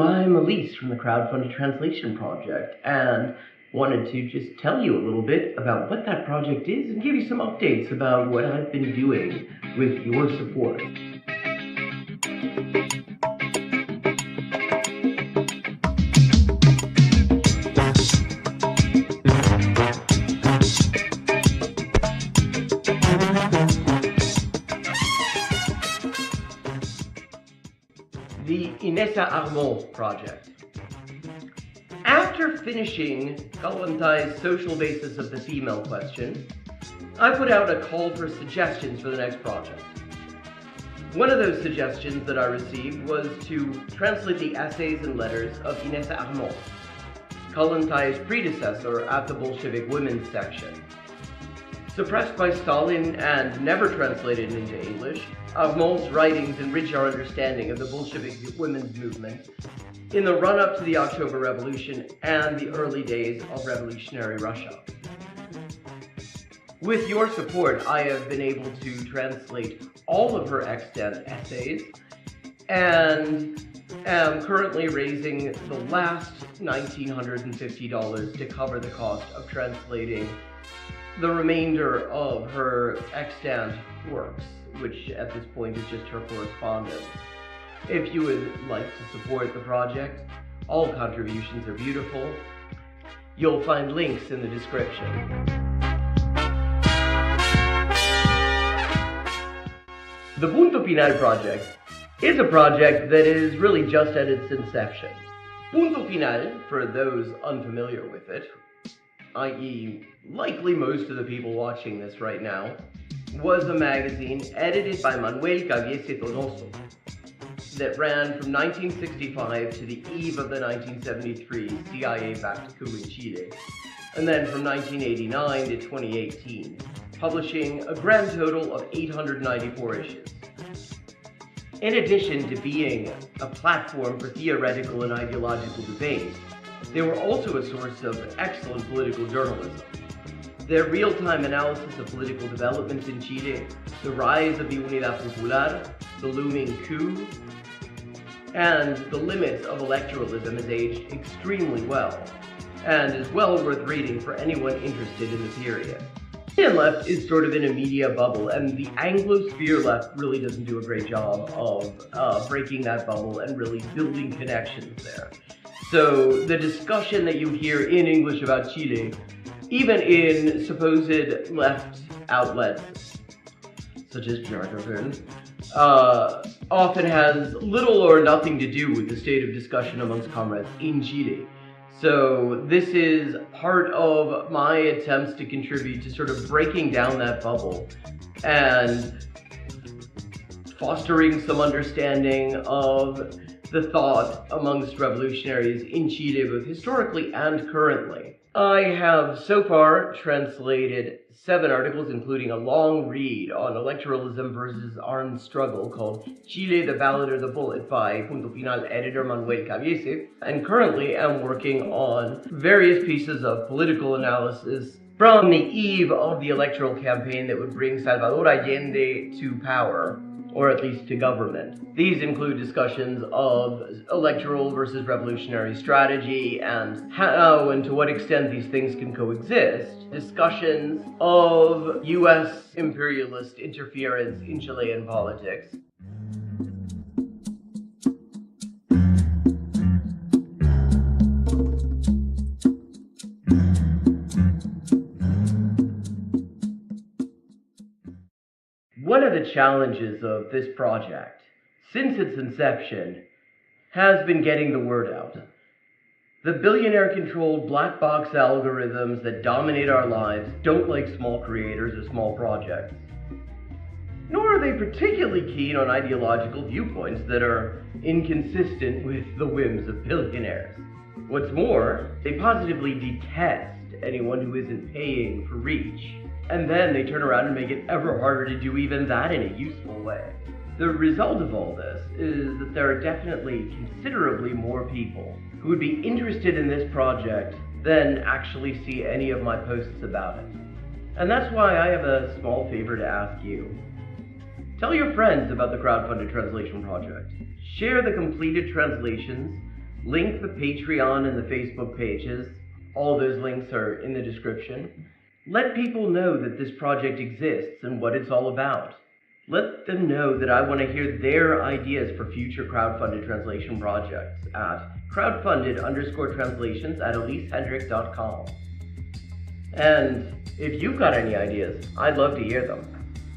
I'm Elise from the Crowdfunded Translation Project, and wanted to just tell you a little bit about what that project is and give you some updates about what I've been doing with your support. The Inessa Armand project. After finishing Kalantai's social basis of the female question, I put out a call for suggestions for the next project. One of those suggestions that I received was to translate the essays and letters of Inessa Armand, Kalantai's predecessor at the Bolshevik Women's section. Suppressed by Stalin and never translated into English, Armand's writings enrich our understanding of the Bolshevik women's movement in the run-up to the October Revolution and the early days of revolutionary Russia. With your support, I have been able to translate all of her extant essays and am currently raising the last $1,950 to cover the cost of translating the remainder of her extant works, which at this point is just her correspondence. If you would like to support the project, all contributions are beautiful. You'll find links in the description. The Punto Final project is a project that is really just at its inception. Punto Final, for those unfamiliar with it, i.e. likely most of the people watching this right now, was a magazine edited by Manuel Caviese Donoso that ran from 1965 to the eve of the 1973 CIA-backed coup in Chile, and then from 1989 to 2018, publishing a grand total of 894 issues. In addition to being a platform for theoretical and ideological debate, they were also a source of excellent political journalism. Their real-time analysis of political developments in Chile, the rise of the Unidad Popular, the looming coup, and the limits of electoralism has aged extremely well, and is well worth reading for anyone interested in the period. The Chilean left is sort of in a media bubble, and the Anglosphere left really doesn't do a great job of breaking that bubble and really building connections there. So the discussion that you hear in English about Chile, even in supposed left outlets, such as Jacobin, often has little or nothing to do with the state of discussion amongst comrades in Chile. So this is part of my attempts to contribute to sort of breaking down that bubble and fostering some understanding of the thought amongst revolutionaries in Chile, both historically and currently. I have so far translated 7 articles, including a long read on electoralism versus armed struggle called Chile, the Ballot or the Bullet by Punto Final editor Manuel Caviese, and currently am working on various pieces of political analysis from the eve of the electoral campaign that would bring Salvador Allende to power, or at least to government. These include discussions of electoral versus revolutionary strategy and how and to what extent these things can coexist, discussions of US imperialist interference in Chilean politics, One of the challenges of this project, since its inception, has been getting the word out. The billionaire-controlled black box algorithms that dominate our lives don't like small creators or small projects. Nor are they particularly keen on ideological viewpoints that are inconsistent with the whims of billionaires. What's more, they positively detest anyone who isn't paying for reach. And then they turn around and make it ever harder to do even that in a useful way. The result of all this is that there are definitely considerably more people who would be interested in this project than actually see any of my posts about it. And that's why I have a small favor to ask you. Tell your friends about the crowdfunded translation project. Share the completed translations Link the Patreon and the Facebook pages. All those links are in the description. Let people know that this project exists and what it's all about. Let them know that I want to hear their ideas for future crowdfunded translation projects at crowdfunded_translations@elisehendrick.com. And if you've got any ideas, I'd love to hear them.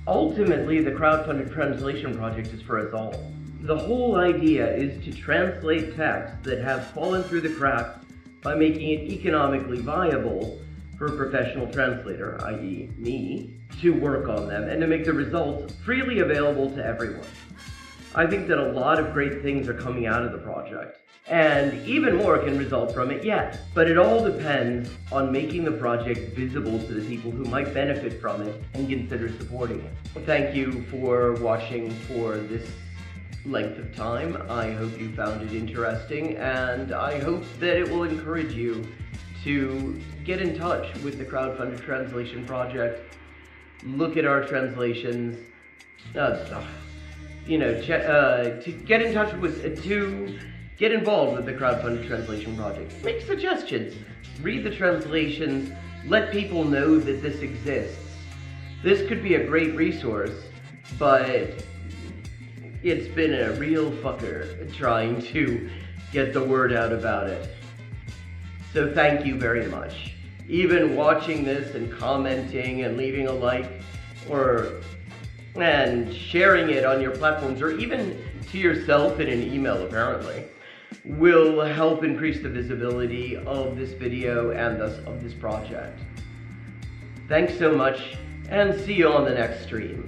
Ultimately, the crowdfunded translation project is for us all. The whole idea is to translate texts that have fallen through the cracks by making it economically viable for a professional translator, i.e. me, to work on them and to make the results freely available to everyone. I think that a lot of great things are coming out of the project, and even more can result from it yet. But it all depends on making the project visible to the people who might benefit from it and consider supporting it. Thank you for watching for this length of time. I hope you found it interesting, and I hope that it will encourage you to get in touch with the crowdfunded translation project, look at our translations, to get in touch with, to get involved with the crowdfunded translation project. Make suggestions, read the translations, let people know that this exists. This could be a great resource, but it's been a real fucker trying to get the word out about it. So thank you very much. Even watching this and commenting and leaving a like and sharing it on your platforms, or even to yourself in an email apparently, will help increase the visibility of this video and thus of this project. Thanks so much, and see you on the next stream.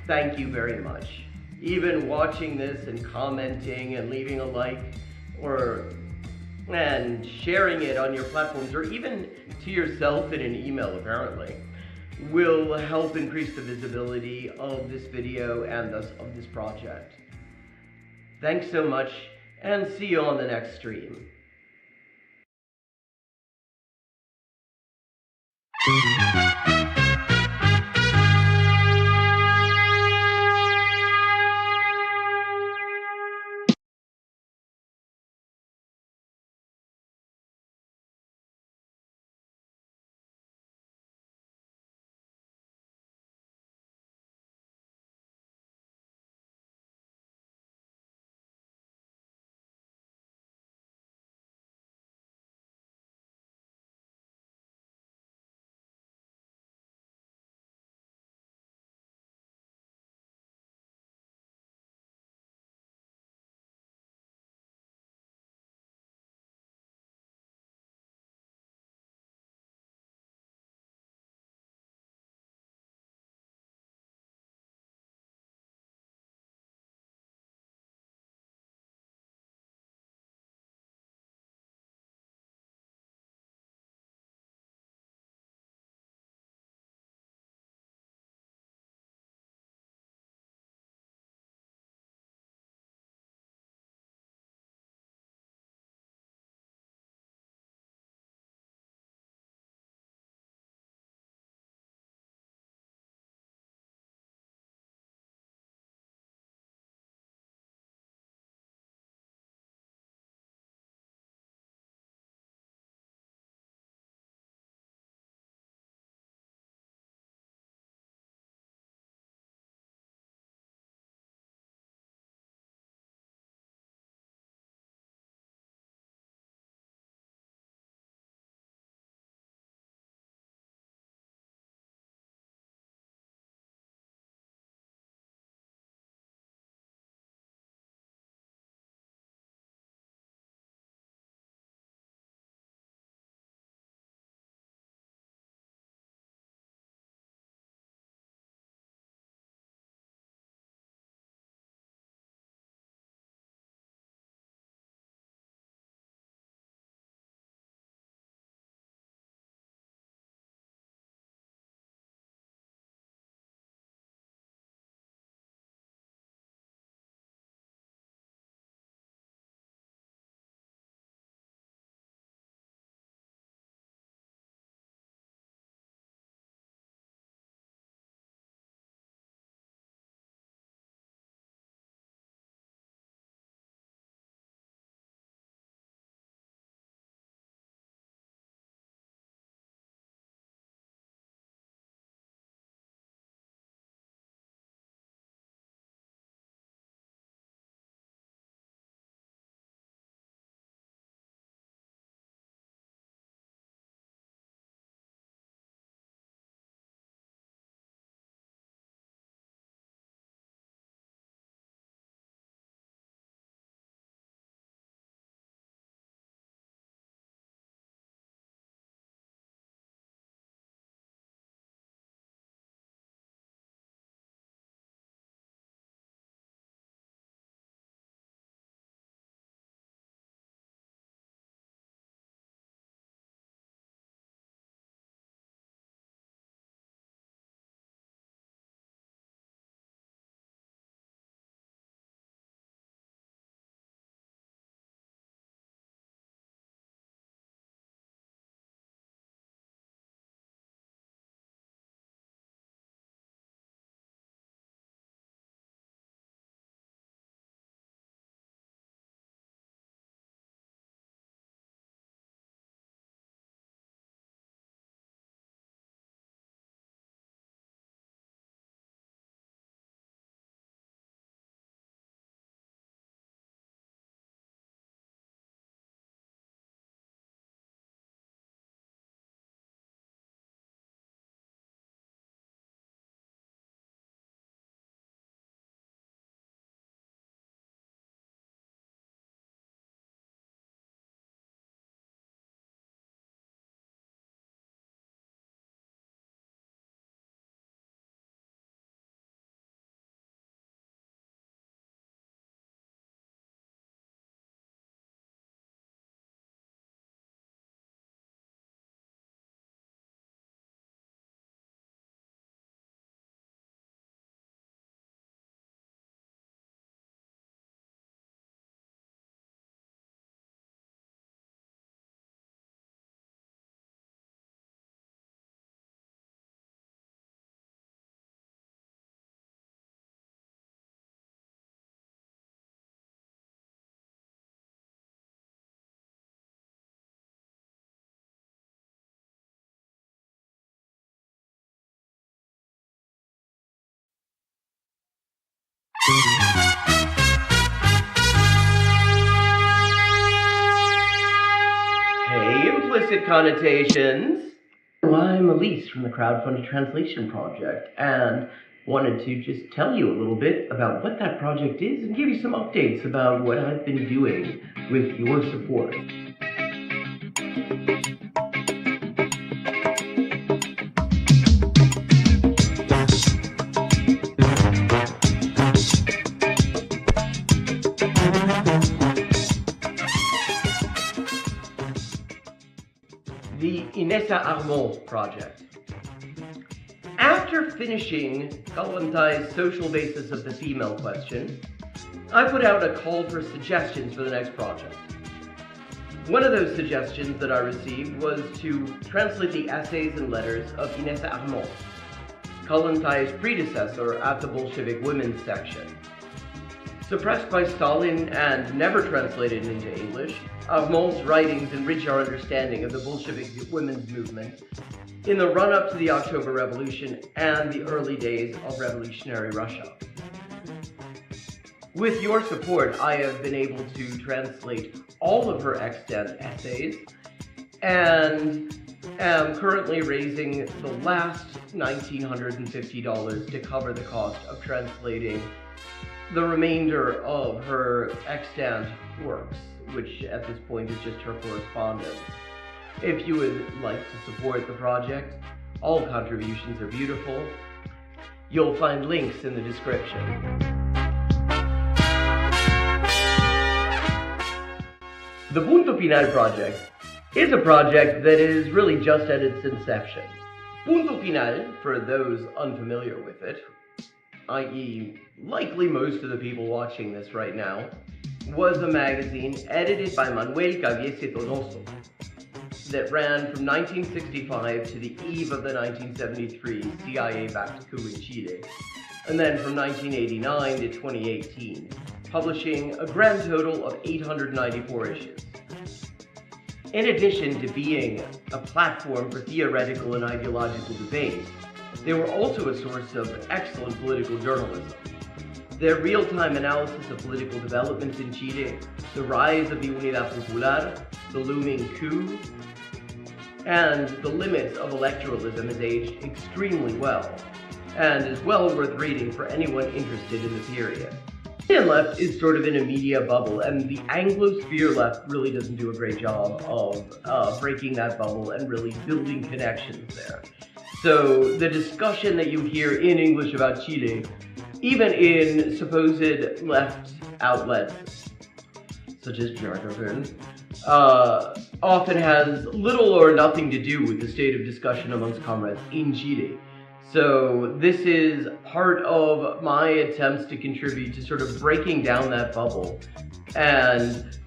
Thank you very much. Even watching this and commenting and leaving a like and sharing it on your platforms, or even to yourself in an email apparently, will help increase the visibility of this video and thus of this project. Thanks so much, and see you on the next stream. Hey, implicit connotations. Well, I'm Elise from the crowdfunded translation project, and wanted to just tell you a little bit about what that project is and give you some updates about what I've been doing with your support. The Inessa Armand project. After finishing Kalantai's social basis of the female question, I put out a call for suggestions for the next project. One of those suggestions that I received was to translate the essays and letters of Inessa Armand, Kalantai's predecessor at the Bolshevik women's section. Suppressed by Stalin and never translated into English, Armand's writings enrich our understanding of the Bolshevik women's movement in the run-up to the October Revolution and the early days of revolutionary Russia. With your support, I have been able to translate all of her extant essays and am currently raising the last $1,950 to cover the cost of translating the remainder of her extant works, which at this point is just her correspondence. If you would like to support the project, all contributions are beautiful. You'll find links in the description. The Punto Final project is a project that is really just at its inception. Punto Final, for those unfamiliar with it, i.e. likely most of the people watching this right now, was a magazine edited by Manuel Caviese Donoso that ran from 1965 to the eve of the 1973 CIA-backed coup in Chile, and then from 1989 to 2018, publishing a grand total of 894 issues. In addition to being a platform for theoretical and ideological debate, they were also a source of excellent political journalism. Their real-time analysis of political developments in Chile, the rise of the Unidad Popular, the looming coup, and the limits of electoralism has aged extremely well, and is well worth reading for anyone interested in the period. The Indian left is sort of in a media bubble, and the Anglosphere left really doesn't do a great job of breaking that bubble and really building connections there. So the discussion that you hear in English about Chile, even in supposed left outlets, such as Jargon, often has little or nothing to do with the state of discussion amongst comrades in Chile. So this is part of my attempts to contribute to sort of breaking down that bubble and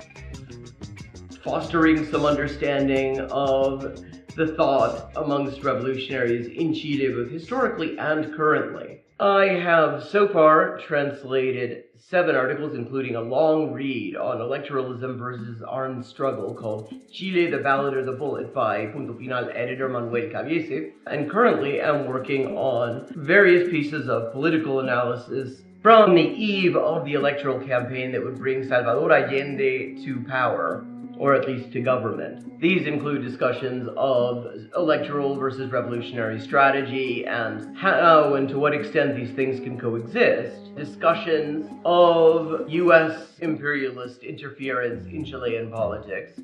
fostering some understanding of the thought amongst revolutionaries in Chile, both historically and currently. I have so far translated 7 articles, including a long read on electoralism versus armed struggle called Chile, the Ballot or the Bullet by Punto Final editor Manuel Caviese, and currently am working on various pieces of political analysis from the eve of the electoral campaign that would bring Salvador Allende to power, or at least to government. These include discussions of electoral versus revolutionary strategy and how and to what extent these things can coexist, discussions of US imperialist interference in Chilean politics,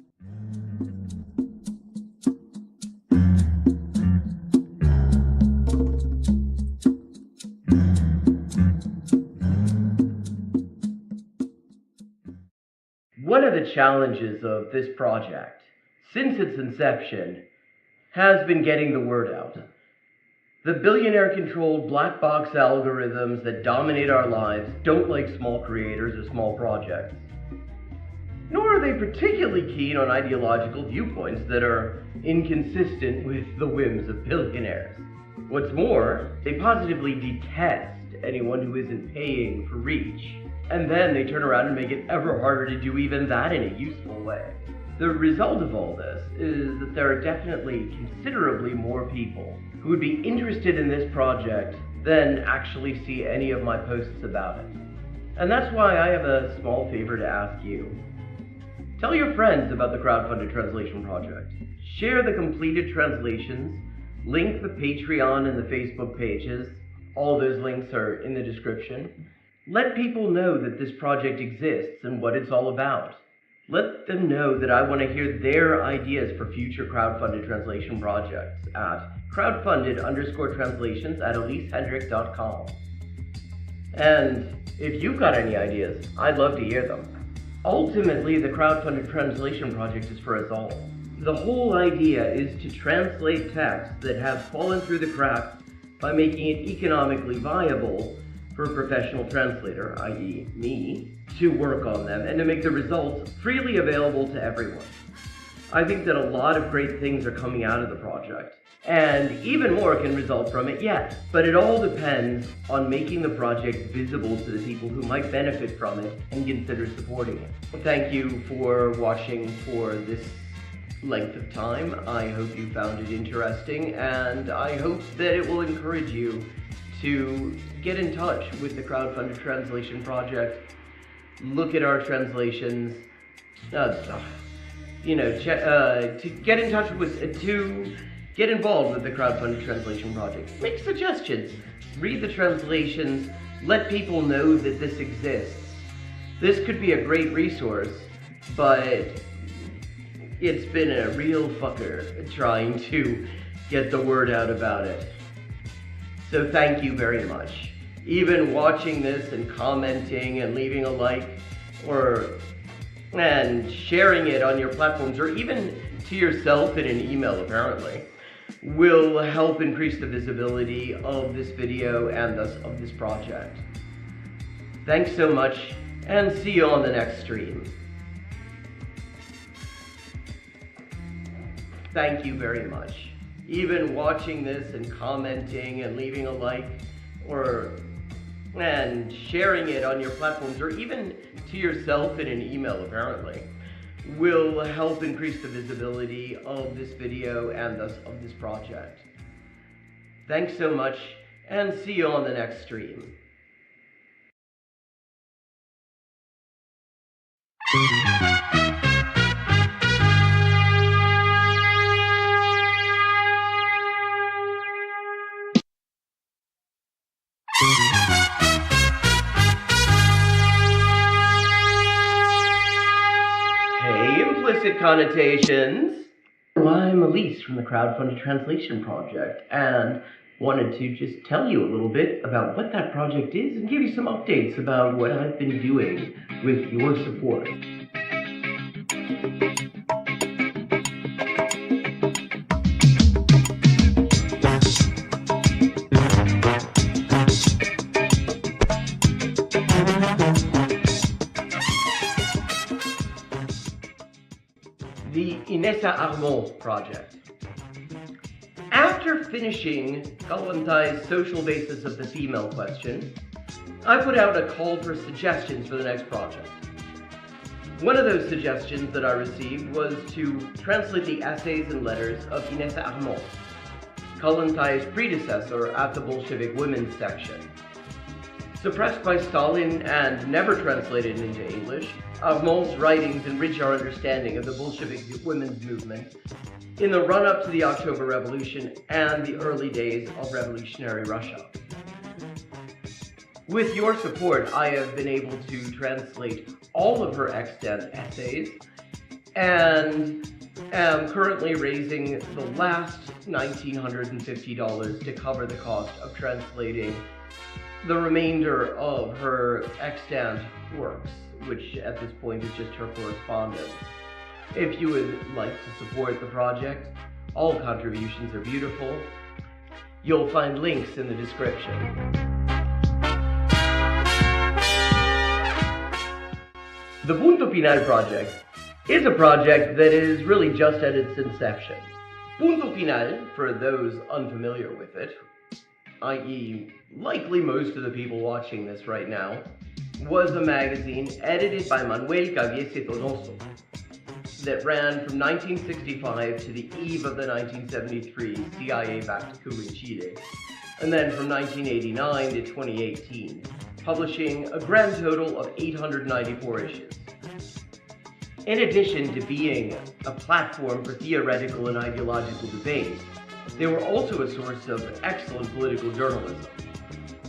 One of the challenges of this project, since its inception, has been getting the word out. The billionaire-controlled black box algorithms that dominate our lives don't like small creators or small projects. Nor are they particularly keen on ideological viewpoints that are inconsistent with the whims of billionaires. What's more, they positively detest anyone who isn't paying for reach. And then they turn around and make it ever harder to do even that in a useful way. The result of all this is that there are definitely considerably more people who would be interested in this project than actually see any of my posts about it. And that's why I have a small favor to ask you. Tell your friends about the crowdfunded translation project. Share the completed translations, link the Patreon and the Facebook pages. All those links are in the description. Let people know that this project exists and what it's all about. Let them know that I want to hear their ideas for future crowdfunded translation projects at crowdfunded_translations@elisehendrick.com. And if you've got any ideas, I'd love to hear them. Ultimately, the crowdfunded translation project is for us all. The whole idea is to translate texts that have fallen through the cracks by making it economically viable for a professional translator, i.e. me, to work on them and to make the results freely available to everyone. I think that a lot of great things are coming out of the project, and even more can result from it yet. But it all depends on making the project visible to the people who might benefit from it and consider supporting it. Thank you for watching for this length of time. I hope you found it interesting, and I hope that it will encourage you to get in touch with the crowdfunded translation project, look at our translations, to get in touch with, to get involved with the crowdfunded translation project. Make suggestions, read the translations, let people know that this exists. This could be a great resource, but it's been a real fucker trying to get the word out about it. So thank you very much. Even watching this and commenting and leaving a like and sharing it on your platforms, or even to yourself in an email apparently, will help increase the visibility of this video and thus of this project. Thanks so much, and see you on the next stream. Thank you very much. Even watching this and commenting and leaving a like and sharing it on your platforms, or even to yourself in an email apparently, will help increase the visibility of this video and thus of this project. Thanks so much, and see you on the next stream. Hey, implicit connotations. I'm Elise from the Crowdfunded Translation Project, and wanted to just tell you a little bit about what that project is and give you some updates about what I've been doing with your support. The Inessa Armand project. After finishing Kalantai's social basis of the female question, I put out a call for suggestions for the next project. One of those suggestions that I received was to translate the essays and letters of Inessa Armand, Kalantai's predecessor at the Bolshevik Women's section. Suppressed by Stalin and never translated into English, Armand's writings enrich our understanding of the Bolshevik women's movement in the run-up to the October Revolution and the early days of revolutionary Russia. With your support, I have been able to translate all of her extant essays and am currently raising the last $1,950 to cover the cost of translating the remainder of her extant works, which at this point is just her correspondence. If you would like to support the project, all contributions are beautiful. You'll find links in the description. The Punto Final project is a project that is really just at its inception. Punto Final, for those unfamiliar with it, i.e. likely most of the people watching this right now, was a magazine edited by Manuel Caviese Donoso that ran from 1965 to the eve of the 1973 CIA-backed coup in Chile, and then from 1989 to 2018, publishing a grand total of 894 issues. In addition to being a platform for theoretical and ideological debate, they were also a source of excellent political journalism.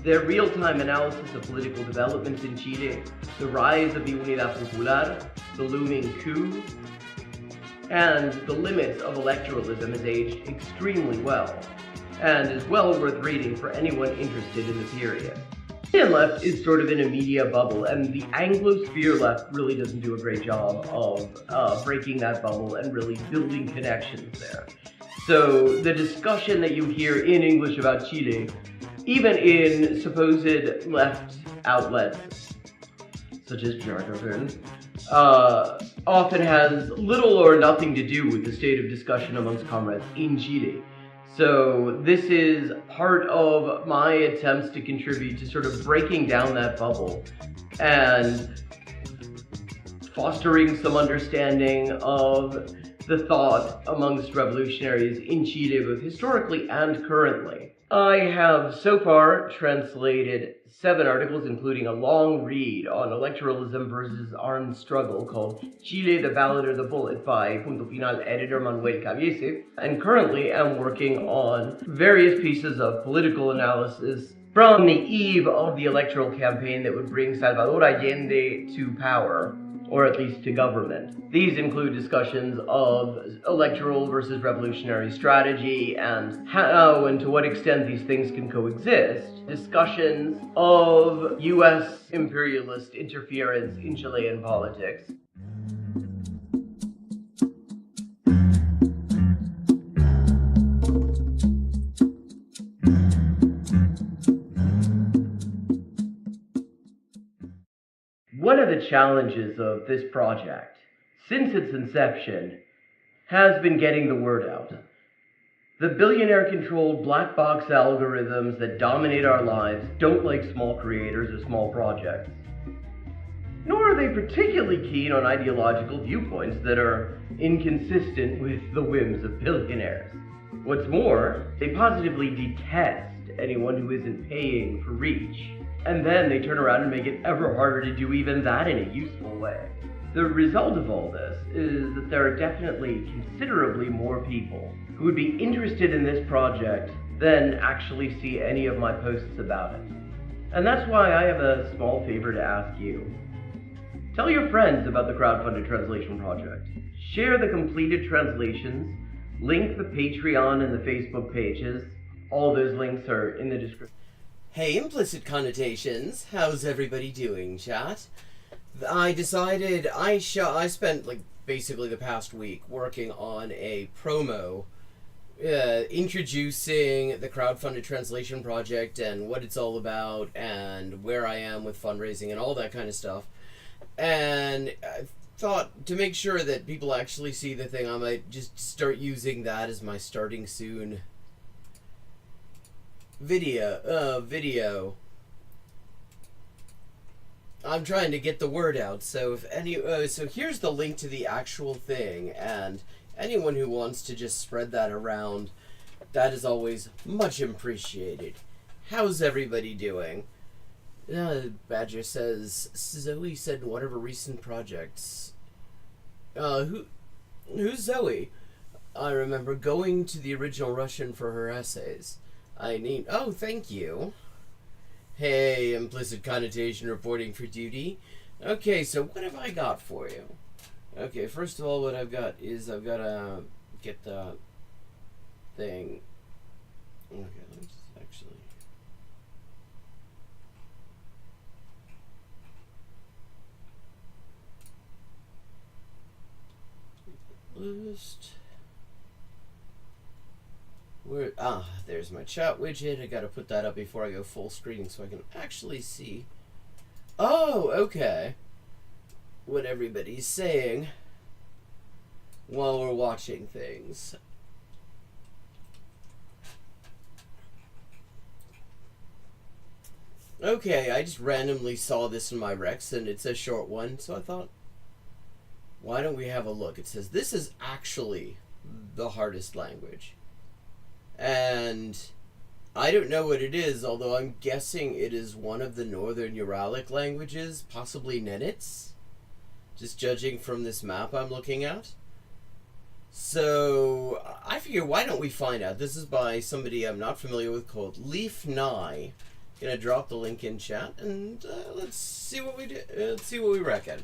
Their real-time analysis of political developments in Chile, the rise of the Unidad Popular, the looming coup, and the limits of electoralism has aged extremely well, and is well worth reading for anyone interested in the period. The Chilean left is sort of in a media bubble, and the Anglosphere left really doesn't do a great job of breaking that bubble and really building connections there. So the discussion that you hear in English about Chile, even in supposed left outlets, such as Jargon, often has little or nothing to do with the state of discussion amongst comrades in Chile. So this is part of my attempts to contribute to sort of breaking down that bubble and fostering some understanding of the thought amongst revolutionaries in Chile, both historically and currently. I have so far translated 7 articles, including a long read on electoralism versus armed struggle called Chile, the Ballot or the Bullet by Punto Final editor Manuel Cabiese, and currently am working on various pieces of political analysis from the eve of the electoral campaign that would bring Salvador Allende to power, or at least to government. These include discussions of electoral versus revolutionary strategy and how and to what extent these things can coexist, discussions of US imperialist interference in Chilean politics, One of the challenges of this project, since its inception, has been getting the word out. The billionaire-controlled black box algorithms that dominate our lives don't like small creators or small projects. Nor are they particularly keen on ideological viewpoints that are inconsistent with the whims of billionaires. What's more, they positively detest anyone who isn't paying for reach. And then they turn around and make it ever harder to do even that in a useful way. The result of all this is that there are definitely considerably more people who would be interested in this project than actually see any of my posts about it. And that's why I have a small favor to ask you. Tell your friends about the crowdfunded translation project. Share the completed translations, link the Patreon and the Facebook pages. All those links are in the description. Hey, implicit connotations. How's everybody doing, chat? I decided I spent like basically the past week working on a promo introducing the crowdfunded translation project and what it's all about and where I am with fundraising and all that kind of stuff. And I thought to make sure that people actually see the thing, I might just start using that as my starting soon video. I'm trying to get the word out, so so here's the link to the actual thing, and anyone who wants to just spread that around, that is always much appreciated. How's everybody doing? Badger says, Zoe said one of her recent projects. Who's Zoe? I remember going to the original Russian for her essays. Oh, thank you. Hey, implicit connotation reporting for duty. Okay, so what have I got for you? Okay, first of all, what I've got is I've got to get the thing. Okay, let's actually. List. There's my chat widget. I gotta put that up before I go full screen so I can actually see. Oh, okay. What everybody's saying while we're watching things. Okay, I just randomly saw this in my Rex and it's a short one, so I thought, why don't we have a look? It says, this is actually the hardest language. And I don't know what it is, although I'm guessing it is one of the Northern Uralic languages, possibly Nenets, just judging from this map I'm looking at. So, I figure, why don't we find out? This is by somebody I'm not familiar with called Leaf Nye. Gonna drop the link in chat, and let's see what we do. Let's see what we reckon.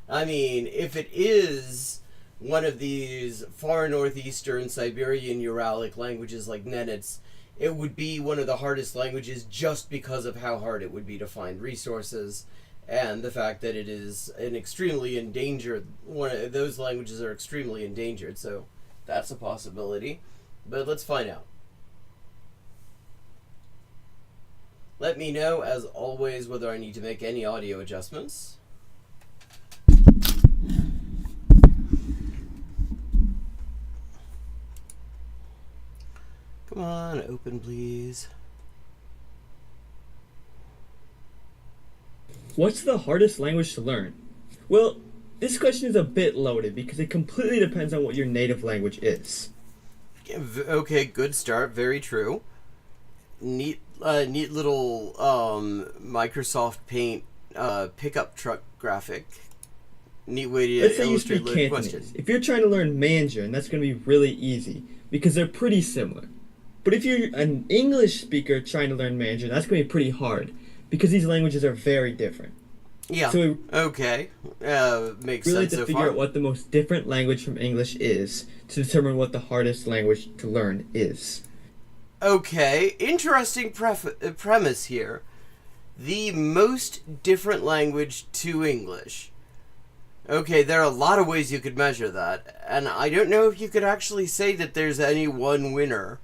I mean, if it is one of these far northeastern Siberian Uralic languages like Nenets, it would be one of the hardest languages just because of how hard it would be to find resources, and the fact that it is an extremely endangered, those languages are extremely endangered, so that's a possibility. But let's find out. Let me know, as always, whether I need to make any audio adjustments. Come on, open please. What's the hardest language to learn? Well, this question is a bit loaded because it completely depends on what your native language is. Okay, good start. Very true. Neat little Microsoft Paint pickup truck graphic. Neat way to Let's say you illustrate speak the Cantonese. question. If you're trying to learn Mandarin, that's going to be really easy because they're pretty similar. But if you're an English speaker trying to learn Mandarin, that's going to be pretty hard because these languages are very different. Yeah. So okay. Makes really sense to so figure far. out what the most different language from English is to determine what the hardest language to learn is. Okay, interesting premise here. The most different language to English. Okay, there are a lot of ways you could measure that, and I don't know if you could actually say that there's any one winner.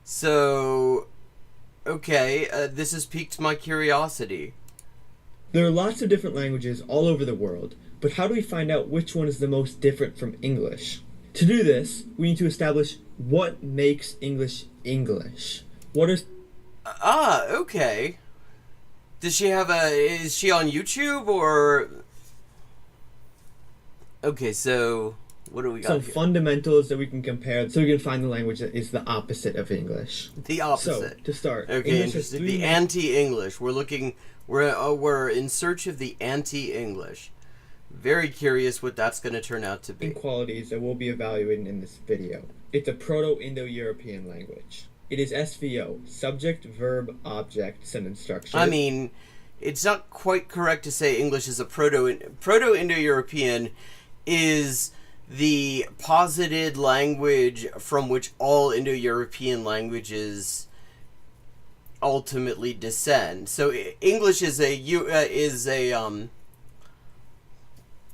So, okay, this has piqued my curiosity. There are lots of different languages all over the world, but how do we find out which one is the most different from English? To do this, we need to establish what makes English English. What are... Okay. Does she have is she on YouTube, or... Okay, so what do we got some here? fundamentals that we can compare so we can find the language that is the opposite of English. The opposite. So, to start, Okay, English interesting. has The three anti-English. We're in search of the anti-English. Very curious what that's going to turn out to be. main qualities that we'll be evaluating in this video. It's a Proto-Indo-European language. It is SVO, subject, verb, object, sentence structure. I mean, it's not quite correct to say English is a Proto-Indo-European is the posited language from which all Indo-European languages ultimately descend. So English is an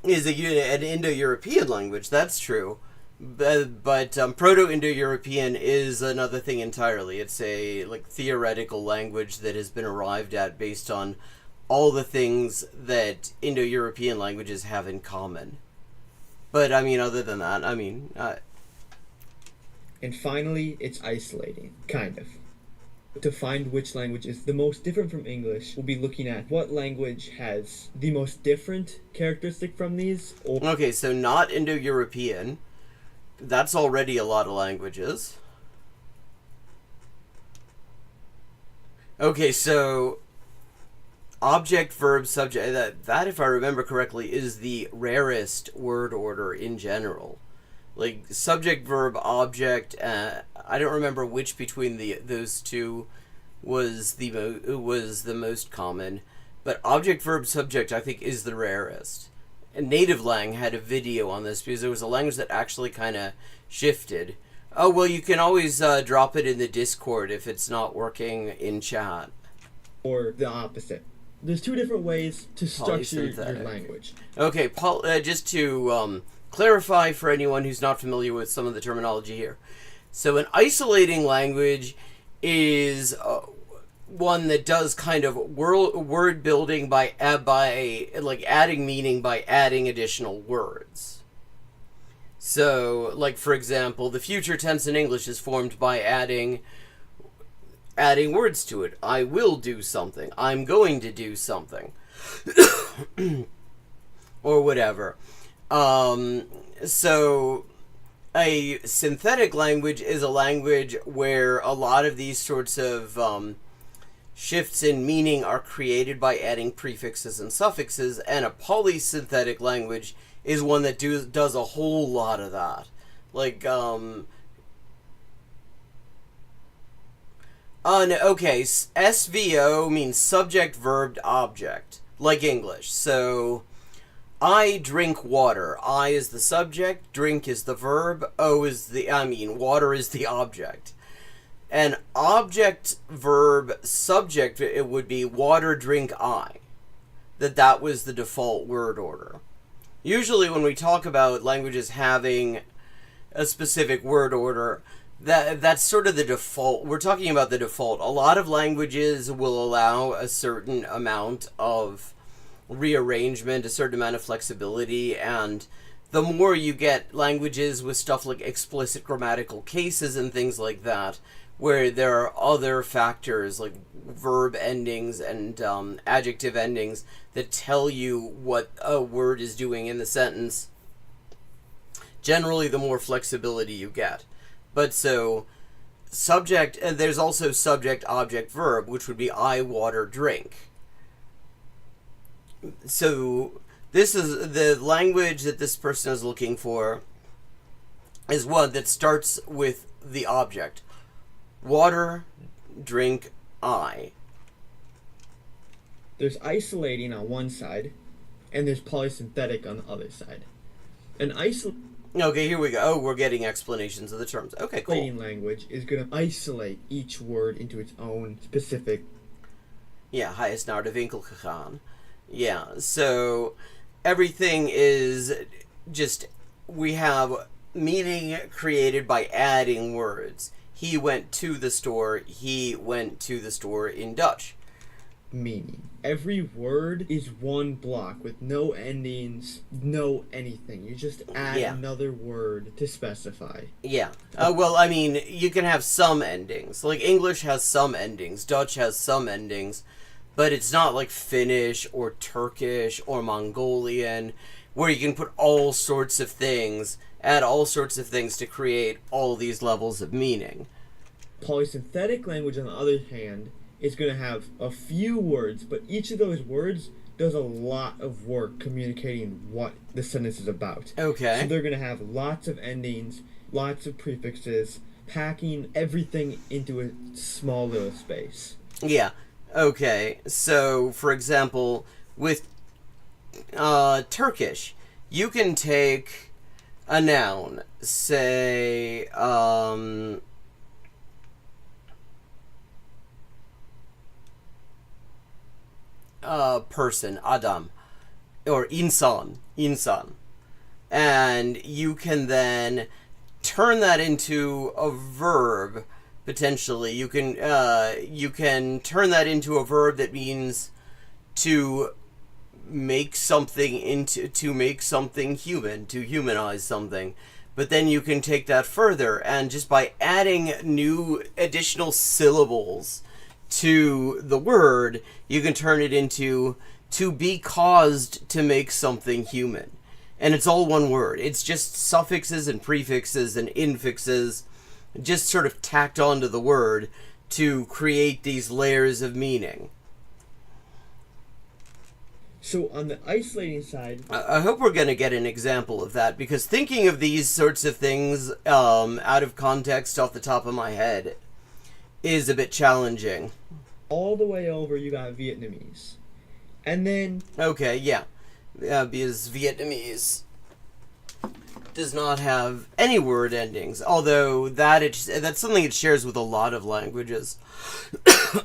Indo-European language. That's true, but Proto-Indo-European is another thing entirely. It's a theoretical language that has been arrived at based on all the things that Indo-European languages have in common. But I mean, other than that, I mean. And finally, it's isolating, kind of. To find which language is the most different from English, we'll be looking at what language has the most different characteristic from these. Okay, so not Indo-European. That's already a lot of languages. Okay, so object, verb, subject, that if I remember correctly, is the rarest word order in general. Like, subject, verb, object, I don't remember which between those two was the most common, but object, verb, subject, I think, is the rarest. And Native Lang had a video on this because it was a language that actually kind of shifted. Oh, well, you can always drop it in the Discord if it's not working in chat. Or the opposite. There's two different ways to structure your language. Okay, just to clarify for anyone who's not familiar with some of the terminology here. So an isolating language is one that does kind of word building by adding meaning by adding additional words. So, like, for example, the future tense in English is formed by adding words to it. I will do something. I'm going to do something. Or whatever. So, A synthetic language is a language where a lot of these sorts of shifts in meaning are created by adding prefixes and suffixes, and a polysynthetic language is one that does a whole lot of that. Like, okay, SVO means subject, verb, object, like English. So, I drink water. I is the subject, drink is the verb, water is the object. And object, verb, subject, it would be water, drink, I. That was the default word order. Usually when we talk about languages having a specific word order, that's sort of the default. We're talking about the default. A lot of languages will allow a certain amount of rearrangement, a certain amount of flexibility, and the more you get languages with stuff like explicit grammatical cases and things like that, where there are other factors like verb endings and adjective endings that tell you what a word is doing in the sentence, generally the more flexibility you get. But so, subject, and there's also subject, object, verb, which would be I, water, drink. So, this is the language that this person is looking for, is one that starts with the object. Water, drink, I. There's isolating on one side, and there's polysynthetic on the other side. An Okay, here we go. Oh, we're getting explanations of the terms. Okay, cool. Isolating language is going to isolate each word into its own specific... Yeah, hij is naar de winkel gegaan. Yeah, so everything is just... We have meaning created by adding words. He went to the store. He went to the store in Dutch. Meaning. Every word is one block with no endings, no anything. You just add another word to specify. Yeah. Well, I mean, you can have some endings. Like, English has some endings. Dutch has some endings. But it's not like Finnish or Turkish or Mongolian, where you can put all sorts of things, add all sorts of things to create all these levels of meaning. Polysynthetic language, on the other hand, is going to have a few words, but each of those words does a lot of work communicating what the sentence is about. Okay. So they're going to have lots of endings, lots of prefixes, packing everything into a small little space. Yeah. Okay. So, for example, with Turkish, you can take a noun, say, person, adam, or insan, and you can then turn that into a verb. Potentially, you can turn that into a verb that means to make something human, to humanize something. But then you can take that further, and just by adding new additional syllables to the word, you can turn it into to be caused to make something human. And it's all one word. It's just suffixes and prefixes and infixes just sort of tacked onto the word to create these layers of meaning. So on the isolating side... I hope we're going to get an example of that, because thinking of these sorts of things out of context off the top of my head is a bit challenging. All the way over, you got Vietnamese. And then... Okay, yeah. Because Vietnamese does not have any word endings, although that's something it shares with a lot of languages.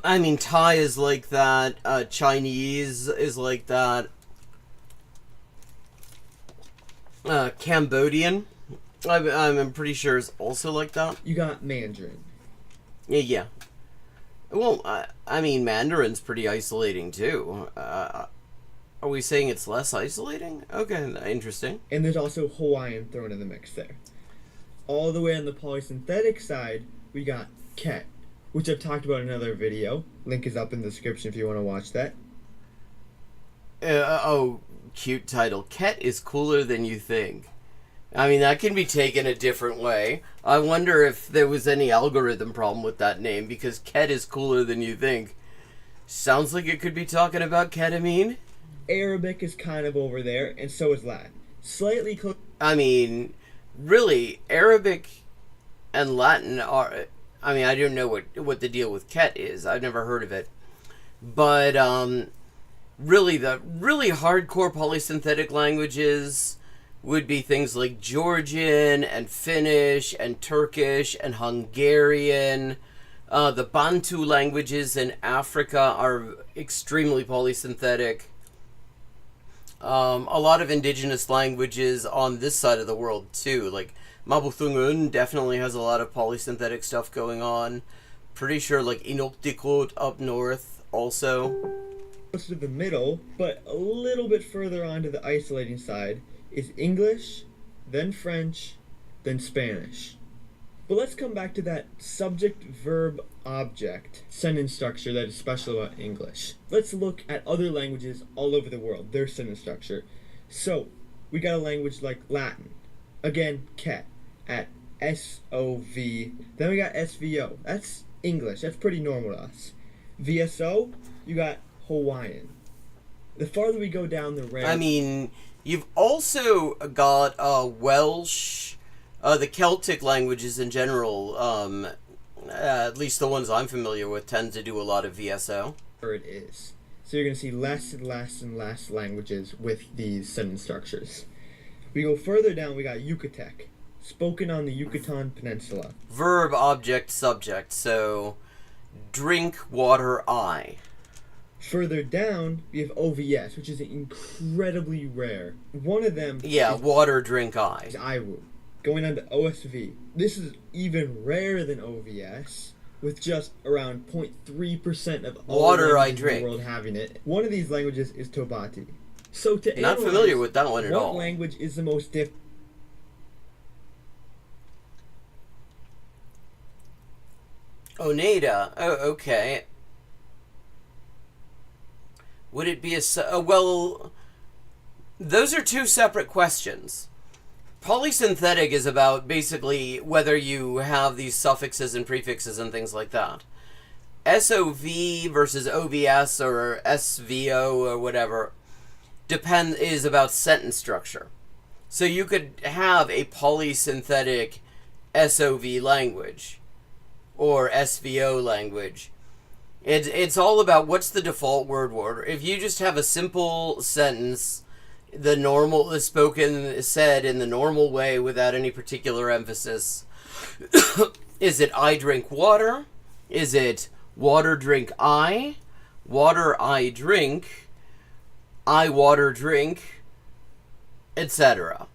I mean, Thai is like that, Chinese is like that, Cambodian, I'm pretty sure is also like that. You got Mandarin. Yeah. Well, I mean, Mandarin's pretty isolating, too. Are we saying it's less isolating? Okay, interesting. And there's also Hawaiian thrown in the mix there. All the way on the polysynthetic side, we got Ket, which I've talked about in another video. Link is up in the description if you want to watch that. Oh, cute title. Ket is cooler than you think. I mean, that can be taken a different way. I wonder if there was any algorithm problem with that name, because ket is cooler than you think. Sounds like it could be talking about ketamine. Arabic is kind of over there, and so is Latin. Slightly close. I mean, really, Arabic and Latin are... I mean, I don't know what the deal with ket is. I've never heard of it. But, really, the really hardcore polysynthetic languages would be things like Georgian and Finnish and Turkish and Hungarian. The Bantu languages in Africa are extremely polysynthetic. A lot of indigenous languages on this side of the world too, like Mabuthugun definitely has a lot of polysynthetic stuff going on. Pretty sure like Inuktitut up north also. Close to the middle, but a little bit further on to the isolating side, is English, then French, then Spanish. But let's come back to that subject-verb-object sentence structure that is special about English. Let's look at other languages all over the world, their sentence structure. So, we got a language like Latin. Again, ket, at S-O-V. Then we got S-V-O. That's English. That's pretty normal to us. VSO, you got Hawaiian. The farther we go down the range... I mean, you've also got Welsh, the Celtic languages in general, at least the ones I'm familiar with, tend to do a lot of VSO. It is. So you're going to see less and less and less languages with these sentence structures. We go further down, we got Yucatec, spoken on the Yucatan Peninsula. Verb, object, subject, so drink, water, I. Further down, we have OVS, which is incredibly rare. One of them is water, drink, I. Is Iwu. Going on to OSV. This is even rarer than OVS, with just around 0.3% of all water languages I drink in the world having it. One of these languages is Tobati. So to not analyze familiar with that one at all. What language is the most different? Oneida. Oh, okay. Would it be well, those are two separate questions. Polysynthetic is about basically whether you have these suffixes and prefixes and things like that. SOV versus OVS or SVO or whatever is about sentence structure. So you could have a polysynthetic SOV language or SVO language. It's all about what's the default word order. If you just have a simple sentence, said in the normal way without any particular emphasis, is it I drink water? Is it water drink I? Water I drink? I water drink? Etc.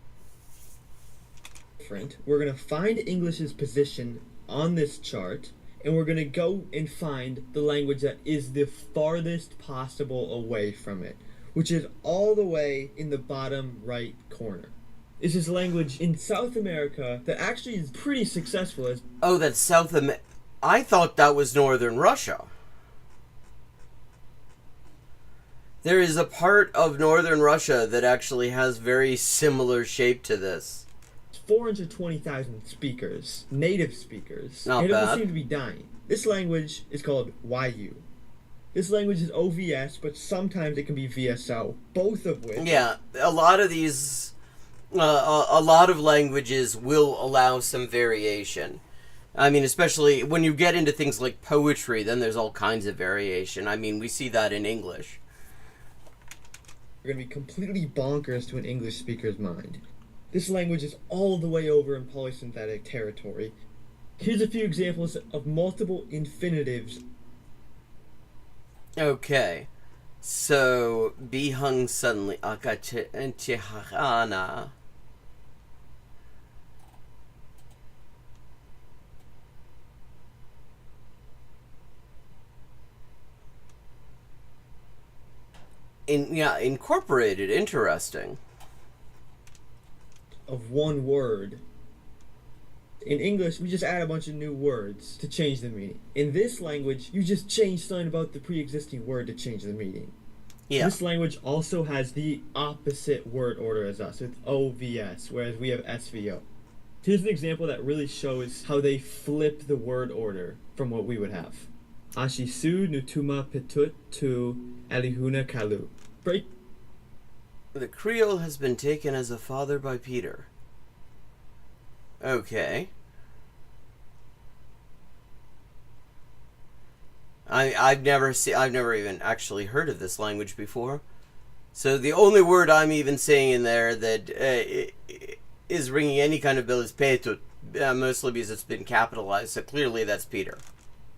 We're going to find English's position on this chart, and we're going to go and find the language that is the farthest possible away from it, which is all the way in the bottom right corner. It's this language in South America that actually is pretty successful. Oh, that's South America. I thought that was Northern Russia. There is a part of Northern Russia that actually has very similar shape to this. 420,000 speakers, native speakers. Not and bad. It doesn't seem to be dying. This language is called YU. This language is OVS, but sometimes it can be VSO, both of which... Yeah, a lot of these... a lot of languages will allow some variation. I mean, especially when you get into things like poetry, then there's all kinds of variation. I mean, we see that in English. You're going to be completely bonkers to an English speaker's mind. This language is all the way over in polysynthetic territory. Here's a few examples of multiple infinitives. Okay. So, be hung suddenly. Akachihana. Incorporated. Interesting. Of one word. In English, we just add a bunch of new words to change the meaning. In this language, you just change something about the pre-existing word to change the meaning. Yeah. This language also has the opposite word order as us, with OVS, whereas we have SVO. Here's an example that really shows how they flip the word order from what we would have. Ashisu nutuma petut tu elihuna kalu. Break. The Creole has been taken as a father by Peter. Okay. I've never even actually heard of this language before. So the only word I'm even seeing in there that is ringing any kind of bell is petut, mostly because it's been capitalized. So clearly that's Peter.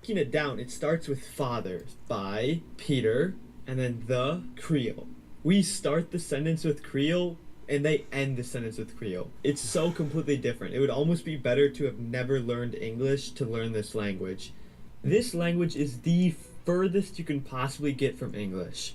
Breaking it down, it starts with father by Peter, and then the Creole. We start the sentence with Creole, and they end the sentence with Creole. It's so completely different. It would almost be better to have never learned English to learn this language. This language is the furthest you can possibly get from English,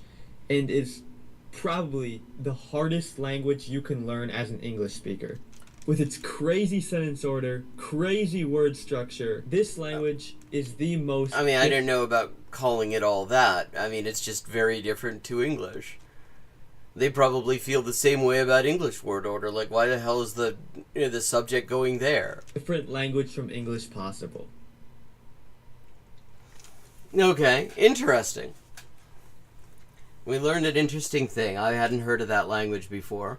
and is probably the hardest language you can learn as an English speaker. With its crazy sentence order, crazy word structure, this language is the most... I mean, I don't know about calling it all that. I mean, it's just very different to English. They probably feel the same way about English word order. Like, why the hell is the subject going there? Different language from English possible. Okay, interesting. We learned an interesting thing. I hadn't heard of that language before.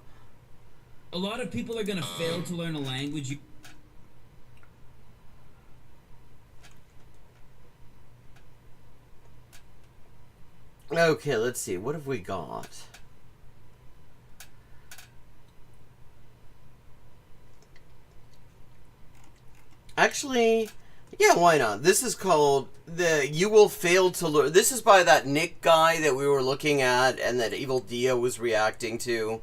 A lot of people are going to fail to learn a language. Okay, let's see. What have we got? Actually, yeah, why not? This is called the You Will Fail to Learn. This is by that Nick guy that we were looking at and that Evil Dia was reacting to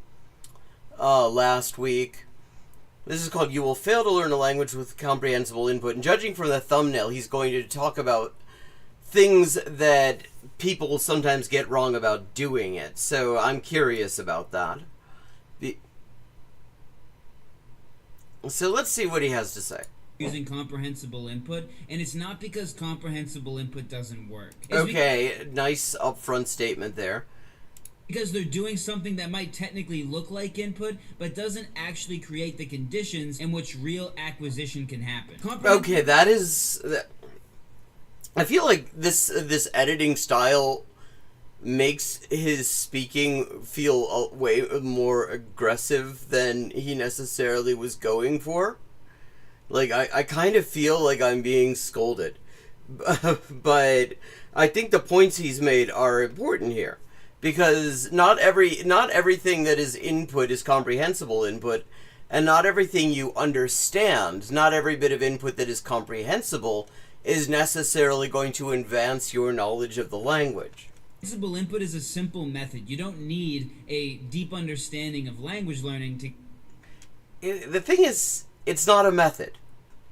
last week. This is called You Will Fail to Learn a Language with Comprehensible Input. And judging from the thumbnail, he's going to talk about things that people sometimes get wrong about doing it. So I'm curious about that. So let's see what he has to say. Using comprehensible input, and it's not because comprehensible input doesn't work. Okay, nice upfront statement there. Because they're doing something that might technically look like input, but doesn't actually create the conditions in which real acquisition can happen. Okay, that is... I feel like this editing style makes his speaking feel way more aggressive than he necessarily was going for. Like, I kind of feel like I'm being scolded. But I think the points he's made are important here. Because not everything that is input is comprehensible input. And not everything you understand, not every bit of input that is comprehensible is necessarily going to advance your knowledge of the language. Comprehensible input is a simple method. You don't need a deep understanding of language learning to... The thing is, it's not a method.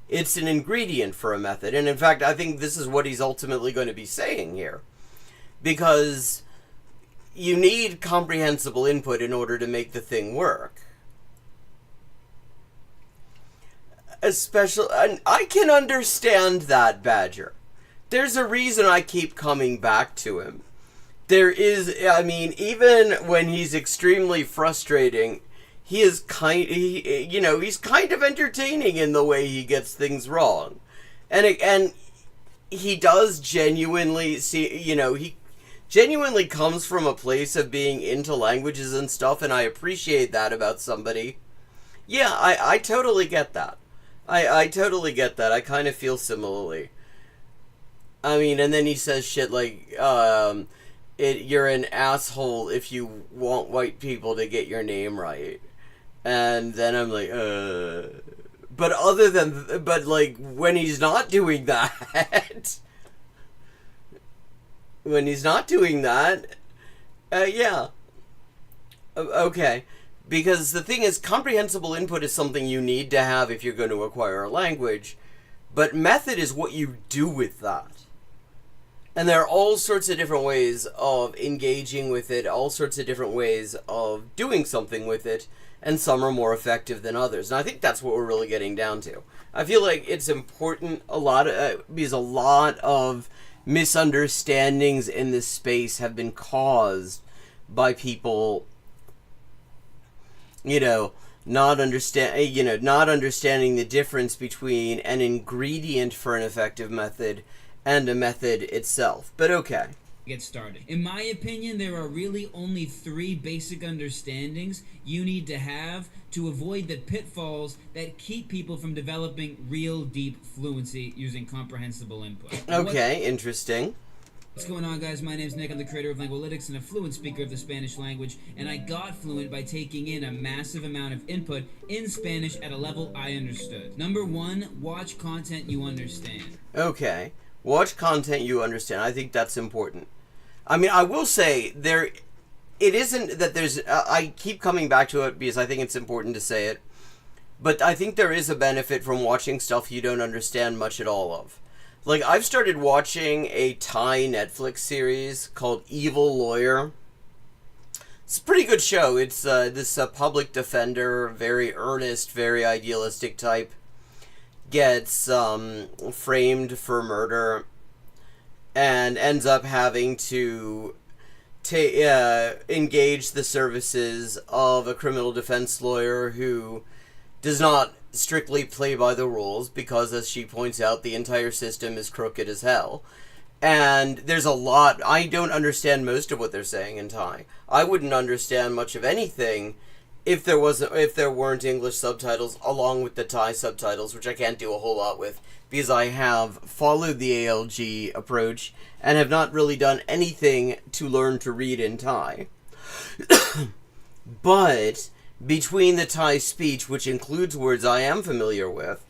It's an ingredient for a method. And in fact, I think this is what he's ultimately going to be saying here. Because you need comprehensible input in order to make the thing work. And I can understand that, Badger. There's a reason I keep coming back to him. There is, I mean, even when he's extremely frustrating, he's kind of entertaining in the way he gets things wrong. And he does genuinely he genuinely comes from a place of being into languages and stuff, and I appreciate that about somebody. Yeah, I totally get that. I totally get that. I kind of feel similarly. I mean, and then he says shit like, you're an asshole if you want white people to get your name right. And then I'm like, but like, when he's not doing that, yeah. Okay. Because the thing is, comprehensible input is something you need to have if you're going to acquire a language, but method is what you do with that. And there are all sorts of different ways of engaging with it, all sorts of different ways of doing something with it, and some are more effective than others. And I think that's what we're really getting down to. I feel like it's important because a lot of misunderstandings in this space have been caused by people, not understanding the difference between an ingredient for an effective method and a method itself. But okay. Get started. In my opinion, there are really only 3 basic understandings you need to have to avoid the pitfalls that keep people from developing real deep fluency using comprehensible input. Okay, interesting. What's going on, guys? My name's Nick. I'm the creator of Lingualytics and a fluent speaker of the Spanish language, and I got fluent by taking in a massive amount of input in Spanish at a level I understood. Number 1, watch content you understand. Okay. Watch content you understand. I think that's important. I mean, I will say, it isn't that there's... I keep coming back to it because I think it's important to say it. But I think there is a benefit from watching stuff you don't understand much at all of. Like, I've started watching a Thai Netflix series called Evil Lawyer. It's a pretty good show. It's this public defender, very earnest, very idealistic type, gets framed for murder and ends up having to engage the services of a criminal defense lawyer who does not strictly play by the rules because, as she points out, the entire system is crooked as hell. And there's a lot... I don't understand most of what they're saying in Thai. I wouldn't understand much of anything if there weren't English subtitles along with the Thai subtitles, which I can't do a whole lot with because I have followed the ALG approach and have not really done anything to learn to read in Thai. But between the Thai speech, which includes words I am familiar with,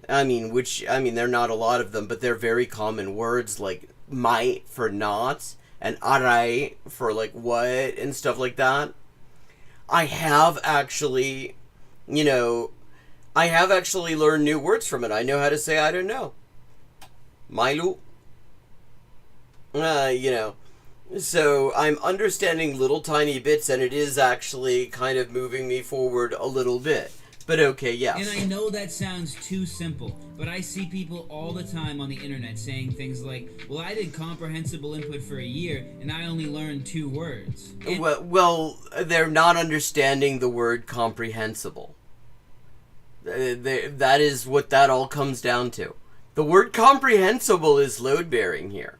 they're not a lot of them, but they're very common words like might for not and arai for like what and stuff like that. I have actually learned new words from it. I know how to say I don't know. Mailu. So I'm understanding little tiny bits, and it is actually kind of moving me forward a little bit. But okay, yes. And I know that sounds too simple, but I see people all the time on the internet saying things like, well, I did comprehensible input for a year, and I only learned 2 words. Well, they're not understanding the word comprehensible. That is what that all comes down to. The word comprehensible is load-bearing here.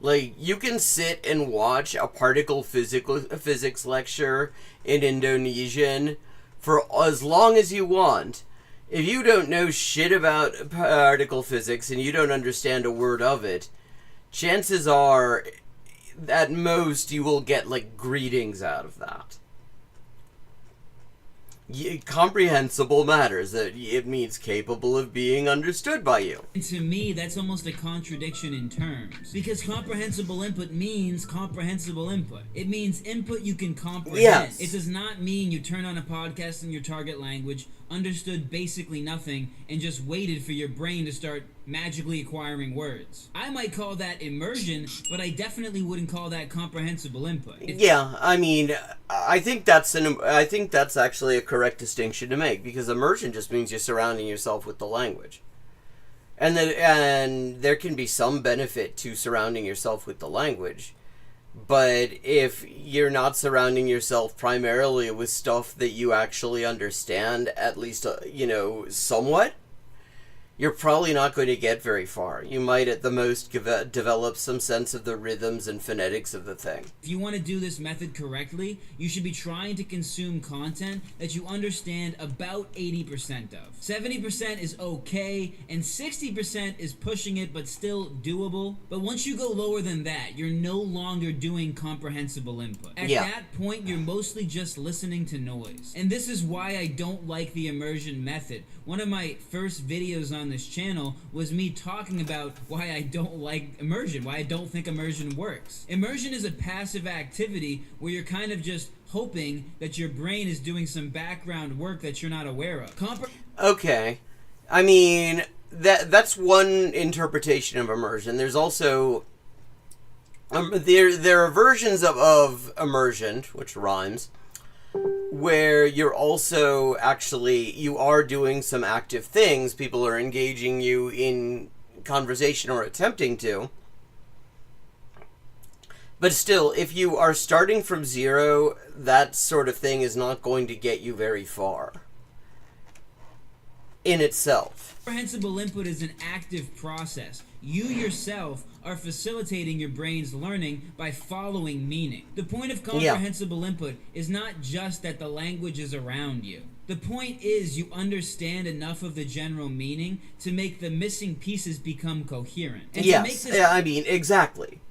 Like, you can sit and watch a particle physics lecture in Indonesian for as long as you want. If you don't know shit about particle physics and you don't understand a word of it, chances are, at most, you will get, like, greetings out of that. Comprehensible matters. That it means capable of being understood by you. And to me, that's almost a contradiction in terms. Because comprehensible input means comprehensible input. It means input you can comprehend. Yes. It does not mean you turn on a podcast in your target language, understood basically nothing, and just waited for your brain to start magically acquiring words. I might call that immersion, but I definitely wouldn't call that comprehensible input. Yeah, I mean, I think that's actually a correct distinction to make, because immersion just means you're surrounding yourself with the language. And there can be some benefit to surrounding yourself with the language. But if you're not surrounding yourself primarily with stuff that you actually understand, at least, somewhat, you're probably not going to get very far. You might at the most develop some sense of the rhythms and phonetics of the thing. If you want to do this method correctly, you should be trying to consume content that you understand about 80% of. 70% is okay, and 60% is pushing it but still doable. But once you go lower than that, you're no longer doing comprehensible input. At that point, you're mostly just listening to noise. And this is why I don't like the immersion method. One of my first videos on this channel was me talking about why I don't like immersion, why I don't think immersion works. Immersion is a passive activity where you're kind of just hoping that your brain is doing some background work that you're not aware of. Okay. I mean, that's one interpretation of immersion. There's also... there are versions of immersion, which rhymes, where you're also you are doing some active things. People are engaging you in conversation or attempting to. But still, if you are starting from zero, that sort of thing is not going to get you very far in itself. Comprehensible input is an active process. You yourself are facilitating your brain's learning by following meaning. The point of comprehensible input is not just that the language is around you. The point is you understand enough of the general meaning to make the missing pieces become coherent. And yes, I mean, exactly.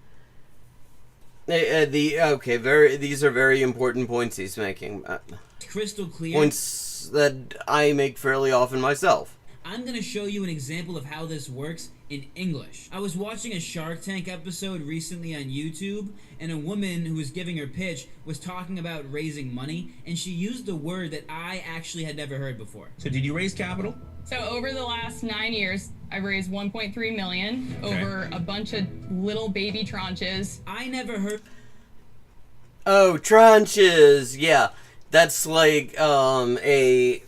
These are very important points he's making. Crystal clear. Points that I make fairly often myself. I'm going to show you an example of how this works in English. I was watching a Shark Tank episode recently on YouTube, and a woman who was giving her pitch was talking about raising money, and she used a word that I actually had never heard before. So did you raise capital? So over the last 9 years, I've raised 1.3 million over a bunch of little baby tranches. I never heard... Oh, tranches! Yeah, that's like, a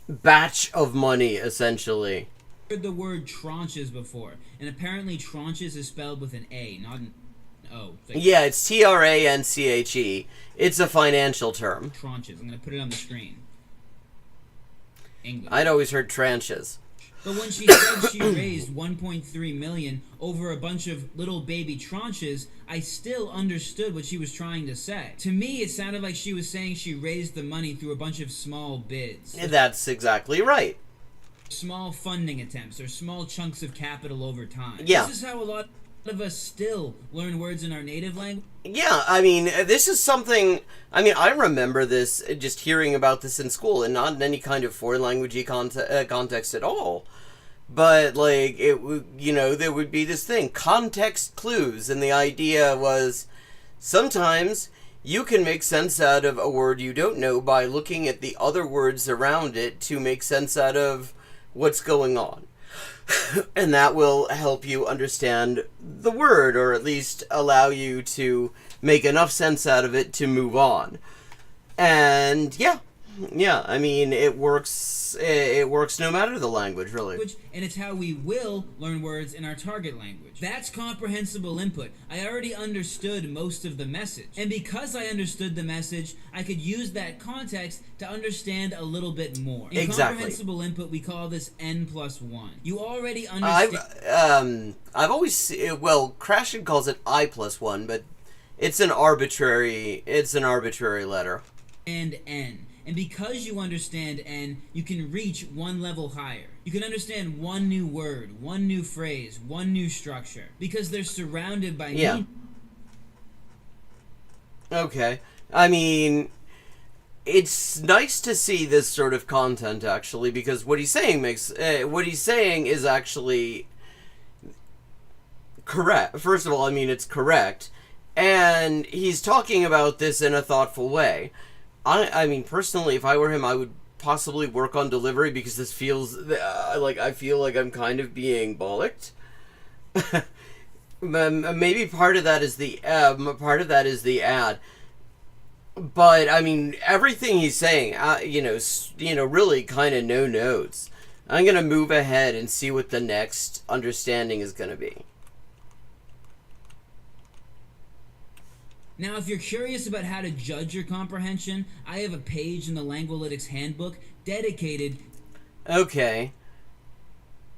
batch of money, essentially. Heard the word tranches before, and apparently tranches is spelled with an A, not an O. Yeah, it's TRANCHE. It's a financial term. Tranches. I'm going to put it on the screen. English. I'd always heard tranches. But when she said she raised 1.3 million over a bunch of little baby tranches, I still understood what she was trying to say. To me, it sounded like she was saying she raised the money through a bunch of small bids. That's exactly right. Small funding attempts or small chunks of capital over time. Yeah. This is how a lot of us still learn words in our native language. Yeah, I mean, this is something... I mean, I remember this, just hearing about this in school, and not in any kind of foreign language-y context at all. But, like, it would, you know, there would be this thing, context clues, and the idea was sometimes you can make sense out of a word you don't know by looking at the other words around it to make sense out of what's going on. And that will help you understand the word, or at least allow you to make enough sense out of it to move on. And yeah, I mean, it works no matter the language, really. And it's how we will learn words in our target language. That's comprehensible input. I already understood most of the message. And because I understood the message, I could use that context to understand a little bit more. In comprehensible input, we call this N+1. You already understand... I've always... Well, Krashen calls it I+1, but it's an arbitrary letter. And N. And because you understand N, you can reach one level higher. You can understand one new word, one new phrase, one new structure. Because they're surrounded by meaning. Okay. I mean, it's nice to see this sort of content, actually, because what he's saying is actually correct. First of all, I mean, it's correct. And he's talking about this in a thoughtful way. I mean, personally, if I were him, I would possibly work on delivery, because this feels like I feel like I'm kind of being bollocked. Maybe part of that is the ad. But I mean, everything he's saying, really kind of no notes. I'm gonna move ahead and see what the next understanding is gonna be. Now, if you're curious about how to judge your comprehension, I have a page in the Langualytics Handbook dedicated... Okay,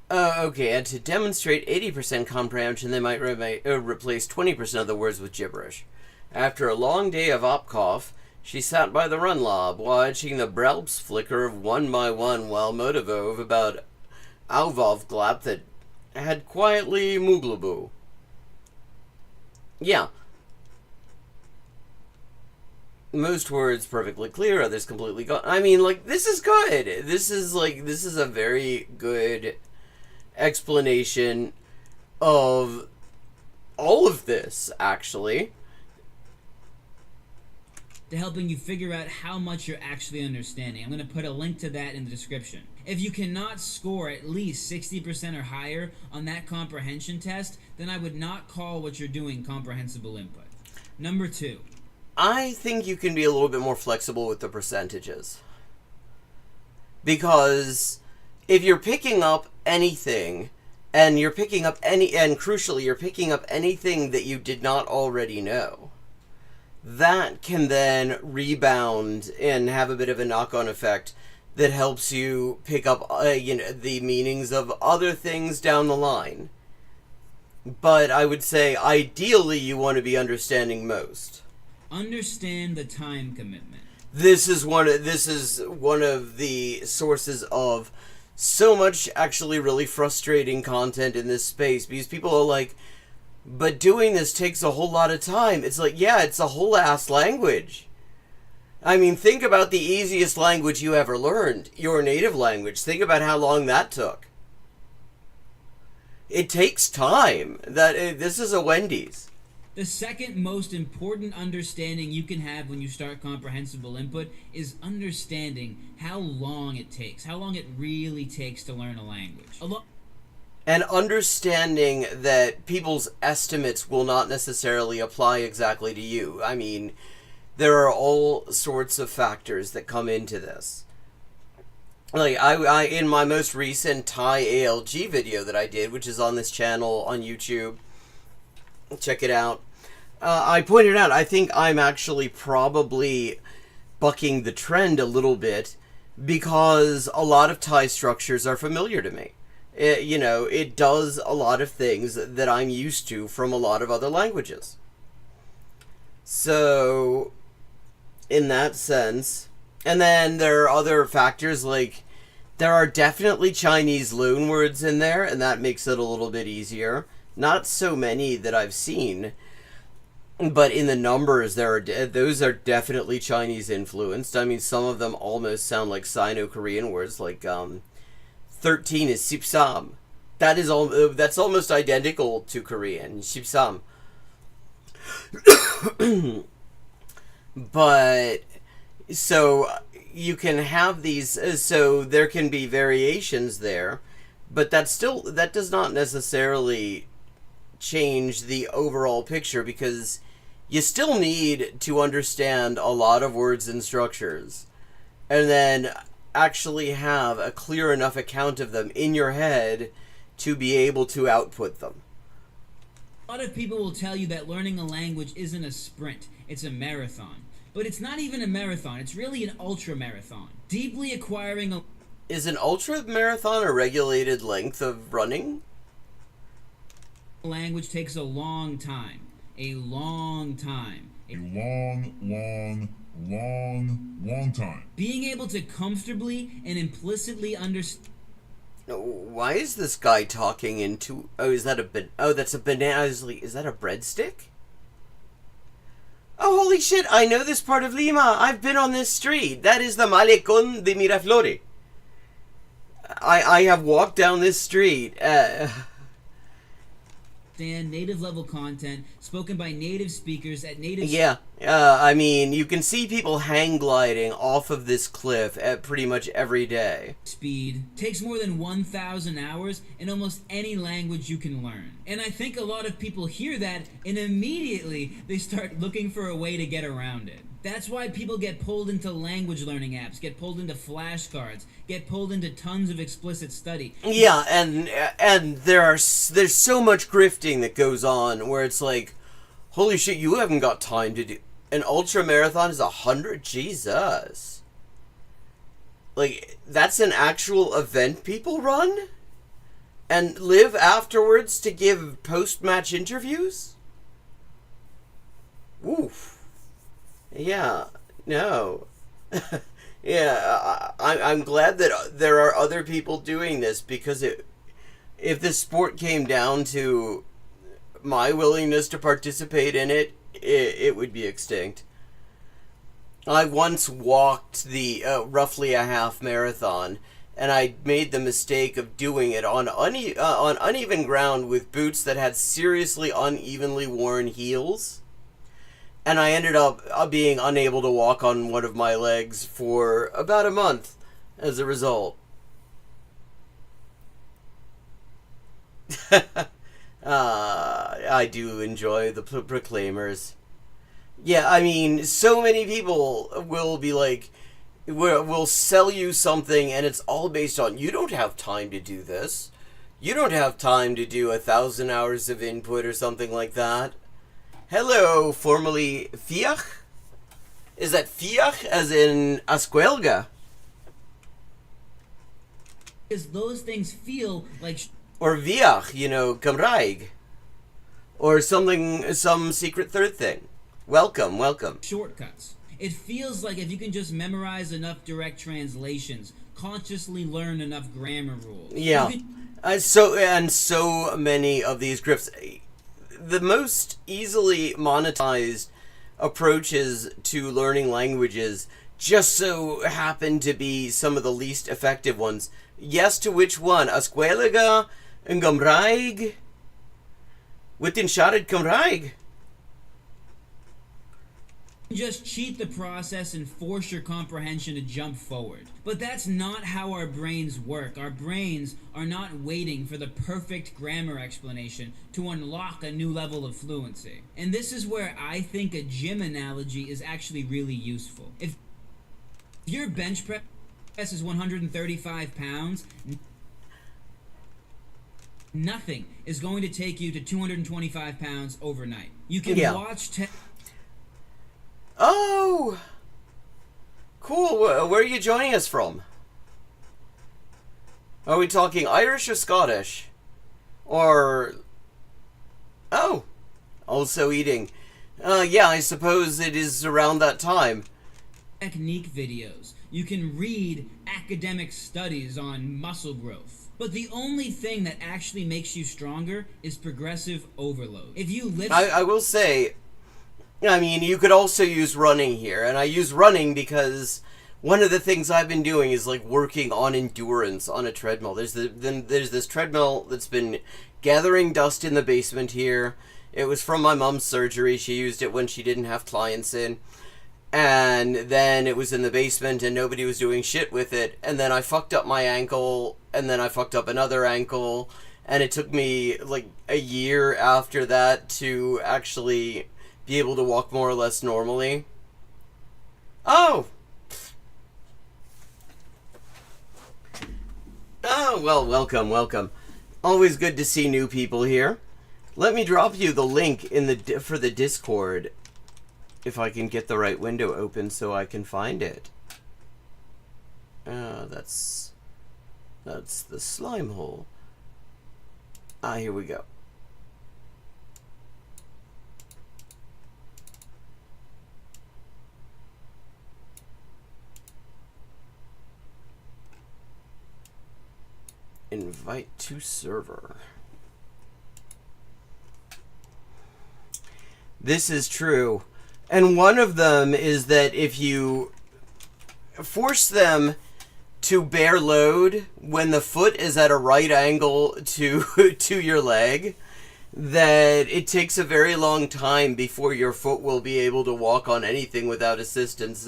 and to demonstrate 80% comprehension, they might replace 20% of the words with gibberish. After a long day of opcough, she sat by the runlob, watching the brelps flicker of one by one while motivove about Auvov glap that had quietly mooglabu. Yeah. Most words perfectly clear, others completely gone. I mean, like, this is good. This is a very good explanation of all of this, actually. To helping you figure out how much you're actually understanding. I'm going to put a link to that in the description. If you cannot score at least 60% or higher on that comprehension test, then I would not call what you're doing comprehensible input. Number 2. I think you can be a little bit more flexible with the percentages. Because if you're picking up anything And you're picking up and crucially, you're picking up anything that you did not already know. That can then rebound and have a bit of a knock-on effect that helps you pick up, the meanings of other things down the line. But I would say, ideally, you want to be understanding most. Understand the time commitment. This is one of the sources of so much actually really frustrating content in this space, because people are like, but doing this takes a whole lot of time. It's like, yeah, it's a whole ass language. I mean, think about the easiest language you ever learned, your native language. Think about how long that took. It takes time. This is a Wendy's. The second most important understanding you can have when you start comprehensible input is understanding how long it takes, how long it really takes to learn a language. And understanding that people's estimates will not necessarily apply exactly to you. I mean, there are all sorts of factors that come into this. Like, I in my most recent Thai ALG video that I did, which is on this channel on YouTube, check it out. I pointed out, I think I'm actually probably bucking the trend a little bit because a lot of Thai structures are familiar to me. It does a lot of things that I'm used to from a lot of other languages. So, in that sense, and then there are other factors, like there are definitely Chinese loanwords in there, and that makes it a little bit easier. Not so many that I've seen, but in the numbers, those are definitely Chinese influenced. I mean, some of them almost sound like Sino-Korean words, like 13 is sipsam. That's almost identical to Korean, sipsam. But so you can have these, so there can be variations there, but that does not necessarily change the overall picture, because you still need to understand a lot of words and structures and then actually have a clear enough account of them in your head to be able to output them. A lot of people will tell you that learning a language isn't a sprint, it's a marathon. But it's not even a marathon, it's really an ultra-marathon. Deeply acquiring a... Is an ultra-marathon a regulated length of running? Language takes a long time. A long time. A long time. Being able to comfortably and implicitly understand... Why is this guy talking into... that's a banana. I was like, is that a breadstick? Oh, holy shit, I know this part of Lima. I've been on this street. That is the Malecón de Miraflores. I have walked down this street. Native level content spoken by native speakers at native... Yeah, I mean, you can see people hang gliding off of this cliff at pretty much every day. Speed takes more than 1,000 hours in almost any language you can learn. And I think a lot of people hear that and immediately they start looking for a way to get around it. That's why people get pulled into language learning apps, get pulled into flashcards, get pulled into tons of explicit study. Yeah, and there's so much grifting that goes on where it's like, holy shit, you haven't got time to do... An ultra marathon is 100? Jesus. Like, that's an actual event people run? And live afterwards to give post-match interviews? Oof. Yeah, no. Yeah, I'm glad that there are other people doing this, because if this sport came down to my willingness to participate in it, it would be extinct. I once walked the roughly a half marathon, and I made the mistake of doing it on uneven ground with boots that had seriously unevenly worn heels. And I ended up being unable to walk on one of my legs for about a month as a result. I do enjoy the proclaimers. Yeah, I mean, so many people will be like, will sell you something and it's all based on, you don't have time to do this. You don't have time to do 1,000 hours of input or something like that. Hello, formerly Fiach? Is that Fiach as in Ascuelga? Because those things feel like Or Viach, you know, Cymraeg. Or something, some secret third thing. Welcome, welcome. shortcuts. It feels like if you can just memorize enough direct translations, consciously learn enough grammar rules. Yeah. you can- So many of these scripts, the most easily monetized approaches to learning languages just so happen to be some of the least effective ones. Yes, to which one? Ascuelaga and Gymraeg? Within Siarad Cymraeg? just cheat the process and force your comprehension to jump forward. But that's not how our brains work. Our brains are not waiting for the perfect grammar explanation to unlock a new level of fluency. And this is where I think a gym analogy is actually really useful. If your bench press is 135 pounds, nothing is going to take you to 225 pounds overnight. You can watch Oh! Cool. Where are you joining us from? Are we talking Irish or Scottish? Or... Oh! Also eating. Yeah, I suppose it is around that time. technique videos. You can read academic studies on muscle growth. But the only thing that actually makes you stronger is progressive overload. If you lift... I will say... I mean, you could also use running here, and I use running because one of the things I've been doing is like working on endurance on a treadmill. There's this treadmill that's been gathering dust in the basement here. It was from my mom's surgery. She used it when she didn't have clients in. And then it was in the basement and nobody was doing shit with it. And then I fucked up my ankle, and then I fucked up another ankle. And it took me like a year after that to actually be able to walk more or less normally. Oh! Oh, well, welcome, welcome. Always good to see new people here. Let me drop you the link in the for the Discord, if I can get the right window open so I can find it. That's the slime hole. Ah, here we go. Invite to server. This is true. And one of them is that if you force them to bear load when the foot is at a right angle to to your leg, that it takes a very long time before your foot will be able to walk on anything without assistance.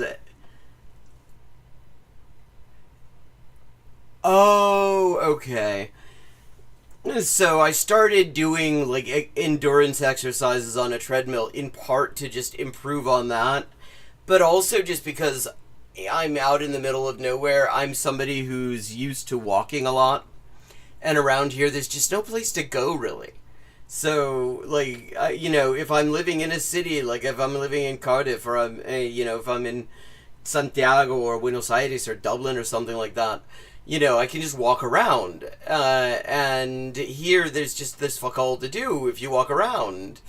Oh, okay. So I started doing like endurance exercises on a treadmill in part to just improve on that, but also just because I'm out in the middle of nowhere. I'm somebody who's used to walking a lot, and around here there's just no place to go really. So like you know, if I'm living in a city, like if I'm living in Cardiff, or I'm you know, if I'm in Santiago or Buenos Aires or Dublin or something like that, you know, I can just walk around. And here, there's fuck all to do if you walk around.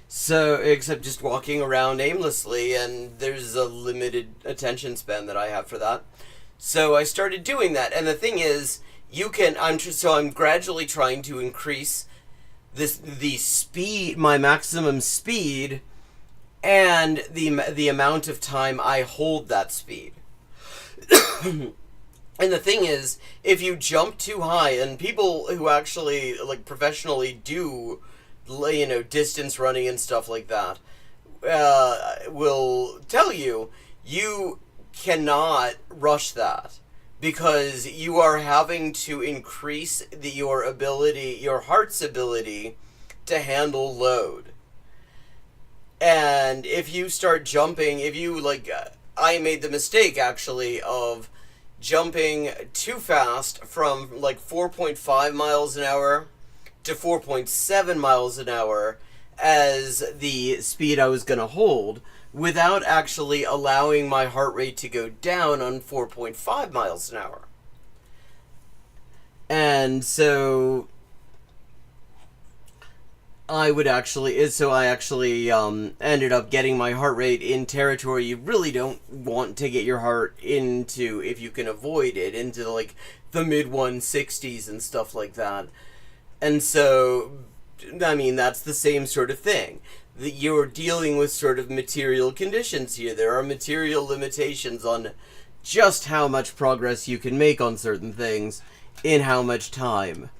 So, except just walking around aimlessly, and there's a limited attention span that I have for that. So I started doing that, and the thing is, I'm gradually trying to increase the speed, my maximum speed, and the amount of time I hold that speed. And the thing is, if you jump too high, and people who actually, like, professionally do, you know, distance running and stuff like that, will tell you, you cannot rush that, because you are having to increase your heart's ability to handle load. And if you start jumping, I made the mistake, actually, of jumping too fast from like 4.5 miles an hour to 4.7 miles an hour as the speed I was going to hold, without actually allowing my heart rate to go down on 4.5 miles an hour. And so I actually ended up getting my heart rate in territory you really don't want to get your heart into, if you can avoid it, into like the mid 160s and stuff like that. And so, I mean, that's the same sort of thing. That you're dealing with sort of material conditions here. There are material limitations on just how much progress you can make on certain things in how much time.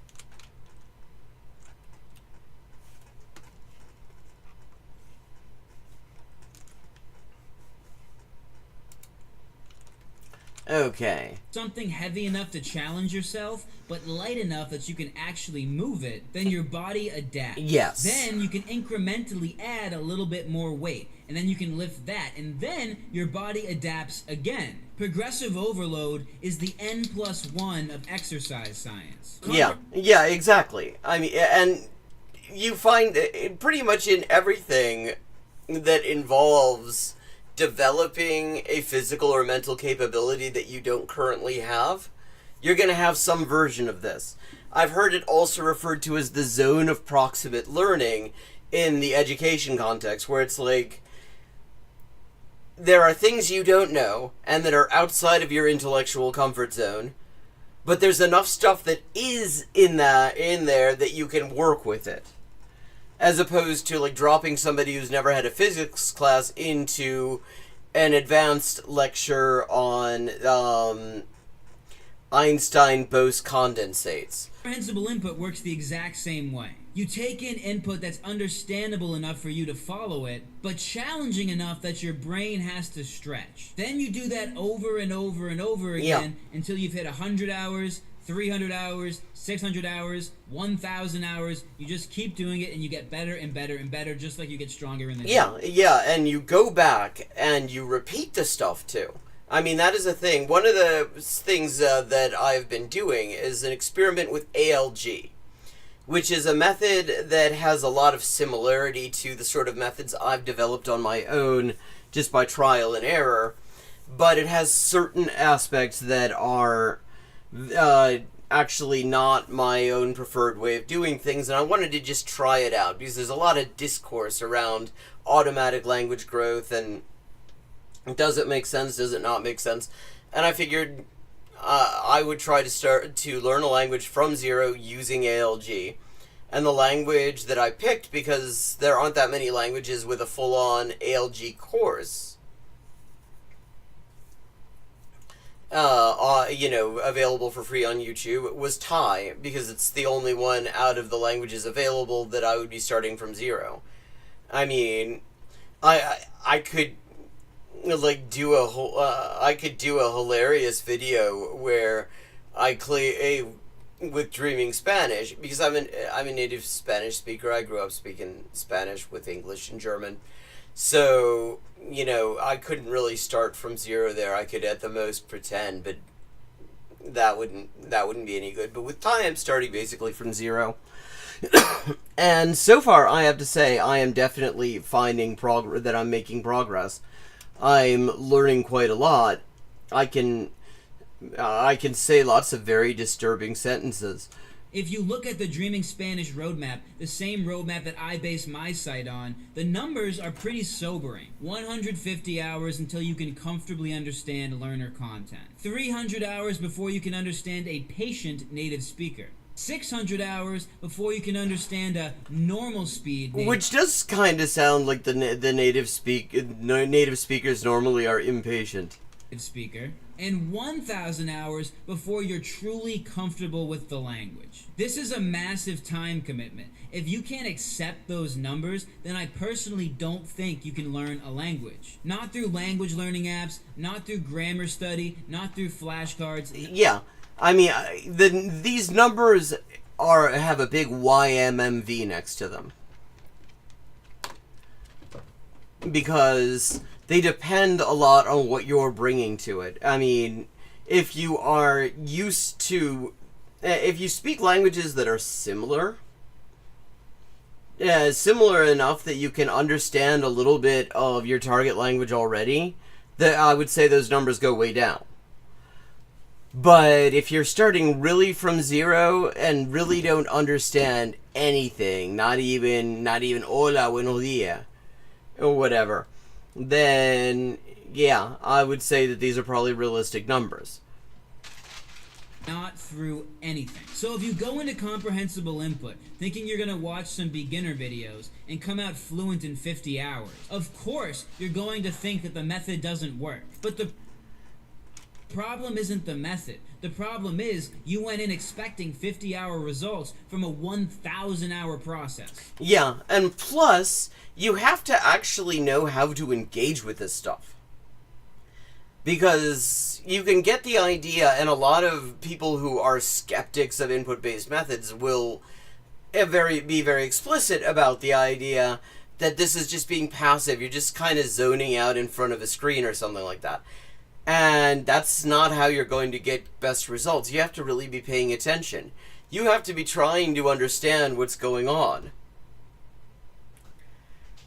Okay. Something heavy enough to challenge yourself, but light enough that you can actually move it, then your body adapts. Yes. Then you can incrementally add a little bit more weight, and then you can lift that, and then your body adapts again. Progressive overload is the N+1 of exercise science. Yeah, exactly. I mean, and you find it pretty much in everything that involves developing a physical or mental capability that you don't currently have, you're going to have some version of this. I've heard it also referred to as the zone of proximate learning in the education context, where it's like, there are things you don't know and that are outside of your intellectual comfort zone, but there's enough stuff that is in there that you can work with it. As opposed to like dropping somebody who's never had a physics class into an advanced lecture on Einstein-Bose condensates. Comprehensible input works the exact same way. You take in input that's understandable enough for you to follow it, but challenging enough that your brain has to stretch. Then you do that over and over and over again until you've hit 100 hours, 300 hours, 600 hours, 1,000 hours. You just keep doing it and you get better and better and better, just like you get stronger in the gym. Yeah, and you go back and you repeat the stuff too. I mean, that is a thing. One of the things that I've been doing is an experiment with ALG, which is a method that has a lot of similarity to the sort of methods I've developed on my own just by trial and error, but it has certain aspects that are actually not my own preferred way of doing things, and I wanted to just try it out because there's a lot of discourse around automatic language growth and does it make sense, does it not make sense, and I figured I would try to start to learn a language from zero using ALG. And the language that I picked, because there aren't that many languages with a full-on ALG course, available for free on YouTube, was Thai, because it's the only one out of the languages available that I would be starting from zero. I mean, I could like do a whole hilarious video where I with Dreaming Spanish, because I'm a native Spanish speaker. I grew up speaking Spanish with English and German. So, I couldn't really start from zero there. I could at the most pretend, but that wouldn't be any good. But with Thai, I'm starting basically from zero. And so far, I have to say, I am definitely finding that I'm making progress. I'm learning quite a lot. I can say lots of very disturbing sentences. If you look at the Dreaming Spanish roadmap, the same roadmap that I base my site on, the numbers are pretty sobering. 150 hours until you can comfortably understand learner content. 300 hours before you can understand a patient native speaker. 600 hours before you can understand a normal speed native. Which does kind of sound like the native speakers normally are impatient. Speaker, and 1,000 hours before you're truly comfortable with the language. This is a massive time commitment. If you can't accept those numbers, then I personally don't think you can learn a language. Not through language learning apps, not through grammar study, not through flashcards. Yeah, I mean, these numbers have a big YMMV next to them. Because they depend a lot on what you're bringing to it. I mean, if you are used to, if you speak languages that are similar enough that you can understand a little bit of your target language already, that I would say those numbers go way down. But if you're starting really from zero and really don't understand anything, not even hola, buenos dias, or whatever, then yeah, I would say that these are probably realistic numbers. Not through anything. So if you go into comprehensible input thinking you're going to watch some beginner videos and come out fluent in 50 hours, of course you're going to think that the method doesn't work. But the problem isn't the method. The problem is you went in expecting 50-hour results from a 1,000-hour process. Yeah, and plus, you have to actually know how to engage with this stuff. Because you can get the idea, and a lot of people who are skeptics of input-based methods will be very explicit about the idea that this is just being passive. You're just kind of zoning out in front of a screen or something like that. And that's not how you're going to get best results. You have to really be paying attention. You have to be trying to understand what's going on.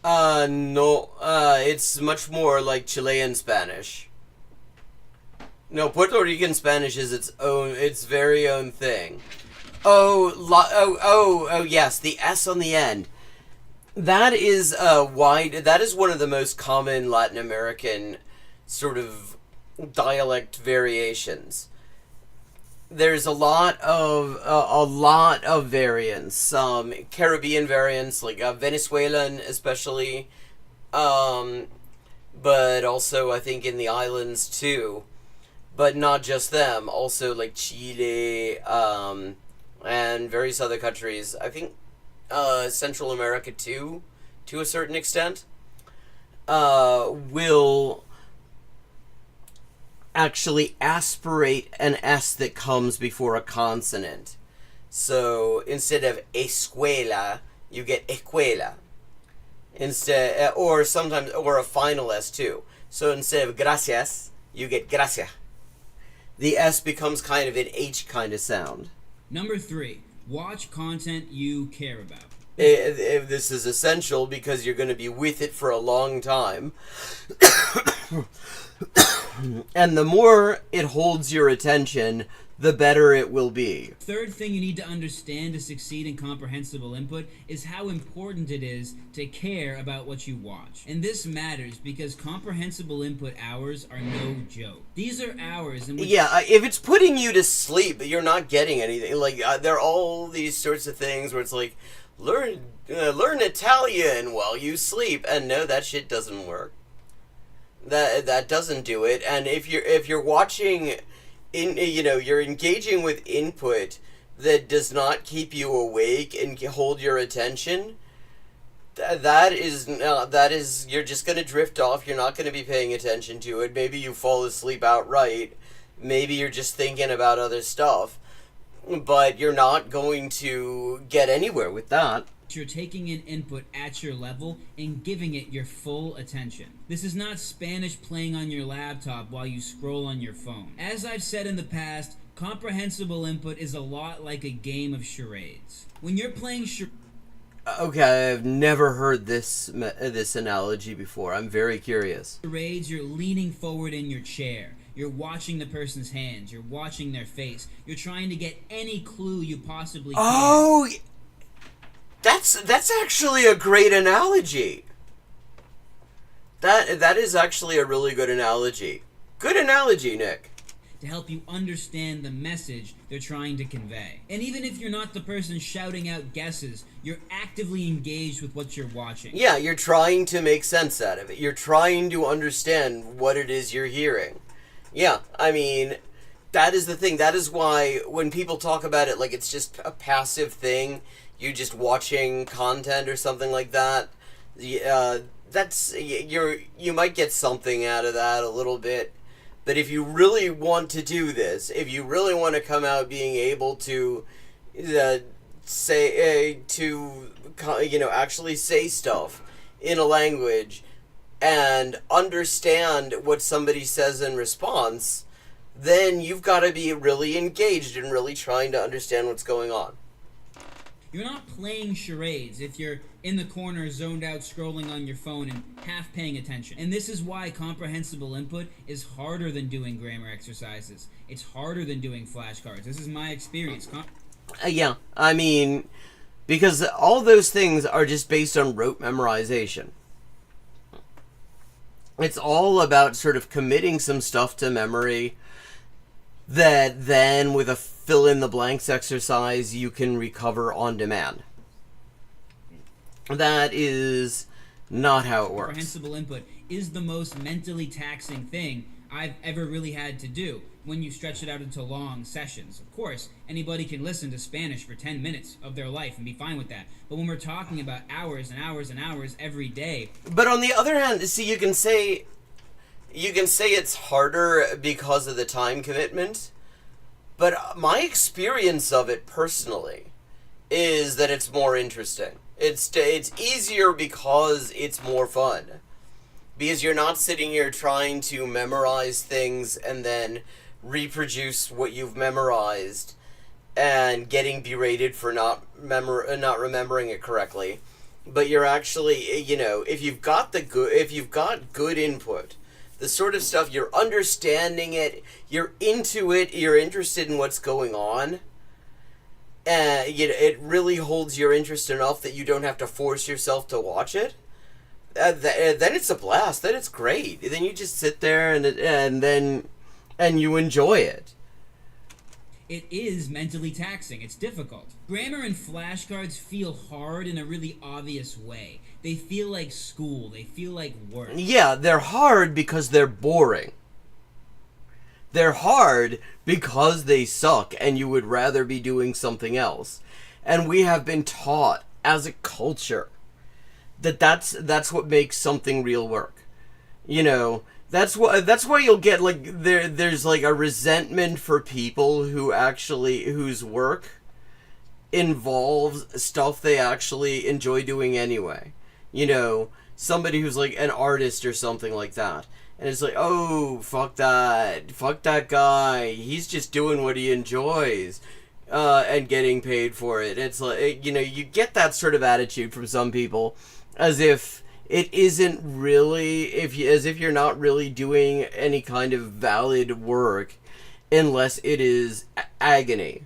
No, it's much more like Chilean Spanish. No, Puerto Rican Spanish is its very own thing. Oh, yes, the S on the end. That is that is one of the most common Latin American sort of dialect variations. There's a lot of variants. Some Caribbean variants, like Venezuelan especially, but also I think in the islands too. But not just them, also like Chile, and various other countries. I think Central America too, to a certain extent, will actually aspirate an S that comes before a consonant. So instead of escuela, you get escuela. Instead, or sometimes, or a final S too. So instead of gracias, you get gracia. The S becomes kind of an H kind of sound. Number 3, watch content you care about. If this is essential because you're going to be with it for a long time. And the more it holds your attention, the better it will be. Third thing you need to understand to succeed in comprehensible input is how important it is to care about what you watch. And this matters because comprehensible input hours are no joke. These are hours in which... Yeah, if it's putting you to sleep, you're not getting anything. Like, there are all these sorts of things where it's like, learn Italian while you sleep, and no, that shit doesn't work. That doesn't do it. And if you're watching... you're engaging with input that does not keep you awake and hold your attention. That is you're just going to drift off. You're not going to be paying attention to it. Maybe you fall asleep outright. Maybe you're just thinking about other stuff. But you're not going to get anywhere with that. You're taking in input at your level and giving it your full attention. This is not Spanish playing on your laptop while you scroll on your phone. As I've said in the past, comprehensible input is a lot like a game of charades. When you're playing Okay, I've never heard this analogy before. I'm very curious. charades, you're leaning forward in your chair. You're watching the person's hands. You're watching their face. You're trying to get any clue you possibly can. Oh, that's actually a great analogy. That is actually a really good analogy. Good analogy, Nick. To help you understand the message they're trying to convey. And even if you're not the person shouting out guesses, you're actively engaged with what you're watching. Yeah, you're trying to make sense out of it. You're trying to understand what it is you're hearing. Yeah, I mean, that is the thing. That is why when people talk about it like it's just a passive thing, you just watching content or something like that, that's you might get something out of that a little bit. But if you really want to do this, if you really want to come out being able to actually say stuff in a language and understand what somebody says in response, then you've got to be really engaged and really trying to understand what's going on. You're not playing charades if you're in the corner zoned out scrolling on your phone and half paying attention. And this is why comprehensible input is harder than doing grammar exercises. It's harder than doing flashcards. This is my experience. Yeah, I mean, because all those things are just based on rote memorization. It's all about sort of committing some stuff to memory that then with a fill-in-the-blanks exercise you can recover on demand. That is not how it works. Comprehensible input is the most mentally taxing thing I've ever really had to do when you stretch it out into long sessions. Of course, anybody can listen to Spanish for 10 minutes of their life and be fine with that. But when we're talking about hours and hours and hours every day... But on the other hand, see, you can say it's harder because of the time commitment, but my experience of it personally is that it's more interesting. It's easier because it's more fun. Because you're not sitting here trying to memorize things and then reproduce what you've memorized and getting berated for not remembering it correctly. But you're actually, if you've got good input, the sort of stuff, you're understanding it, you're into it, you're interested in what's going on, and it really holds your interest enough that you don't have to force yourself to watch it. Then it's a blast. Then it's great. Then you just sit there and you enjoy it. It is mentally taxing. It's difficult. Grammar and flashcards feel hard in a really obvious way. They feel like school. They feel like work. Yeah, they're hard because they're boring. They're hard because they suck and you would rather be doing something else. And we have been taught as a culture that's what makes something real work. That's why you'll get there's a resentment for people whose work involves stuff they actually enjoy doing anyway. Somebody who's an artist or something like that. And it's oh, fuck that guy. He's just doing what he enjoys and getting paid for it. It's you get that sort of attitude from some people as if it isn't really, as if you're not really doing any kind of valid work unless it is agony.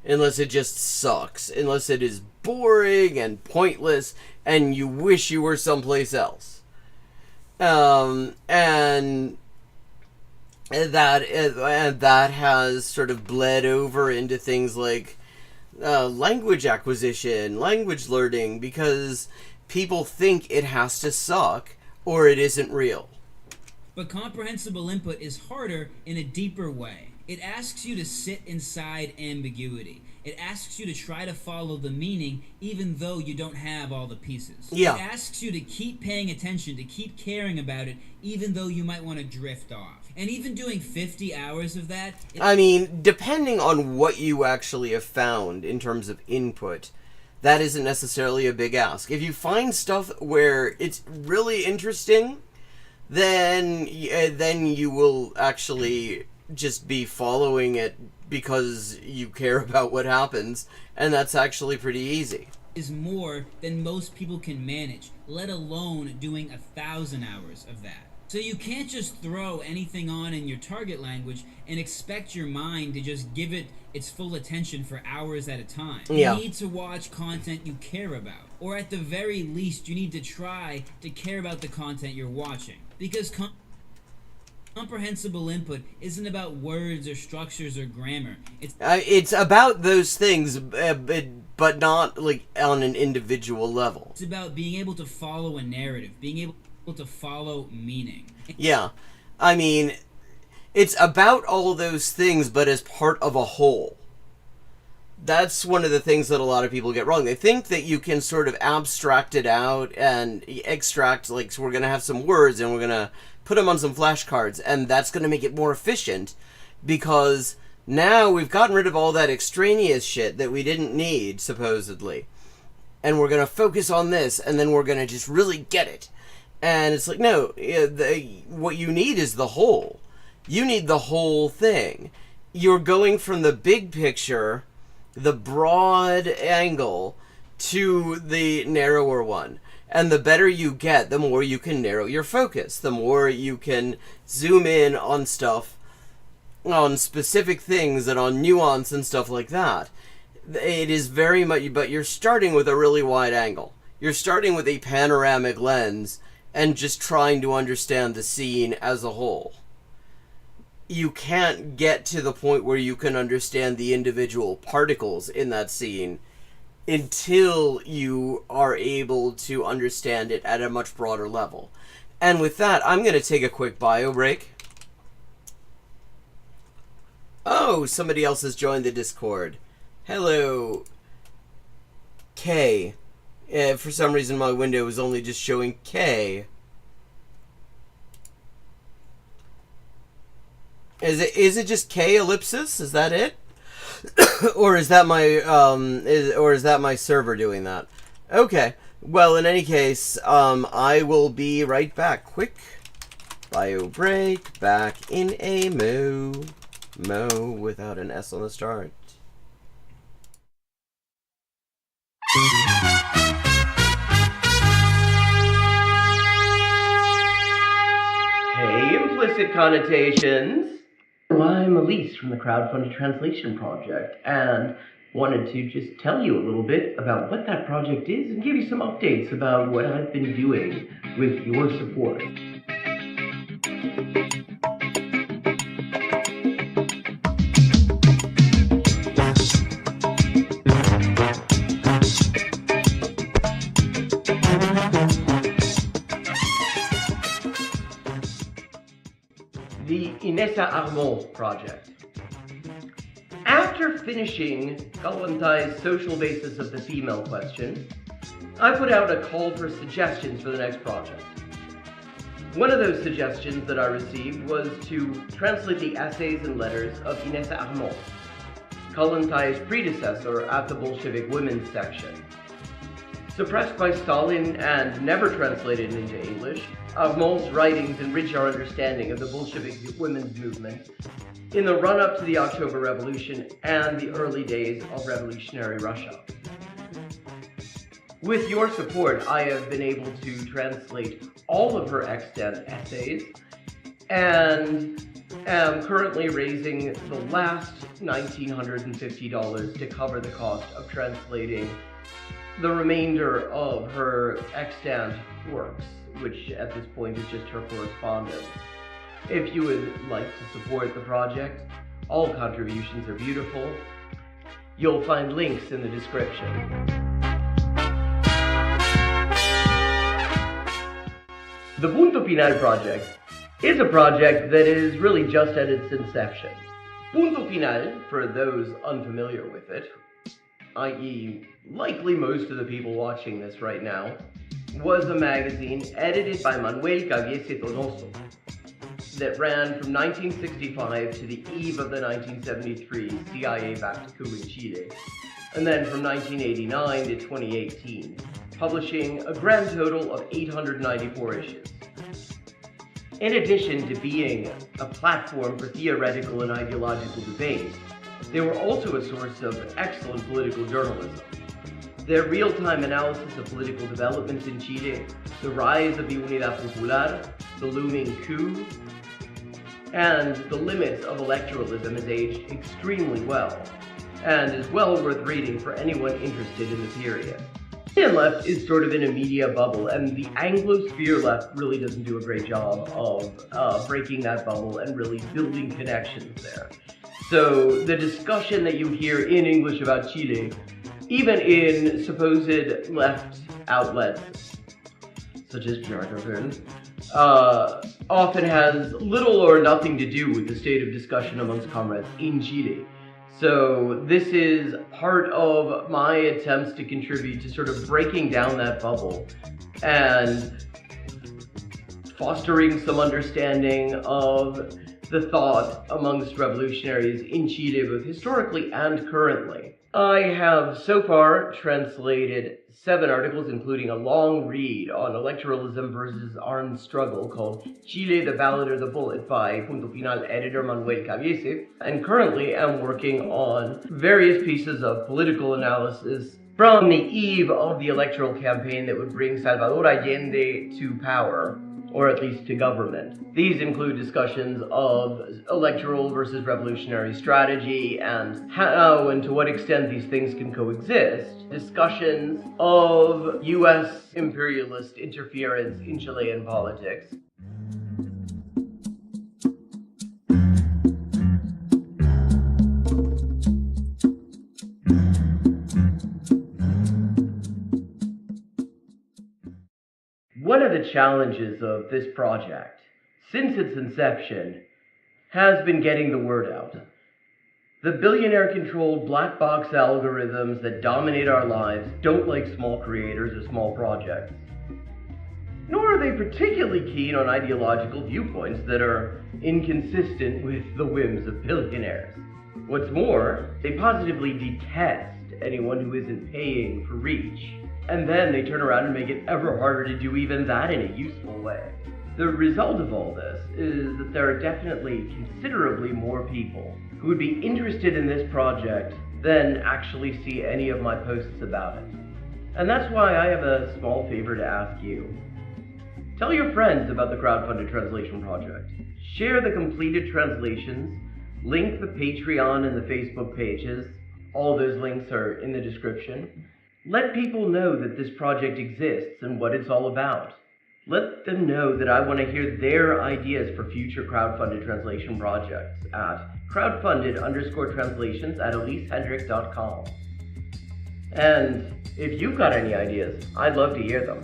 Unless it just sucks. Unless it is boring and pointless and you wish you were someplace else. And that has sort of bled over into things like language acquisition, language learning, because people think it has to suck or it isn't real. But comprehensible input is harder in a deeper way. It asks you to sit inside ambiguity. It asks you to try to follow the meaning even though you don't have all the pieces. Yeah. It asks you to keep paying attention, to keep caring about it, even though you might want to drift off. And even doing 50 hours of that... depending on what you actually have found in terms of input, that isn't necessarily a big ask. If you find stuff where it's really interesting, then you will actually just be following it because you care about what happens, and that's actually pretty easy. Is more than most people can manage, let alone doing 1,000 hours of that. So you can't just throw anything on in your target language and expect your mind to just give it its full attention for hours at a time. Yeah. You need to watch content you care about. Or at the very least, you need to try to care about the content you're watching. Because comprehensible input isn't about words or structures or grammar. It's about those things, but not on an individual level. It's about being able to follow a narrative, being able to follow meaning. Yeah. It's about all those things, but as part of a whole. That's one of the things that a lot of people get wrong. They think that you can sort of abstract it out and extract, so we're going to have some words and we're going to put them on some flashcards, and that's going to make it more efficient because now we've gotten rid of all that extraneous shit that we didn't need, supposedly. And we're going to focus on this, and then we're going to just really get it. And it's no, what you need is the whole. You need the whole thing. You're going from the big picture, the broad angle, to the narrower one. And the better you get, the more you can narrow your focus, the more you can zoom in on stuff, on specific things and on nuance and stuff like that. It is very much, but you're starting with a really wide angle. You're starting with a panoramic lens and just trying to understand the scene as a whole. You can't get to the point where you can understand the individual particles in that scene until you are able to understand it at a much broader level. And with that, I'm going to take a quick bio break. Oh, somebody else has joined the Discord. Hello, K. For some reason, my window is only just showing K. Is it just K ellipsis? Is that it? Or is that my is that my server doing that? Okay. Well, in any case, I will be right back. Quick bio break. Back in a mo without an S on the start. Hey, implicit connotations. I'm Elise from the Crowdfunded Translation Project, and wanted to just tell you a little bit about what that project is and give you some updates about what I've been doing with your support. The Inessa Armand project. After finishing Kalantai's social basis of the female question, I put out a call for suggestions for the next project. One of those suggestions that I received was to translate the essays and letters of Inessa Armand, Kalantai's predecessor at the Bolshevik Women's section. Suppressed by Stalin and never translated into English, Armand's writings enrich our understanding of the Bolshevik women's movement in the run-up to the October Revolution and the early days of revolutionary Russia. With your support, I have been able to translate all of her extant essays and am currently raising the last $1,950 to cover the cost of translating the remainder of her extant works, which at this point is just her correspondence. If you would like to support the project, all contributions are beautiful. You'll find links in the description. The Punto Final project is a project that is really just at its inception. Punto Final, for those unfamiliar with it, i.e. likely most of the people watching this right now, was a magazine edited by Manuel Caviese Donoso that ran from 1965 to the eve of the 1973 CIA-backed coup in Chile, and then from 1989 to 2018, publishing a grand total of 894 issues. In addition to being a platform for theoretical and ideological debate, they were also a source of excellent political journalism. Their real-time analysis of political developments in Chile, the rise of the Unidad Popular, the looming coup, and the limits of electoralism has aged extremely well, and is well worth reading for anyone interested in the period. The Chilean left is sort of in a media bubble, and the Anglosphere left really doesn't do a great job of breaking that bubble and really building connections there. So the discussion that you hear in English about Chile, even in supposed left outlets, such as Jargon, often has little or nothing to do with the state of discussion amongst comrades in Chile. So this is part of my attempts to contribute to sort of breaking down that bubble and fostering some understanding of the thought amongst revolutionaries in Chile, both historically and currently. I have so far translated 7 articles, including a long read on electoralism versus armed struggle called Chile, the Ballot or the Bullet by Punto Final editor Manuel Caviese, and currently am working on various pieces of political analysis from the eve of the electoral campaign that would bring Salvador Allende to power, or at least to government. These include discussions of electoral versus revolutionary strategy and how and to what extent these things can coexist, discussions of US imperialist interference in Chilean politics, One of the challenges of this project, since its inception, has been getting the word out. The billionaire-controlled black box algorithms that dominate our lives don't like small creators or small projects. Nor are they particularly keen on ideological viewpoints that are inconsistent with the whims of billionaires. What's more, they positively detest anyone who isn't paying for reach. And then they turn around and make it ever harder to do even that in a useful way. The result of all this is that there are definitely considerably more people who would be interested in this project than actually see any of my posts about it. And that's why I have a small favor to ask you. Tell your friends about the crowdfunded translation project. Share the completed translations, link the Patreon and the Facebook pages. All those links are in the description. Let people know that this project exists and what it's all about. Let them know that I want to hear their ideas for future crowdfunded translation projects at crowdfunded_translations@elisehendrick.com. And if you've got any ideas, I'd love to hear them.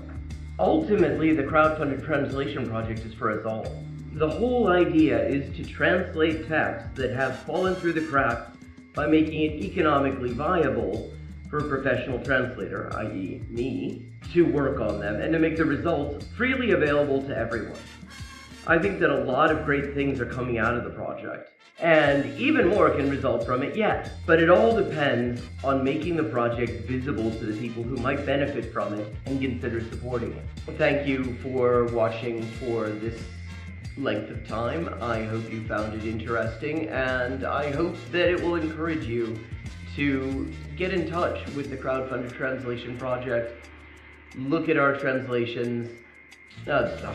Ultimately, the crowdfunded translation project is for us all. The whole idea is to translate texts that have fallen through the cracks by making it economically viable for a professional translator, i.e. me, to work on them and to make the results freely available to everyone. I think that a lot of great things are coming out of the project, and even more can result from it yet. But it all depends on making the project visible to the people who might benefit from it and consider supporting it. Thank you for watching for this length of time. I hope you found it interesting, and I hope that it will encourage you to get in touch with the crowdfunded translation project, look at our translations, to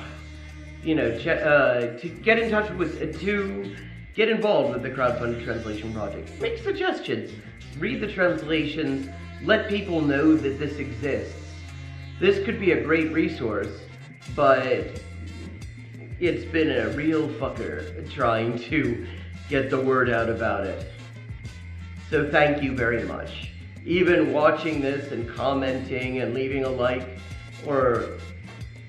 get in touch with, to get involved with the crowdfunded translation project. Make suggestions, read the translations, let people know that this exists. This could be a great resource, but it's been a real fucker trying to get the word out about it. So thank you very much. Even watching this and commenting and leaving a like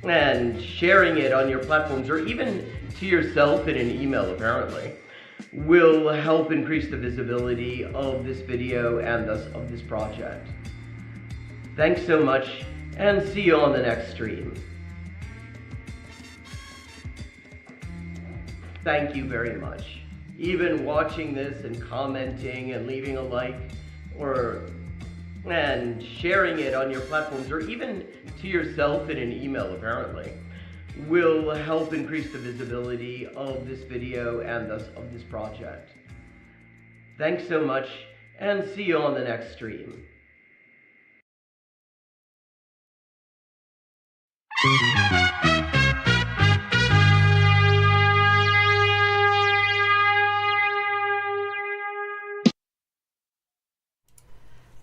and sharing it on your platforms, or even to yourself in an email apparently, will help increase the visibility of this video and thus of this project. Thanks so much, and see you on the next stream. Thank you very much. Even watching this and commenting and leaving a like and sharing it on your platforms, or even to yourself in an email apparently, will help increase the visibility of this video and thus of this project. Thanks so much, and see you on the next stream.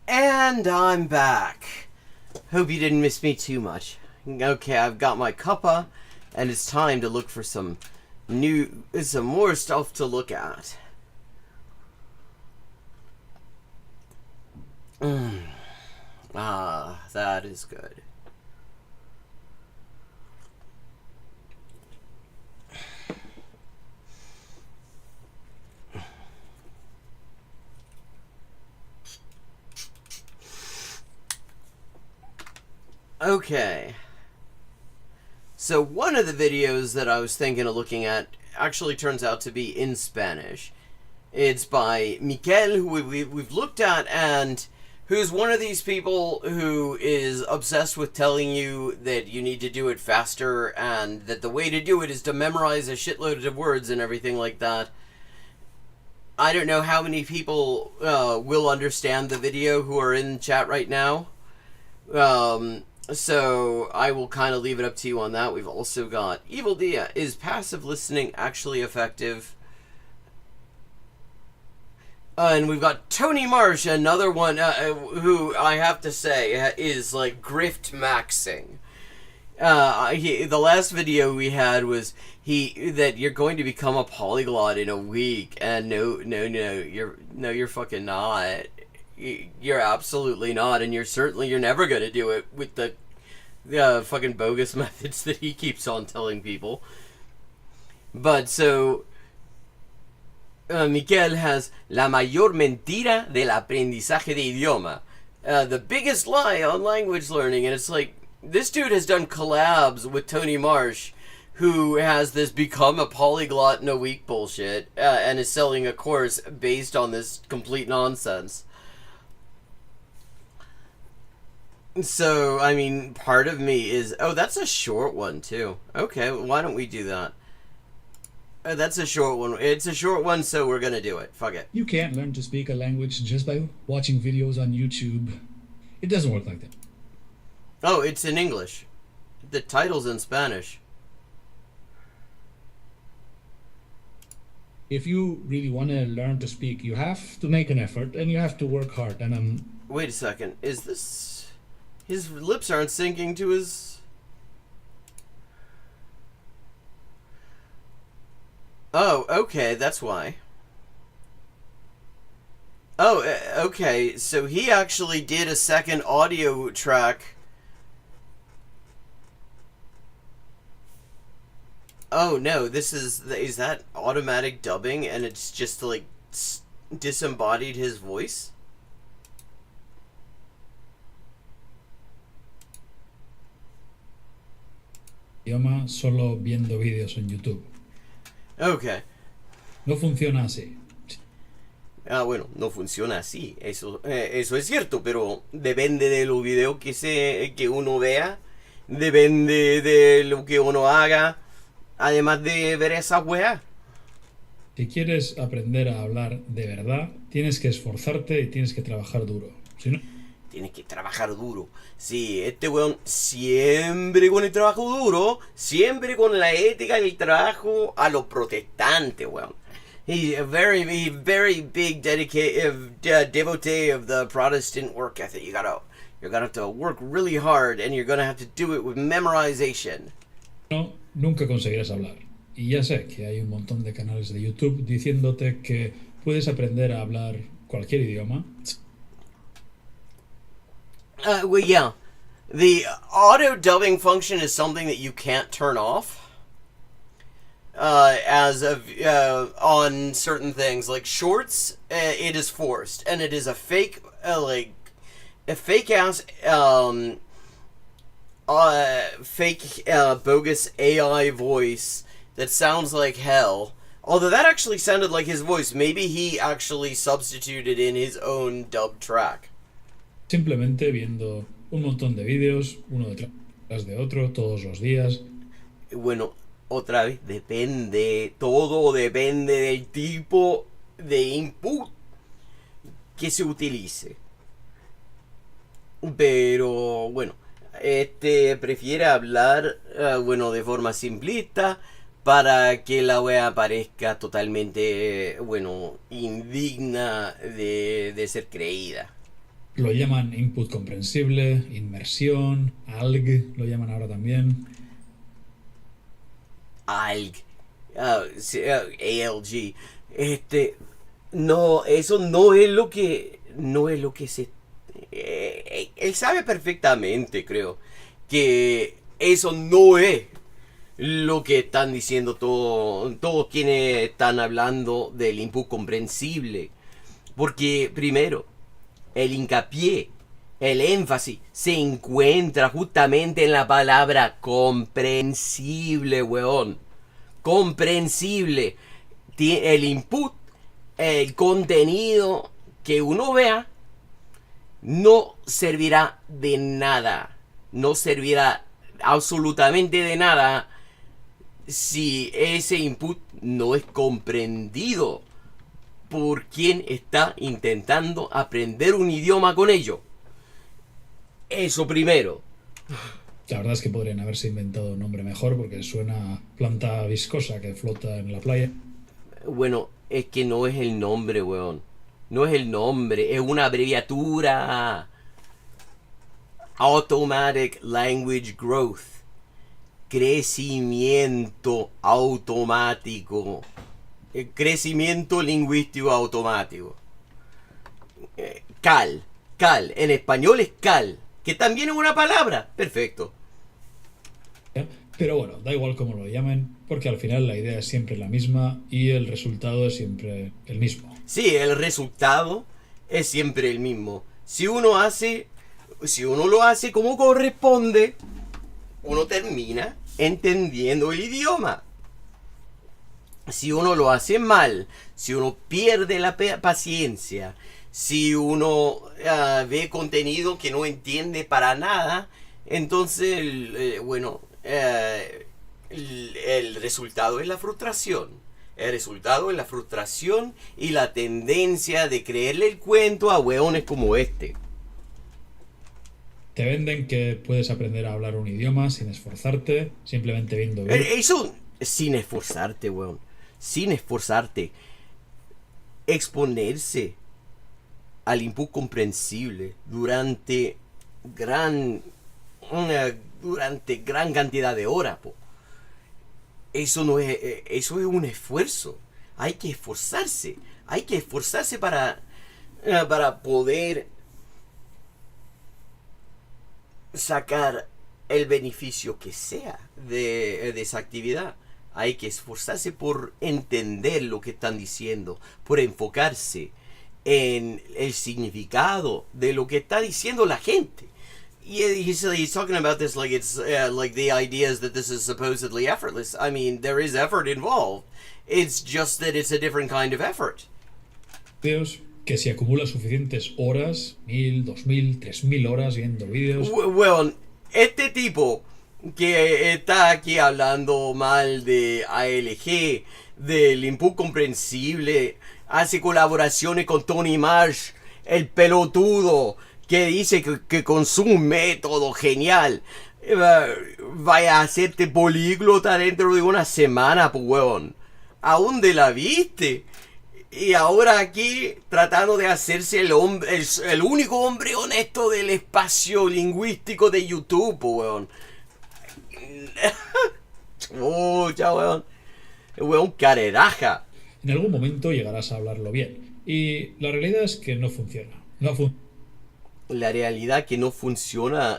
And I'm back. Hope you didn't miss me too much. Okay, I've got my cuppa, and it's time to look for some more stuff to look at. Ah, that is good. Okay, so one of the videos that I was thinking of looking at actually turns out to be in Spanish. It's by Miquel, who we've looked at, and who's one of these people who is obsessed with telling you that you need to do it faster and that the way to do it is to memorize a shitload of words and everything like that. I don't know how many people will understand the video who are in chat right now. So I will kind of leave it up to you on that. We've also got Evil Dia. Is passive listening actually effective? And we've got Tony Marsh, another one who I have to say is like grift maxing. The last video we had was that you're going to become a polyglot in a week, and no, you're fucking not. You're absolutely not, and you're never gonna do it with the fucking bogus methods that he keeps on telling people. But so. Miquel has la mayor mentira del aprendizaje de idioma. The biggest lie on language learning. And it's like, this dude has done collabs with Tony Marsh, who has this become a polyglot in a week bullshit, and is selling a course based on this complete nonsense. So, I mean, part of me is, oh, that's a short one too. Okay, why don't we do that? That's a short one. It's a short one, so we're gonna do it. Fuck it. You can't learn to speak a language just by watching videos on YouTube. It doesn't work like that. Oh, it's in English. The title's in Spanish. If you really want to learn to speak, you have to make an effort and you have to work hard. And Wait a second. Is this... His lips aren't syncing to his... Oh, okay, that's why. Oh, okay, so he actually did a second audio track. Oh, no, is that automatic dubbing and it's just like disembodied his voice? idioma solo viendo vídeos en YouTube. Okay. No funciona así. Ah, bueno, no funciona así. Eso es cierto, pero depende de los videos que uno vea, depende de lo que uno haga, además de ver esa weá. Si quieres aprender a hablar de verdad, tienes que esforzarte y tienes que trabajar duro. Si no... Tienes que trabajar duro. Sí, este weón siempre con el trabajo duro, siempre con la ética del trabajo a los protestantes, weón. He's a very big devotee of the Protestant work ethic. You're gonna have to work really hard, and you're gonna have to do it with memorization. No, nunca conseguirás hablar. Y ya sé que hay un montón de canales de YouTube diciéndote que puedes aprender a hablar cualquier idioma. Well, yeah. The auto-dubbing function is something that you can't turn off. On certain things. Like shorts, it is forced. And it is a fake, fake-ass, bogus AI voice that sounds like hell. Although that actually sounded like his voice. Maybe he actually substituted in his own dub track. Simplemente viendo un montón de vídeos, uno detrás de otro, todos los días. Bueno, otra vez, todo depende del tipo de input que se utilice. Pero, bueno, prefiere hablar, de forma simplista para que la wea parezca totalmente, indigna de ser creída. Lo llaman input comprensible, inmersión, ALG, lo llaman ahora también. ALG. ALG. No, eso no es lo que se... él sabe perfectamente, creo, que eso no es lo que están diciendo todos quienes están hablando del input comprensible. Porque, primero, el hincapié, el énfasis, se encuentra justamente en la palabra comprensible, weón. Comprensible. El input, el contenido que uno vea, no servirá de nada. No servirá absolutamente de nada si ese input no es comprendido por quien está intentando aprender un idioma con ello. Eso primero. La verdad es que podrían haberse inventado un nombre mejor porque suena a planta viscosa que flota en la playa. Bueno, es que no es el nombre, weón. No es el nombre, es una abreviatura. Automatic Language Growth. Crecimiento automático. Crecimiento lingüístico automático. Cal. En español es cal. Que también es una palabra. Perfecto. Pero bueno, da igual cómo lo llamen, porque al final la idea es siempre la misma y el resultado es siempre el mismo. Sí, el resultado es siempre el mismo. Si uno lo hace como corresponde, uno termina entendiendo el idioma. Si uno lo hace mal, si uno pierde la paciencia, si uno ve contenido que no entiende para nada, entonces, el resultado es la frustración. El resultado es la frustración y la tendencia de creerle el cuento a hueones como este. Te venden que puedes aprender a hablar un idioma sin esforzarte, simplemente viendo vídeos. Eso sin esforzarte, weón. Sin esforzarte. Exponerse al input comprensible durante gran cantidad de horas, po. Eso es un esfuerzo. Hay que esforzarse. Hay que esforzarse para poder sacar el beneficio que sea de esa actividad. Hay que esforzarse por entender lo que están diciendo, por enfocarse en el significado de lo que está diciendo la gente. He's talking about this like it's like the idea is that this is supposedly effortless. I mean, there is effort involved. It's just that it's a different kind of effort. Que si acumulas suficientes horas, 1000, 2000, 3000 horas viendo vídeos. Bueno, este tipo que está aquí hablando mal de ALG, del input comprensible, hace colaboraciones con Tony Marsh, el pelotudo, que dice que con su método genial vaya a hacerte políglota dentro de una semana, pues huevón. ¿A dónde la viste? Y ahora aquí tratando de hacerse el único hombre honesto del espacio lingüístico de YouTube, pues huevón. Chucha, huevón. Huevón careraja. En algún momento llegarás a hablarlo bien. Y la realidad es que no funciona. La realidad es que no funciona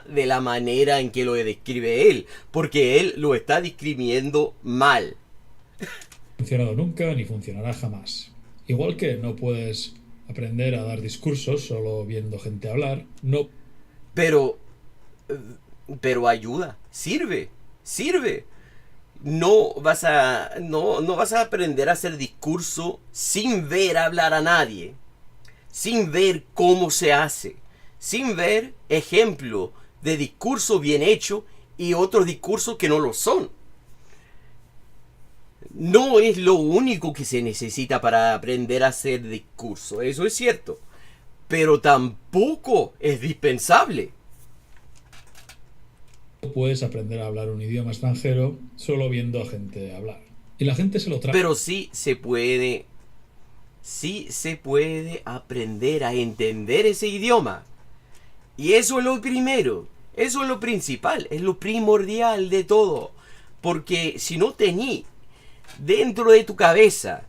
de la manera en que lo describe él, porque él lo está describiendo mal. No ha funcionado nunca ni funcionará jamás. Igual que no puedes aprender a dar discursos solo viendo gente hablar, no. Pero ayuda, sirve. No vas a aprender a hacer discurso sin ver hablar a nadie. Sin ver cómo se hace, sin ver ejemplo de discurso bien hecho y otros discursos que no lo son. No es lo único que se necesita para aprender a hacer discurso, eso es cierto, pero tampoco es dispensable. No puedes aprender a hablar un idioma extranjero solo viendo a gente hablar. Y la gente se lo trae. Pero sí se puede aprender a entender ese idioma. Y eso es lo primero, eso es lo principal, es lo primordial de todo. Porque si no tení dentro de tu cabeza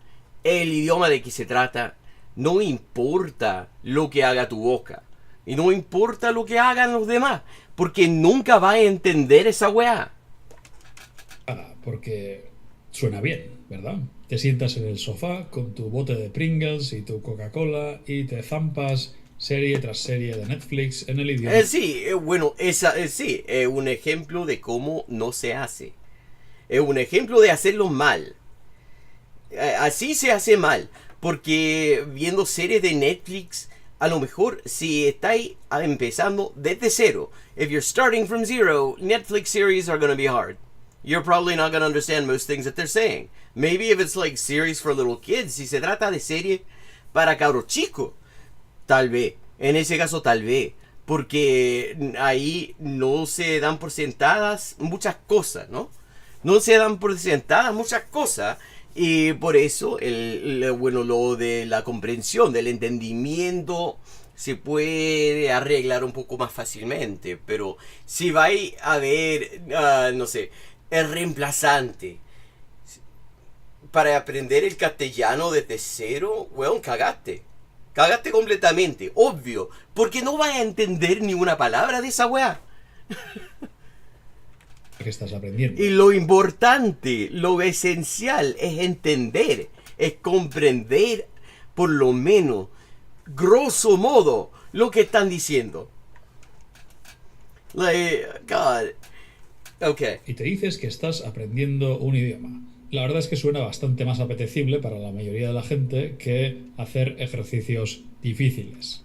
el idioma de que se trata, no importa lo que haga tu boca. Y no importa lo que hagan los demás, porque nunca vas a entender esa weá. Porque suena bien, ¿verdad? Te sientas en el sofá con tu bote de Pringles y tu Coca-Cola y te zampas serie tras serie de Netflix en el idioma. Sí, es un ejemplo de cómo no se hace. Es un ejemplo de hacerlo mal. Así se hace mal. Porque viendo series de Netflix, a lo mejor si estáis empezando desde cero, if you're starting from zero, Netflix series are going to be hard. You're probably not going to understand most things that they're saying. Maybe if it's like series for little kids, si se trata de serie para cabros chicos, tal vez. En ese caso, tal vez. Porque ahí no se dan por sentadas muchas cosas, ¿no? No se dan por sentadas muchas cosas. Y por eso, bueno, lo de la comprensión, del entendimiento, se puede arreglar un poco más fácilmente. Pero si vais a ver, no sé, el reemplazante para aprender el castellano desde cero, weón, cagaste. Cagaste completamente, obvio. Porque no vas a entender ni una palabra de esa weá. Que estás aprendiendo. Y lo importante, lo esencial es entender, es comprender por lo menos, grosso modo, lo que están diciendo. Like, God. Okay. Y te dices que estás aprendiendo un idioma. La verdad es que suena bastante más apetecible para la mayoría de la gente que hacer ejercicios difíciles.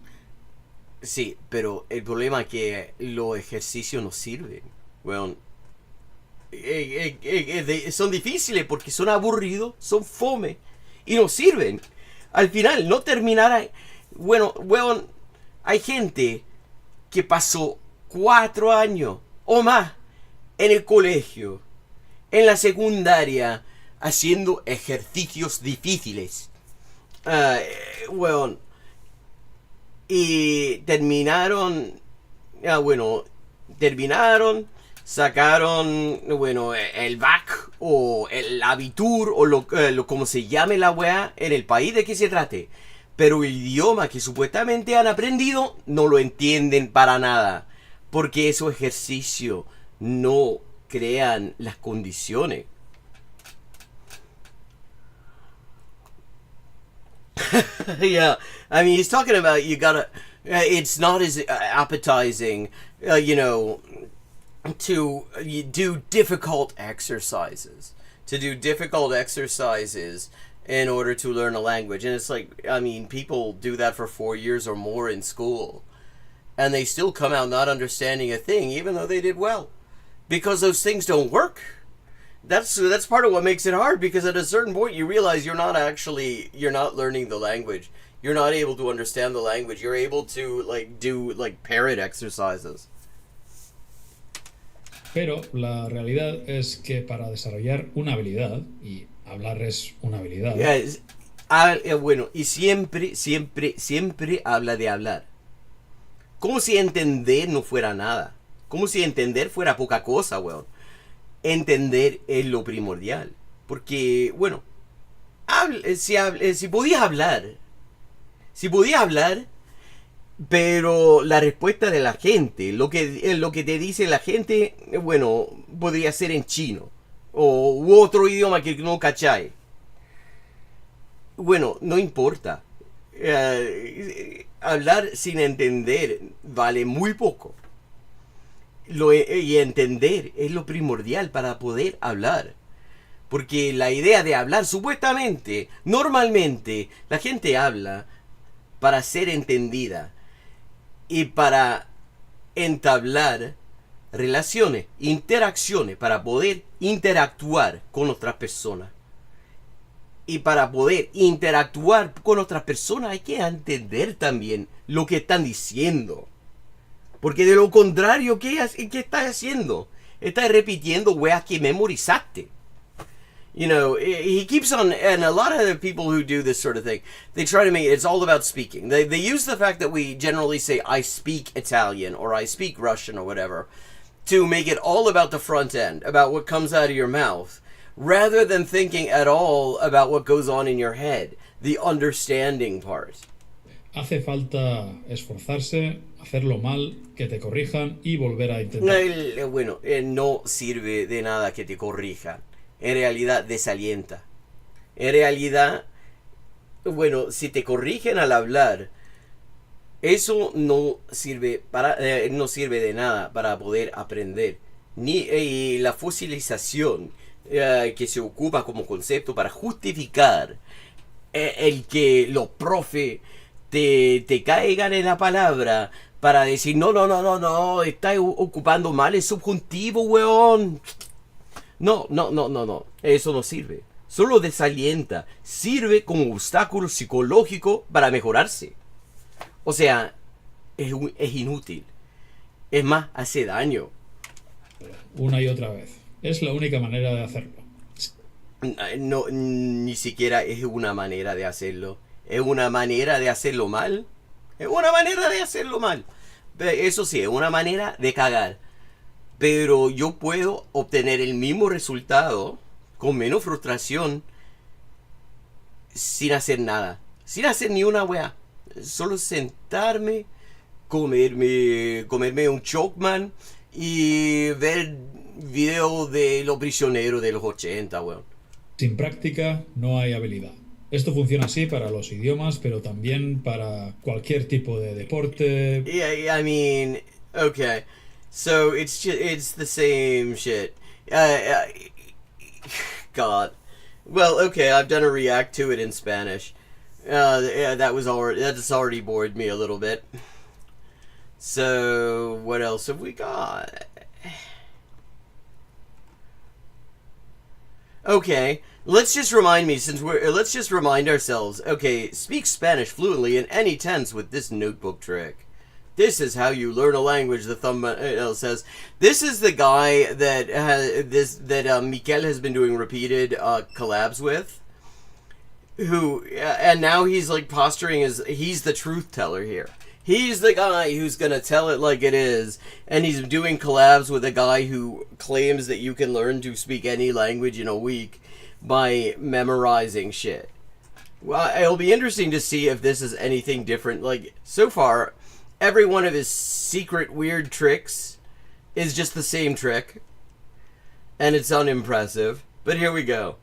Sí, pero el problema es que los ejercicios no sirven. Bueno, son difíciles porque son aburridos, son fome y no sirven. Al final no terminará. Bueno, hay gente que pasó 4 años o más en el colegio, en la secundaria, haciendo ejercicios difíciles. Y terminaron, sacaron, el bac o el abitur o lo como se llame la weá en el país de que se trate. Pero el idioma que supuestamente han aprendido no lo entienden para nada. Porque esos ejercicios no crean las condiciones. Yeah, I mean, he's talking about you gotta. It's not as appetizing, to do difficult exercises. To do difficult exercises in order to learn a language, and it's like, I mean, people do that for 4 years or more in school, and they still come out not understanding a thing, even though they did well, because those things don't work. That's part of what makes it hard, because at a certain point you realize you're not learning the language. You're not able to understand the language. You're able to do parrot exercises. Pero la realidad es que para desarrollar una habilidad, y hablar es una habilidad. Y siempre habla de hablar. Como si entender no fuera nada. Como si entender fuera poca cosa, weón. Entender es lo primordial. Porque, si podías hablar, pero la respuesta de la gente, lo que te dice la gente, podría ser en chino u otro idioma que no cachai. No importa. Hablar sin entender vale muy poco. Y entender es lo primordial para poder hablar. Porque la idea de hablar, supuestamente, normalmente, la gente habla para ser entendida y para entablar relaciones, interacciones, para poder interactuar con otras personas. Y para poder interactuar con otras personas hay que entender también lo que están diciendo. Porque de lo contrario, ¿qué estás haciendo? Estás repitiendo weas que memorizaste. He keeps on, and a lot of the people who do this sort of thing, they try to make it's all about speaking. They use the fact that we generally say, I speak Italian, or I speak Russian, or whatever, to make it all about the front end, about what comes out of your mouth, rather than thinking at all about what goes on in your head, the understanding part. Hace falta esforzarse, hacerlo mal, que te corrijan y volver a intentar. No sirve de nada que te corrijan. En realidad desalienta. En realidad, si te corrigen al hablar, eso no sirve de nada para poder aprender. Ni la fosilización que se ocupa como concepto para justificar el que los profes te caigan en la palabra para decir, no, está ocupando mal el subjuntivo, weón. No, eso no sirve. Solo desalienta, sirve como obstáculo psicológico para mejorarse. O sea, es inútil. Es más, hace daño. Una y otra vez. Es la única manera de hacerlo. No, ni siquiera es una manera de hacerlo. Es una manera de hacerlo mal. Es una manera de hacerlo mal. Eso sí, es una manera de cagar. Pero yo puedo obtener el mismo resultado con menos frustración sin hacer nada. Sin hacer ni una wea. Solo sentarme, comerme un Chocman y ver videos de los prisioneros de los 80, weón. Sin práctica no hay habilidad. Esto funciona así para los idiomas, pero también para cualquier tipo de deporte. Yeah, I mean, okay. So it's the same shit. God. Well, okay, I've done a react to it in Spanish. That's already bored me a little bit. So what else have we got? Okay, let's just remind ourselves. Okay, speak Spanish fluently in any tense with this notebook trick. This is how you learn a language. The thumbnail says. This is the guy that Mikel has been doing repeated collabs with. And now he's like posturing as he's the truth teller here. He's the guy who's gonna tell it like it is, and he's doing collabs with a guy who claims that you can learn to speak any language in a week by memorizing shit. Well, it'll be interesting to see if this is anything different. Like, so far, every one of his secret weird tricks is just the same trick, and it's unimpressive. But here we go.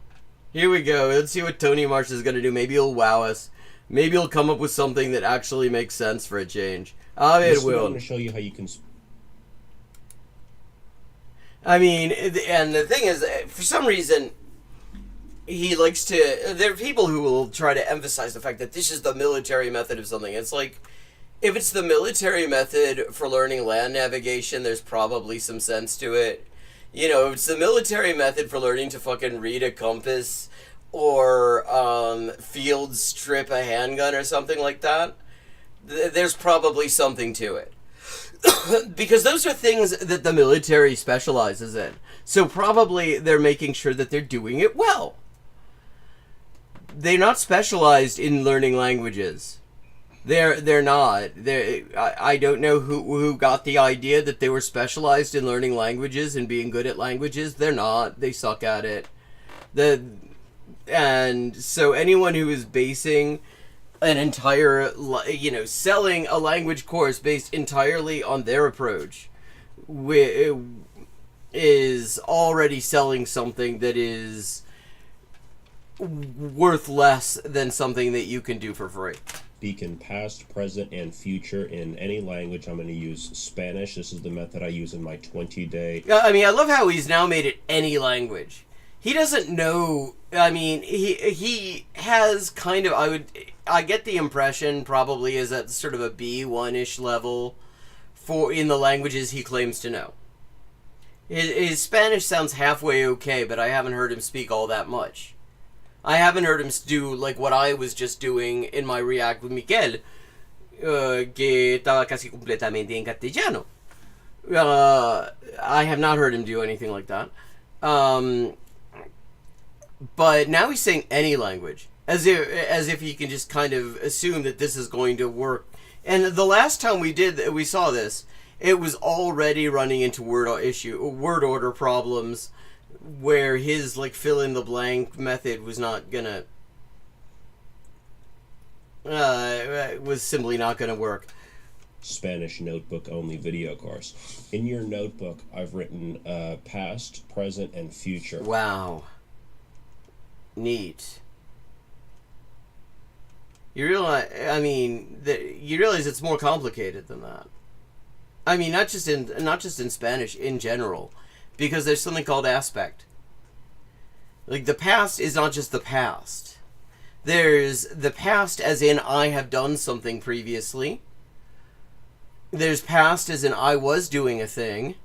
Let's see what Tony Marsh is gonna do. Maybe he'll wow us. Maybe he'll come up with something that actually makes sense for a change. A ver, I'm will. going to show you how you can. I mean, and the thing is, for some reason, he likes to. There are people who will try to emphasize the fact that this is the military method of something. It's like, if it's the military method for learning land navigation, there's probably some sense to it. You know, if it's the military method for learning to fucking read a compass or field strip a handgun or something like that, there's probably something to it. Because those are things that the military specializes in. So probably they're making sure that they're doing it well. They're not specialized in learning languages. They're not. I don't know who got the idea that they were specialized in learning languages and being good at languages. They're not. They suck at it. And so anyone who is basing an entire, selling a language course based entirely on their approach is already selling something that is worth less than something that you can do for free. Speak in past, present, and future in any language. I'm going to use Spanish. This is the method I use in my 20-day. I mean, I love how he's now made it any language. He doesn't know. I mean, he has kind of. I get the impression probably is at sort of a B1-ish level in the languages he claims to know. His Spanish sounds halfway okay, but I haven't heard him speak all that much. I haven't heard him do like what I was just doing in my React with Miguel, que estaba casi completamente en castellano. I have not heard him do anything like that. But now he's saying any language, as if he can just kind of assume that this is going to work. And the last time we saw this, it was already running into word order problems, where his like fill in the blank method was not gonna was simply not gonna work. Spanish notebook only video course. In your notebook, I've written past, present, and future. Wow. Neat. You realize it's more complicated than that. I mean, not just in Spanish, in general, because there's something called aspect. Like, the past is not just the past. There's the past as in I have done something previously. There's past as in I was doing a thing.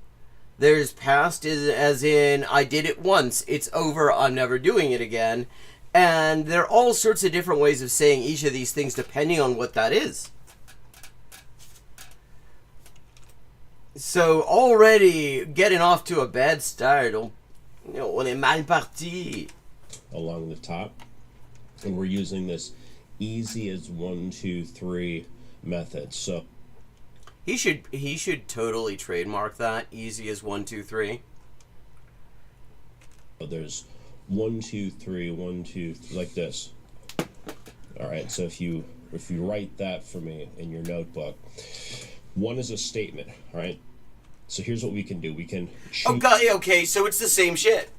There's past as in I did it once, it's over, I'm never doing it again. And there are all sorts of different ways of saying each of these things depending on what that is. So already getting off to a bad start. On est mal parti. Along the top. And we're using this easy as 1, 2, 3 method. So he should totally trademark that, easy as 1, 2, 3. there's 1, 2, 3, 1, 2, like this. All right, so if you write that for me in your notebook, 1 is a statement. All right, so here's what we can do. We can Oh god, okay, so it's the same shit.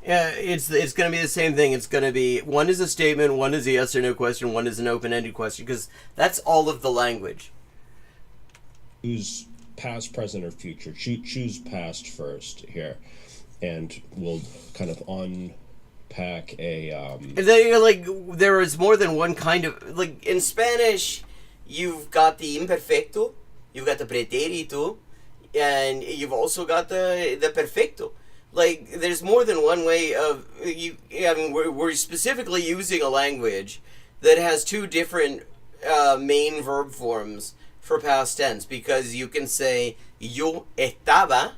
Yeah, it's going to be the same thing. It's going to be 1 is a statement, 1 is a yes or no question, 1 is an open-ended question, because that's all of the language. Choose past, present, or future. Choose past first here, and we'll kind of unpack a. There is more than one kind of, like in Spanish, you've got the imperfecto, you've got the pretérito, and you've also got the perfecto. Like, there's more than one way of we're specifically using a language that has 2 different main verb forms for past tense, because you can say yo estaba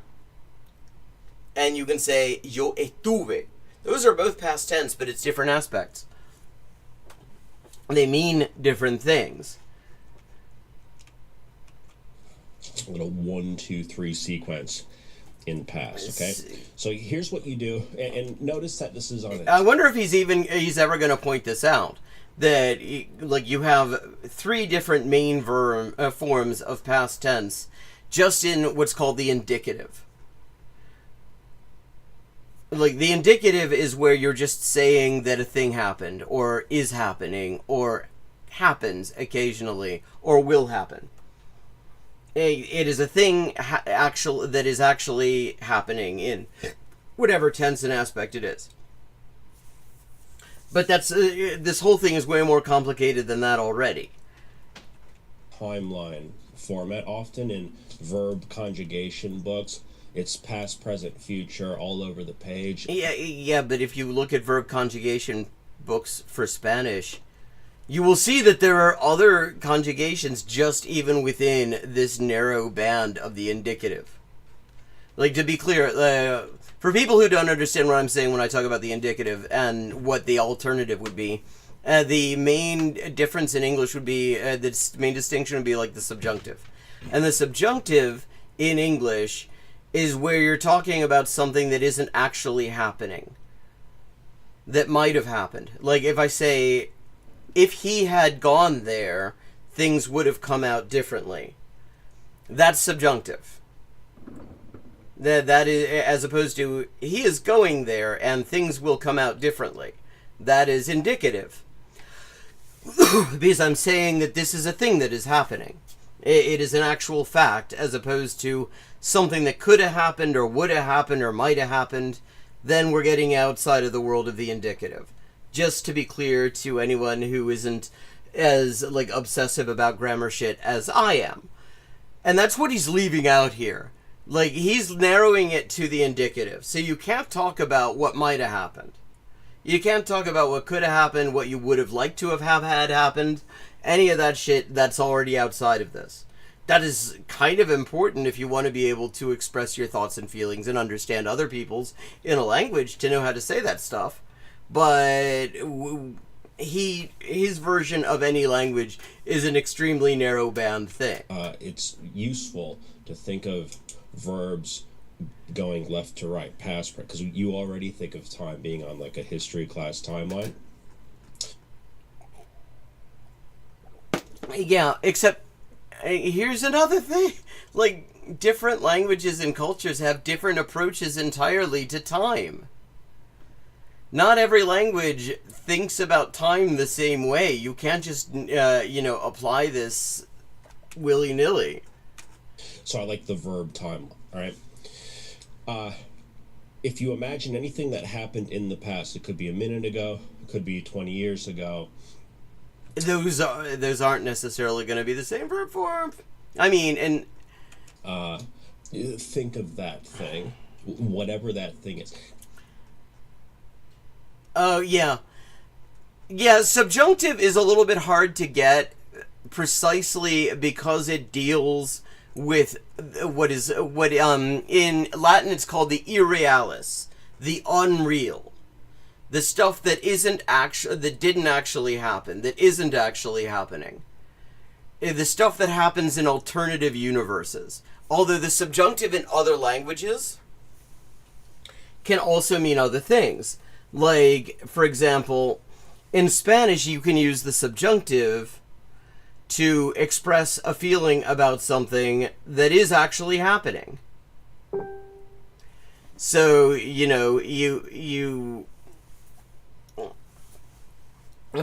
and you can say yo estuve. Those are both past tense, but it's different aspects. They mean different things. A little 1, 2, 3 sequence in past. Okay, so here's what you do, and notice that this is on it. I wonder if he's ever going to point this out, that you have 3 different main forms of past tense just in what's called the indicative. Like, the indicative is where you're just saying that a thing happened, or is happening, or happens occasionally, or will happen. It is a thing that is actually happening in whatever tense and aspect it is. But that's this whole thing is way more complicated than that already. Timeline format, often in verb conjugation books, it's past, present, future all over the page. Yeah, but if you look at verb conjugation books for Spanish, you will see that there are other conjugations just even within this narrow band of the indicative. Like, to be clear, for people who don't understand what I'm saying when I talk about the indicative and what the alternative would be, the main difference in English would be, the main distinction would be like the subjunctive. And the subjunctive in English is where you're talking about something that isn't actually happening, that might have happened. Like, if I say, if he had gone there, things would have come out differently. That's subjunctive. That is, as opposed to, he is going there and things will come out differently. That is indicative. Because I'm saying that this is a thing that is happening. It is an actual fact, as opposed to something that could have happened or would have happened or might have happened. Then we're getting outside of the world of the indicative. Just to be clear to anyone who isn't as, like, obsessive about grammar shit as I am. And that's what he's leaving out here. Like, he's narrowing it to the indicative. So you can't talk about what might have happened. You can't talk about what could have happened, what you would have liked to have had happened. Any of that shit, that's already outside of this. That is kind of important if you want to be able to express your thoughts and feelings and understand other people's in a language, to know how to say that stuff. But his version of any language is an extremely narrow band thing. It's useful to think of verbs going left to right, past, because you already think of time being on like a history class timeline. Yeah, except here's another thing. Like, different languages and cultures have different approaches entirely to time. Not every language thinks about time the same way. You can't just, apply this willy-nilly. So I like the verb time, all right? if you imagine anything that happened in the past, it could be a minute ago, it could be 20 years ago. Those aren't necessarily going to be the same verb form. I mean, and think of that thing, whatever that thing is. Oh, yeah. Yeah, subjunctive is a little bit hard to get precisely because it deals with what in Latin it's called the irrealis, the unreal. The stuff that didn't actually happen, that isn't actually happening. The stuff that happens in alternative universes. Although the subjunctive in other languages can also mean other things. Like, for example, in Spanish you can use the subjunctive to express a feeling about something that is actually happening. So, you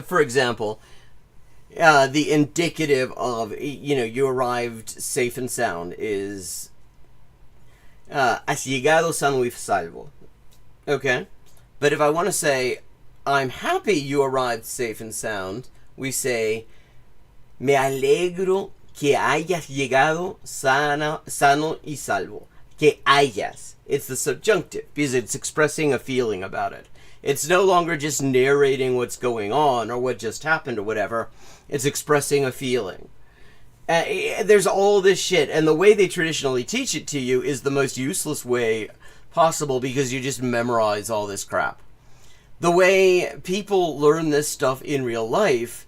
for example, the indicative of, you arrived safe and sound is has llegado sano y salvo. Okay? But if I want to say, I'm happy you arrived safe and sound, we say, me alegro que hayas llegado sano y salvo. Que hayas. It's the subjunctive, because it's expressing a feeling about it. It's no longer just narrating what's going on or what just happened or whatever. It's expressing a feeling. There's all this shit, and the way they traditionally teach it to you is the most useless way possible because you just memorize all this crap. The way people learn this stuff in real life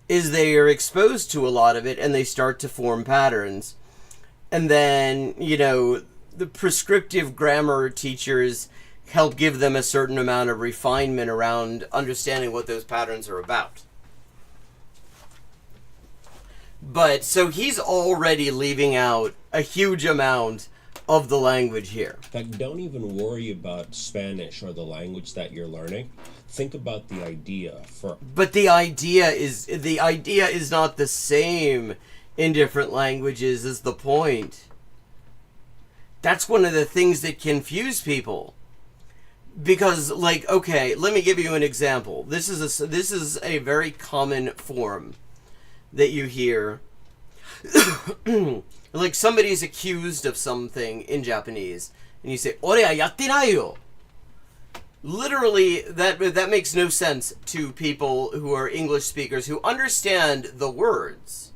is they are exposed to a lot of it and they start to form patterns. And then, the prescriptive grammar teachers help give them a certain amount of refinement around understanding what those patterns are about. But, so he's already leaving out a huge amount of the language here. In fact, don't even worry about Spanish or the language that you're learning. Think about the idea for... But the idea is not the same in different languages, is the point. That's one of the things that confuse people. Because, okay, let me give you an example. This is a very common form that you hear. Like, somebody's accused of something in Japanese, and you say, "Ore yatte nai yo." Literally, that makes no sense to people who are English speakers who understand the words,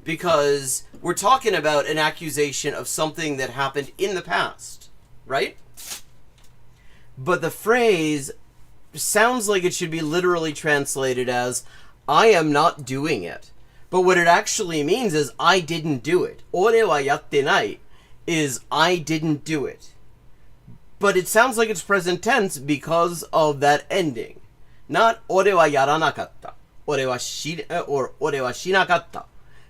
because we're talking about an accusation of something that happened in the past, right? But the phrase sounds like it should be literally translated as, I am not doing it. But what it actually means is, I didn't do it. Ore wa yatte nai is, I didn't do it. But it sounds like it's present tense because of that ending. Not ore wa yaranakatta. Ore wa shinakatta.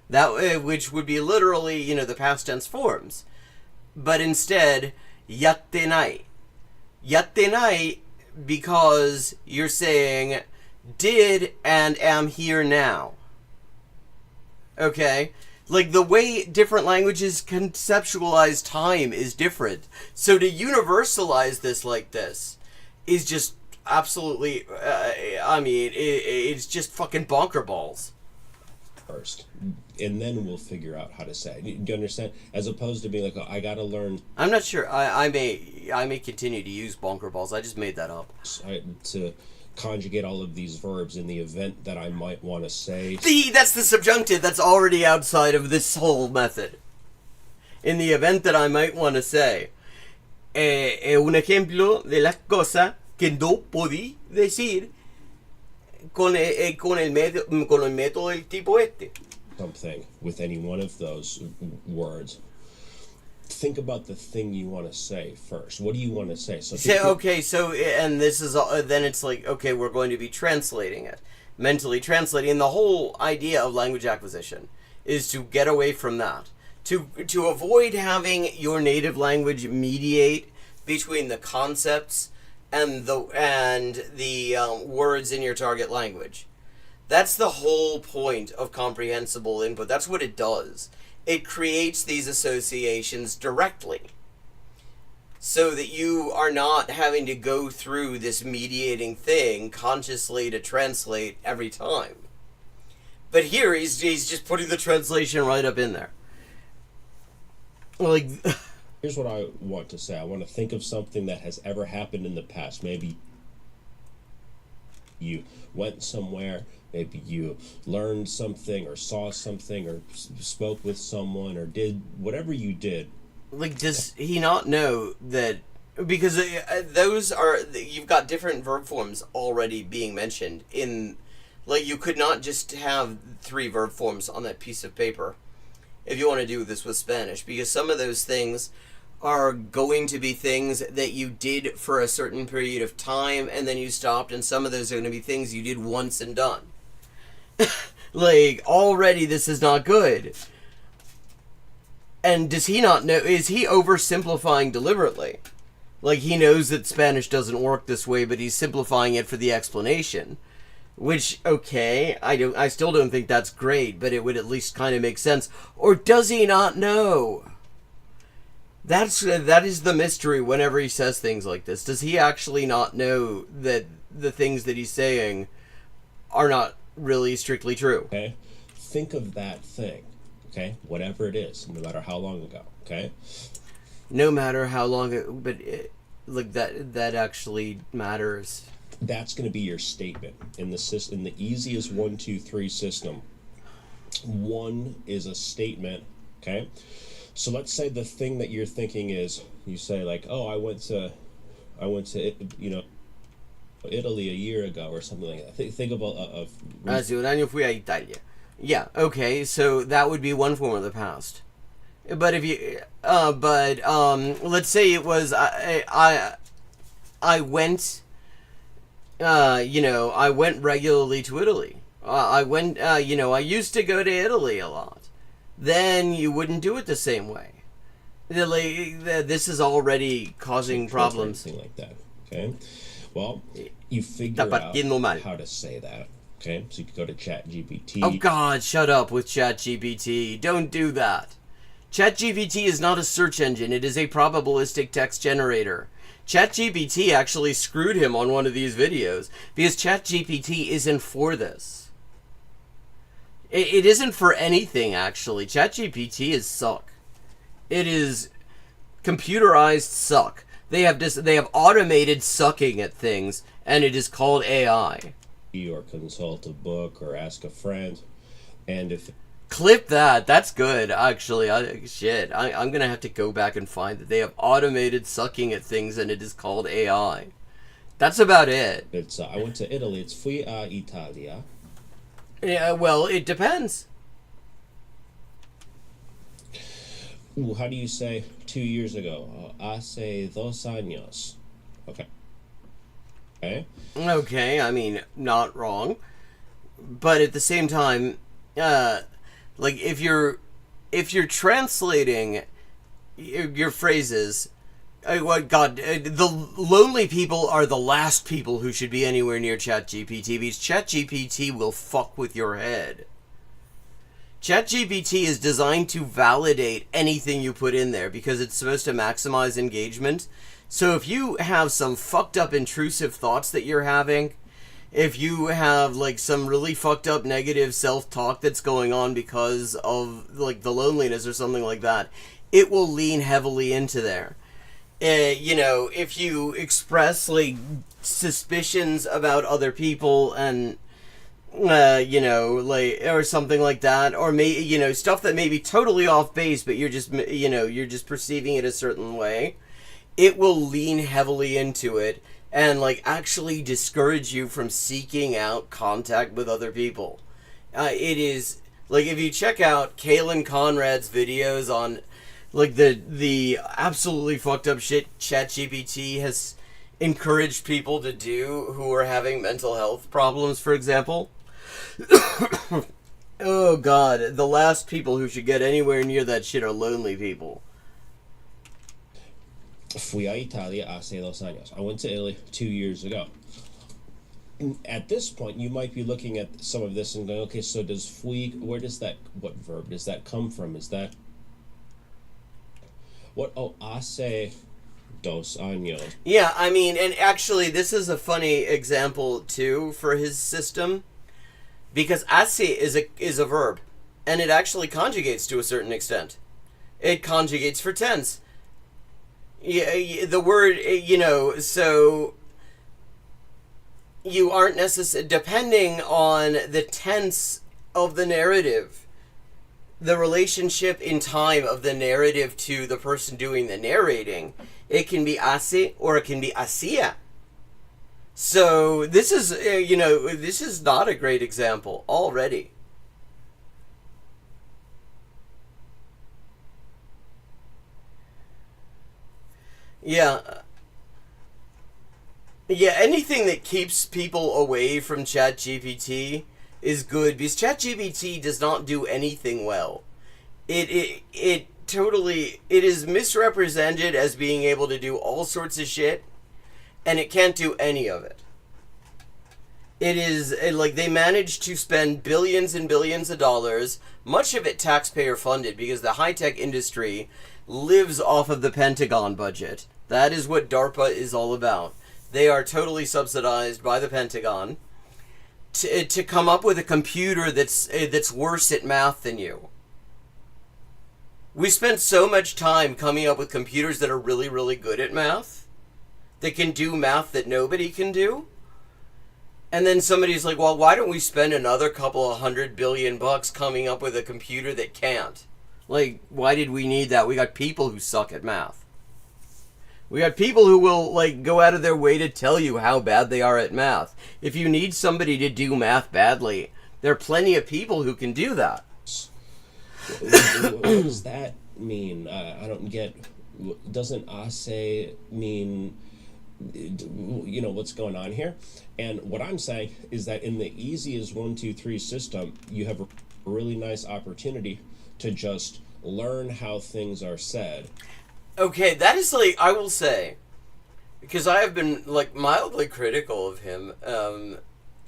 That, which would be literally, the past tense forms. But instead, yatte nai. Yatte nai because you're saying, did and am here now. Okay? Like, the way different languages conceptualize time is different. So to universalize this like this is just absolutely, it's just fucking bonker balls. First. And then we'll figure out how to say it. Do you understand? As opposed to being like, I gotta learn... I'm not sure. I may continue to use bonker balls. I just made that up. To conjugate all of these verbs in the event that I might want to say... That's the subjunctive. That's already outside of this whole method. In the event that I might want to say. Un ejemplo de las cosas que no podí decir con el método del tipo este. Something with any one of those words. Think about the thing you want to say first. What do you want to say? And this is then it's like, okay, we're going to be translating it, mentally translating. And the whole idea of language acquisition is to get away from that, to avoid having your native language mediate between the concepts and the words in your target language. That's the whole point of comprehensible input. That's what it does. It creates these associations directly. so that you are not having to go through this mediating thing consciously to translate every time. But here he's just putting the translation right up in there. Like, Here's what I want to say. I want to think of something that has ever happened in the past. Maybe you went somewhere, maybe you learned something or saw something or spoke with someone or did whatever you did. like, does he not know that? Because those are, you've got different verb forms already being mentioned in, like, you could not just have 3 verb forms on that piece of paper if you want to do this with Spanish, because some of those things are going to be things that you did for a certain period of time and then you stopped, and some of those are going to be things you did once and done. Like, already this is not good. And does he not know, is he oversimplifying deliberately? Like, he knows that Spanish doesn't work this way, but he's simplifying it for the explanation. Which, okay, I still don't think that's great, but it would at least kind of make sense. Or does he not know? That is the mystery whenever he says things like this. Does he actually not know that the things that he's saying are not really strictly true? Okay? Think of that thing. Okay? Whatever it is, no matter how long ago. Okay? No matter how long but like that actually matters. That's going to be your statement in the system. In the easiest 1, 2, 3 system, 1 is a statement. Okay, so let's say the thing that you're thinking is, you say like, oh, I went to Italy a year ago or something like that. Think about Hace un año fui a Italia. Yeah, okay, so that would be one form of the past. But if you, let's say it was I went, I went regularly to Italy. I went, I used to go to Italy a lot. Then you wouldn't do it the same way. This is already causing problems. Something like that. Okay. Well, you figure out how to say that. Okay, so you could go to ChatGPT. Oh God, shut up with ChatGPT. Don't do that. ChatGPT is not a search engine. It is a probabilistic text generator. ChatGPT actually screwed him on one of these videos because ChatGPT isn't for this. It isn't for anything, actually. ChatGPT is suck. It is computerized suck. They have automated sucking at things, and it is called AI. Or consult a book or ask a friend, and if clip that, that's good actually. I'm gonna have to go back and find that they have automated sucking at things, and it is called AI. That's about it. It's I went to Italy. It's fui a Italia. Yeah, well, it depends. Ooh, how do you say 2 years ago? Hace 2 años. Okay. Okay, I mean, not wrong. But at the same time, like, if you're translating your phrases, the lonely people are the last people who should be anywhere near ChatGPT, because ChatGPT will fuck with your head. ChatGPT is designed to validate anything you put in there because it's supposed to maximize engagement. So if you have some fucked up intrusive thoughts that you're having, if you have like some really fucked up negative self-talk that's going on because of like the loneliness or something like that, it will lean heavily into there. If you express like suspicions about other people and like, or something like that, or stuff that may be totally off base, but you're just perceiving it a certain way, it will lean heavily into it and like actually discourage you from seeking out contact with other people. It is like, if you check out Kalen Conrad's videos on like the absolutely fucked up shit ChatGPT has encouraged people to do who are having mental health problems, for example. Oh God, the last people who should get anywhere near that shit are lonely people. Fui a Italia hace 2 años. I went to Italy 2 years ago. At this point, you might be looking at some of this and going, okay, so does fui, what verb does that come from? Is that, hace dos años. Yeah, I mean, and actually, this is a funny example too for his system, because hace is a verb, and it actually conjugates to a certain extent. It conjugates for tense. Yeah, the word, so you aren't necessarily, depending on the tense of the narrative, the relationship in time of the narrative to the person doing the narrating, it can be hace or it can be hacía. So this is, this is not a great example already. Yeah. Yeah, anything that keeps people away from ChatGPT is good, because ChatGPT does not do anything well. It totally, it is misrepresented as being able to do all sorts of shit, and it can't do any of it. It is, like, they managed to spend billions and billions of dollars, much of it taxpayer funded, because the high-tech industry lives off of the Pentagon budget. That is what DARPA is all about. They are totally subsidized by the Pentagon to come up with a computer that's worse at math than you. We spent so much time coming up with computers that are really, really good at math, that can do math that nobody can do. And then somebody's like, well, why don't we spend another couple of $100 billion coming up with a computer that can't? Like, why did we need that? We got people who suck at math. We got people who will, like, go out of their way to tell you how bad they are at math. If you need somebody to do math badly, there are plenty of people who can do that. What does that mean? I don't get. Doesn't hace mean, what's going on here? And what I'm saying is that in the easy as 1, 2, 3 system, you have a really nice opportunity to just learn how things are said. Okay, that is, like, I will say, because I have been, like, mildly critical of him,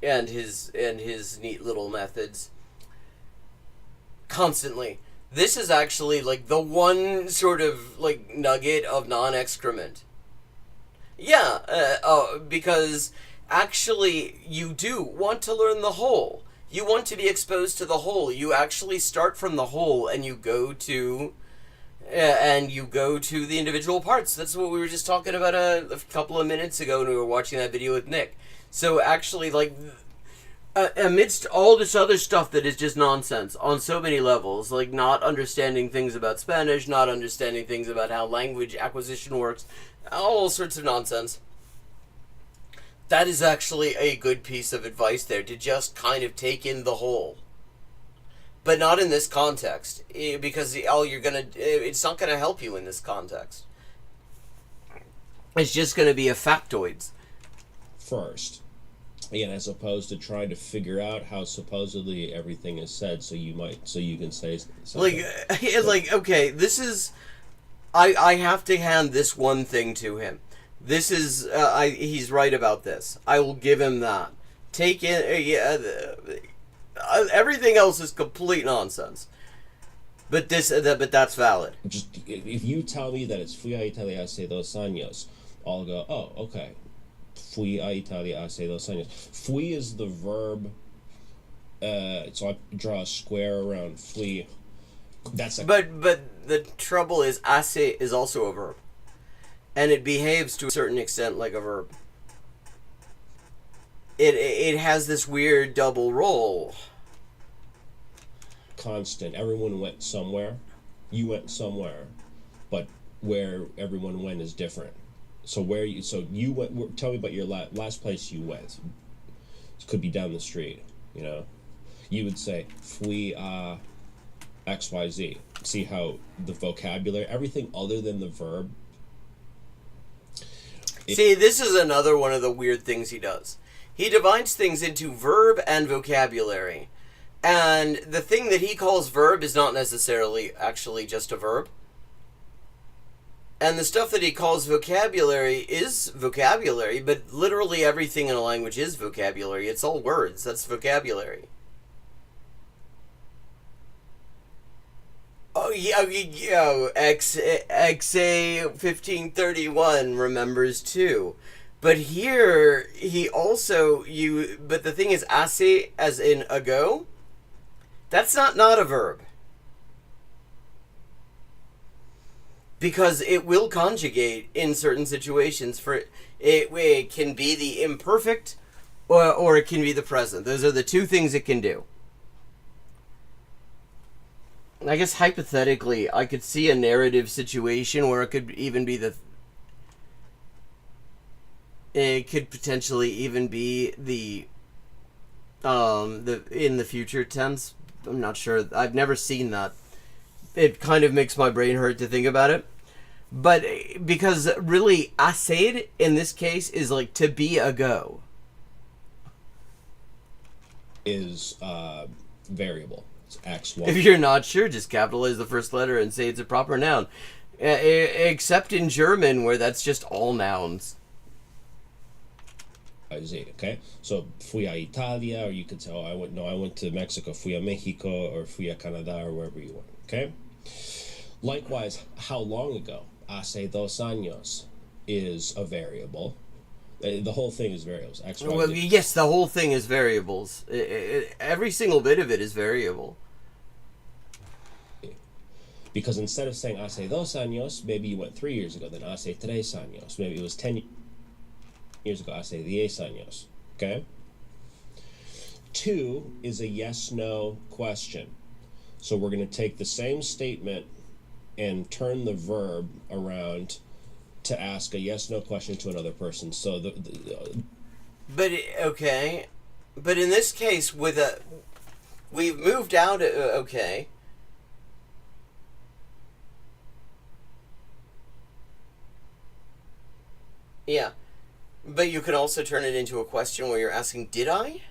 and his neat little methods constantly. This is actually, like, the one sort of, like, nugget of non-excrement. Yeah, because actually you do want to learn the whole. You want to be exposed to the whole. You actually start from the whole and you go to the individual parts. That's what we were just talking about a couple of minutes ago when we were watching that video with Nick. So actually, like, amidst all this other stuff that is just nonsense on so many levels, like not understanding things about Spanish, not understanding things about how language acquisition works, all sorts of nonsense, that is actually a good piece of advice there, to just kind of take in the whole. But not in this context, because it's not gonna help you in this context. It's just gonna be a factoids. First. Again, as opposed to trying to figure out how supposedly everything is said, so you can say something. Okay, this is, I have to hand this one thing to him. This is, he's right about this. I will give him that. Take in, everything else is complete nonsense. But that's valid. Just if you tell me that it's fui a Italia hace 2 años, I'll go, oh, okay. Fui a Italia hace 2 años. Fui is the verb. So I draw a square around fui. But the trouble is, hace is also a verb, and it behaves to a certain extent like a verb. It has this weird double role. Constant. Everyone went somewhere. You went somewhere, but where everyone went is different. So you went. Tell me about your last place you went. It could be down the street. You would say fui a XYZ. See how the vocabulary, everything other than the verb. See, this is another one of the weird things he does. He divides things into verb and vocabulary. And the thing that he calls verb is not necessarily actually just a verb. And the stuff that he calls vocabulary is vocabulary, but literally everything in a language is vocabulary. It's all words. That's vocabulary. Oh yeah, XA 1531 remembers too. But here he also but the thing is assez as in ago. That's not a verb. Because it will conjugate in certain situations for it can be the imperfect or it can be the present. Those are the two things it can do. I guess hypothetically, I could see a narrative situation where it could even be it could potentially even be the in the future tense. I'm not sure. I've never seen that. It kind of makes my brain hurt to think about it. But because really, acid in this case is like to be ago. Is variable. It's X1. If you're not sure, just capitalize the first letter and say it's a proper noun. Except in German, where that's just all nouns. Okay, so fui a Italia, or you could say, oh, I went to Mexico. Fui a Mexico, or fui a Canada, or wherever you went. Okay. Likewise, how long ago? Hace dos años is a variable. The whole thing is variables. X, Y, Well, Z. yes, the whole thing is variables. Every single bit of it is variable. Because instead of saying hace dos años, maybe you went 3 years ago, then hace tres años. Maybe it was 10 years ago, hace 10 años. Okay? 2 is a yes-no question. So we're going to take the same statement and turn the verb around to ask a yes-no question to another person. So But okay, but in this case, we've moved out. Okay. Yeah, but you can also turn it into a question where you're asking, "Did I?"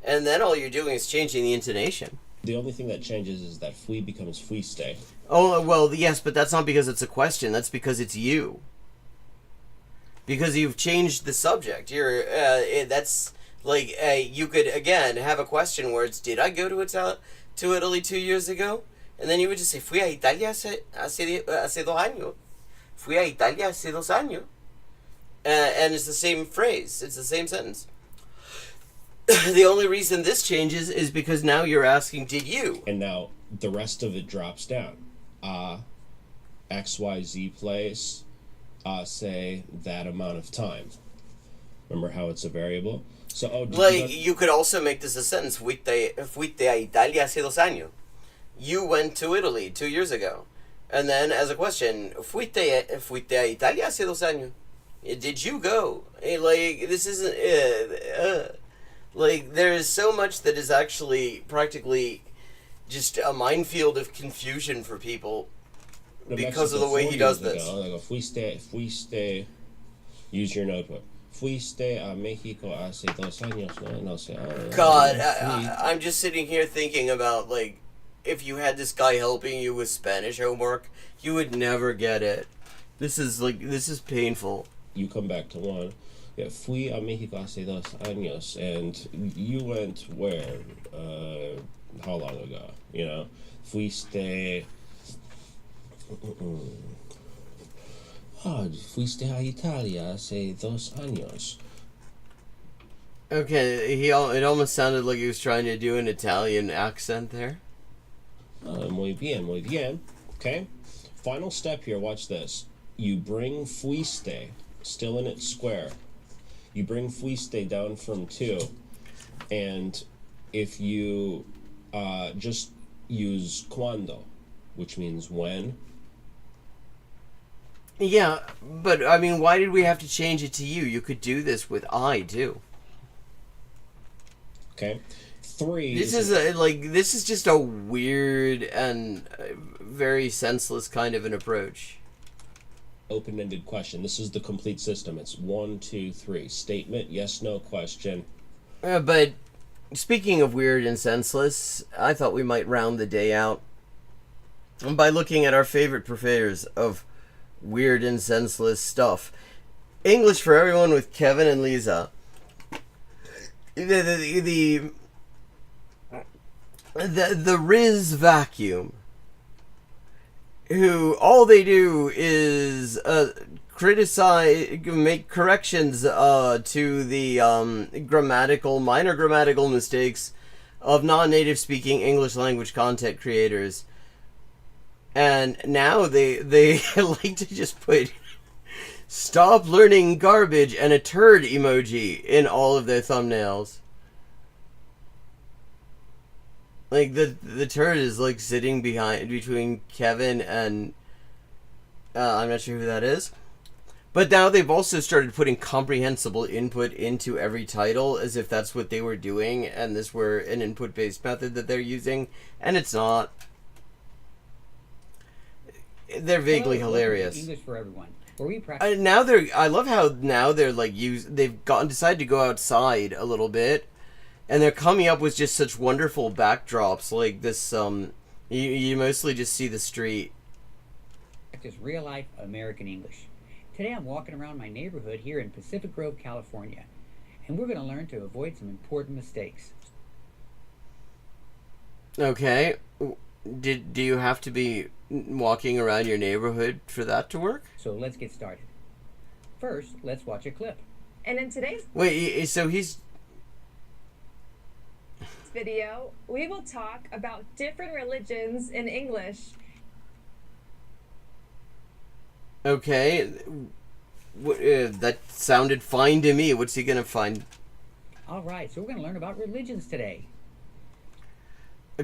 And then all you're doing is changing the intonation. the only thing that changes is that fui becomes fuiste. Oh, well, yes, but that's not because it's a question. That's because it's you. Because you've changed the subject. That's like you could again have a question where it's, did I go to Italy 2 years ago? And then you would just say, fui a Italia hace 2 años. Fui a Italia hace 2 años. And it's the same phrase. It's the same sentence. The only reason this changes is because now you're asking, did you? And now the rest of it drops down. XYZ place, say that amount of time. Remember how it's a variable? So, you could also make this a sentence. Fuiste a Italia hace 2 años. You went to Italy 2 years ago. And then as a question, fuiste a Italia hace 2 años. Did you go? This isn't... there is so much that is actually practically just a minefield of confusion for people because of the way he does this. Fuiste, use your notebook. Fuiste a Mexico hace 2 años. No sé. God, I'm just sitting here thinking about, if you had this guy helping you with Spanish homework, you would never get it. This is painful. You come back to one. Yeah, fui a Mexico hace 2 años, and you went where? How long ago? Fuiste. Fuiste a Italia hace 2 años. Okay, it almost sounded like he was trying to do an Italian accent there. Muy bien, muy bien. Okay. Final step here. Watch this. You bring fuiste, still in its square. You bring fuiste down from 2, and if you just use cuando, which means when. Yeah, but I mean, why did we have to change it to you? You could do this with I too. Okay. 3. This is just a weird and very senseless kind of an approach. Open-ended question. This is the complete system. It's 1, 2, 3. Statement, yes, no, question. But speaking of weird and senseless, I thought we might round the day out by looking at our favorite purveyors of weird and senseless stuff. English for Everyone with Kevin and Lisa. The Riz vacuum who all they do is criticize, make corrections to the minor grammatical mistakes of non-native speaking English language content creators. And now they like to just put "stop learning garbage" and a turd emoji in all of their thumbnails. Like the turd is like sitting between Kevin and I'm not sure who that is. But now they've also started putting comprehensible input into every title as if that's what they were doing and this were an input-based method that they're using, and it's not. They're vaguely hilarious. English for everyone. Where we practice. I love how now they're like they've decided to go outside a little bit, and they're coming up with just such wonderful backdrops like this. You mostly just see the street. Practice real life American English. Today I'm walking around my neighborhood here in Pacific Grove, California, and we're going to learn to avoid some important mistakes. Okay, do you have to be walking around your neighborhood for that to work? So let's get started. First, let's watch a clip. And in today's video, we will talk about different religions in English. Okay, that sounded fine to me. What's he gonna find? All right, so we're gonna learn about religions today.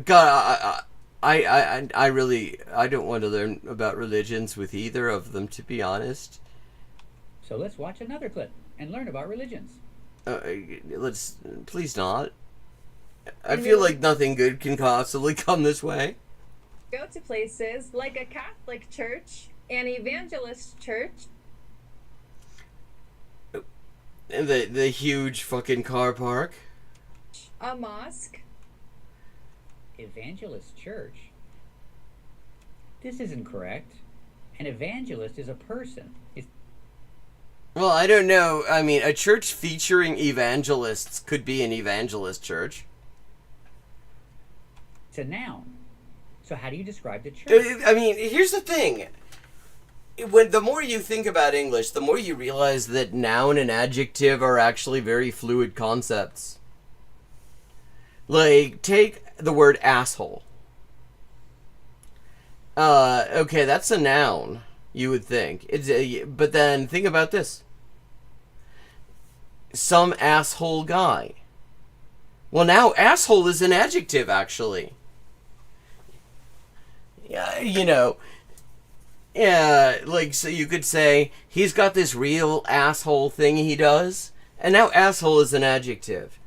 God, I really don't want to learn about religions with either of them, to be honest. So let's watch another clip and learn about religions. Let's please not. I feel like nothing good can possibly come this way. Go to places like a Catholic church, an evangelist church, and the huge fucking car park, a mosque. Evangelist church? This isn't correct. An evangelist is a person. Well, I don't know. I mean, a church featuring evangelists could be an evangelist church. It's a noun. So how do you describe the church? I mean, here's the thing. The more you think about English, the more you realize that noun and adjective are actually very fluid concepts. Like, take the word asshole. Okay, that's a noun, you would think. But then think about this. Some asshole guy. Well, now asshole is an adjective, actually. Yeah, you know. Yeah, like, so you could say, he's got this real asshole thing he does, and now asshole is an adjective,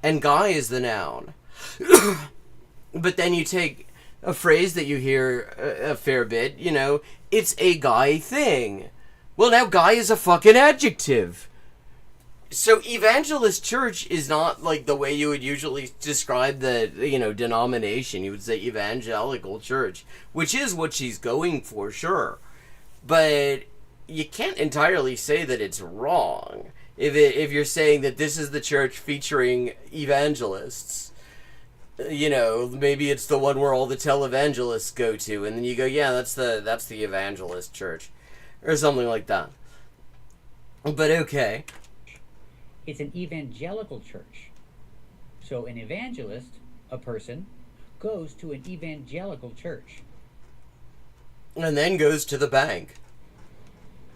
and guy is the noun. But then you take a phrase that you hear a fair bit, you know, it's a guy thing. Well, now guy is a fucking adjective. So evangelist church is not like the way you would usually describe the, you know, denomination. You would say evangelical church, which is what she's going for, sure. But you can't entirely say that it's wrong if you're saying that this is the church featuring evangelists. You know, maybe it's the one where all the televangelists go to, and then you go, yeah, that's the evangelist church, or something like that. But okay. It's an evangelical church. So an evangelist, a person, goes to an evangelical church. And then goes to the bank.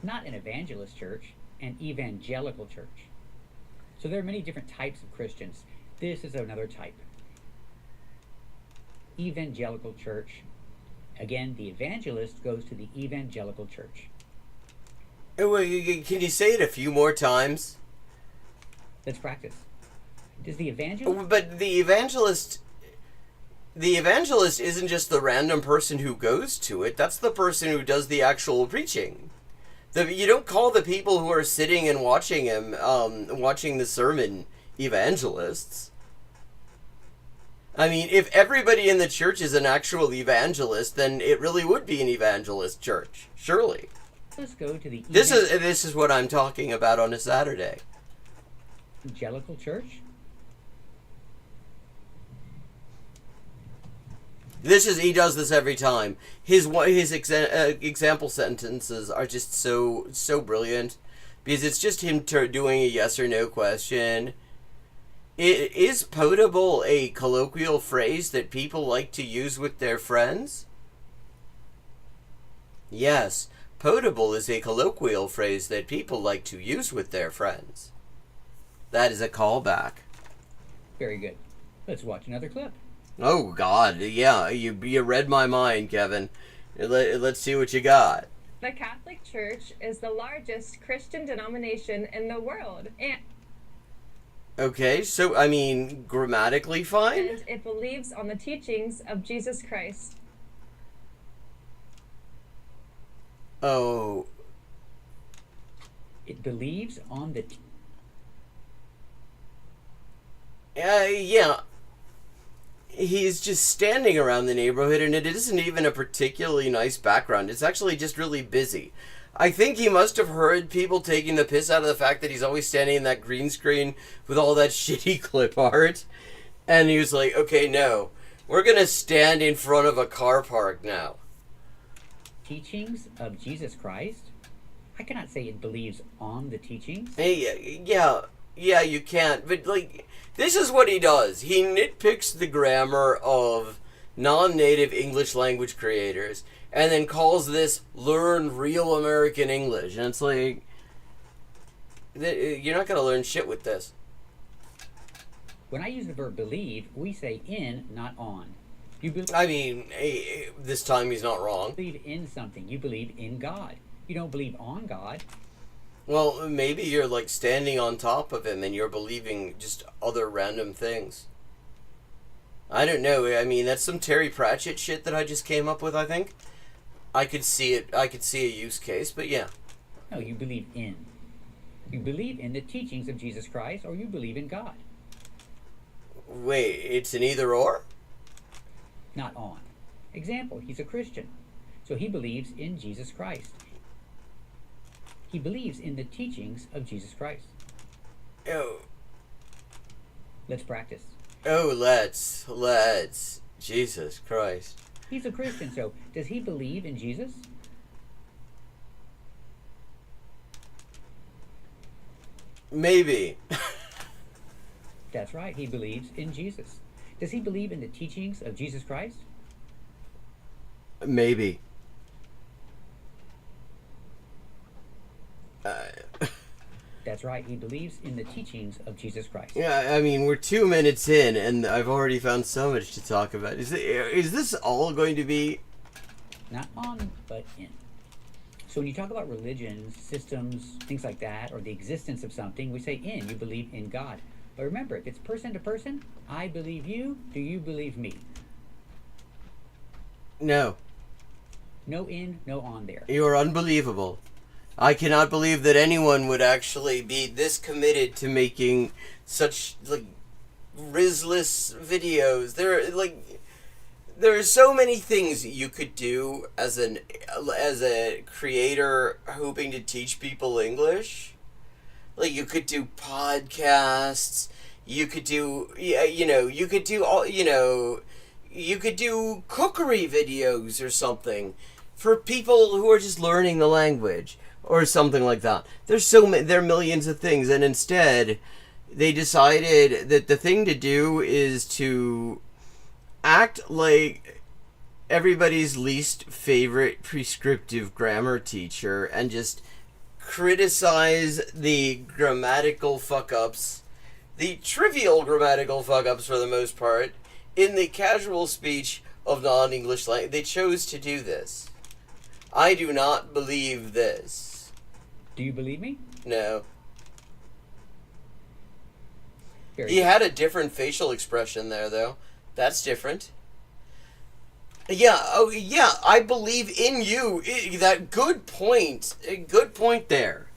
Not an evangelist church, an evangelical church. So there are many different types of Christians. This is another type. Evangelical church. Again, the evangelist goes to the evangelical church. Can you say it a few more times? Let's practice. Does the evangelist... But the evangelist isn't just the random person who goes to it. That's the person who does the actual preaching. You don't call the people who are sitting and watching him, watching the sermon, evangelists. I mean, if everybody in the church is an actual evangelist, then it really would be an evangelist church, surely. Let's go to the... This is what I'm talking about on a Saturday. Evangelical church? He does this every time. His example sentences are just so brilliant, because it's just him doing a yes or no question. Is potable a colloquial phrase that people like to use with their friends? Yes, potable is a colloquial phrase that people like to use with their friends. That is a callback. Very good. Let's watch another clip. Oh, God, yeah, you read my mind, Kevin. Let's see what you got. The Catholic Church is the largest Christian denomination in the world, and Okay, so, I mean, grammatically fine? it believes on the teachings of Jesus Christ. Oh, It believes on the... yeah. He's just standing around the neighborhood, and it isn't even a particularly nice background. It's actually just really busy. I think he must have heard people taking the piss out of the fact that he's always standing in that green screen with all that shitty clip art. And he was like, okay, no. We're going to stand in front of a car park now. teachings of Jesus Christ? I cannot say it believes on the teachings. Hey, yeah, you can't. But, like, this is what he does. He nitpicks the grammar of non-native English language creators and then calls this learn real American English. And it's like, you're not going to learn shit with this. When I use the verb believe, we say in, not on. You believe, I mean, this time he's not wrong. believe in something. You believe in God. You don't believe on God. Well, maybe you're like standing on top of him and you're believing just other random things. I don't know. I mean, that's some Terry Pratchett shit that I just came up with, I think. I could see it. I could see a use case, but yeah. No, you believe in. You believe in the teachings of Jesus Christ, or you believe in God. Wait, it's an either or? Not on. Example, he's a Christian, so he believes in Jesus Christ. He believes in the teachings of Jesus Christ. Oh, Let's practice. let's. Jesus Christ. He's a Christian, so does he believe in Jesus? Maybe. That's right, he believes in Jesus. Does he believe in the teachings of Jesus Christ? Maybe. That's right, he believes in the teachings of Jesus Christ. Yeah, I mean, we're 2 minutes in, and I've already found so much to talk about. Is this all going to be... Not on, but in. So when you talk about religions, systems, things like that, or the existence of something, we say in. You believe in God. But remember, if it's person to person, I believe you, do you believe me? No. No in, no on there. You are unbelievable. I cannot believe that anyone would actually be this committed to making such, like, rizless videos. There are so many things you could do as a creator hoping to teach people English. Like, you could do podcasts. You could do, you could do cookery videos or something for people who are just learning the language or something like that. There are millions of things, and instead they decided that the thing to do is to act like everybody's least favorite prescriptive grammar teacher and just criticize the grammatical fuck-ups, the trivial grammatical fuck-ups for the most part, in the casual speech of non-English language. They chose to do this. I do not believe this. Do you believe me? No. Very He good. had a different facial expression there, though. That's different. Yeah, oh yeah, I believe in you. That good point. Good point there.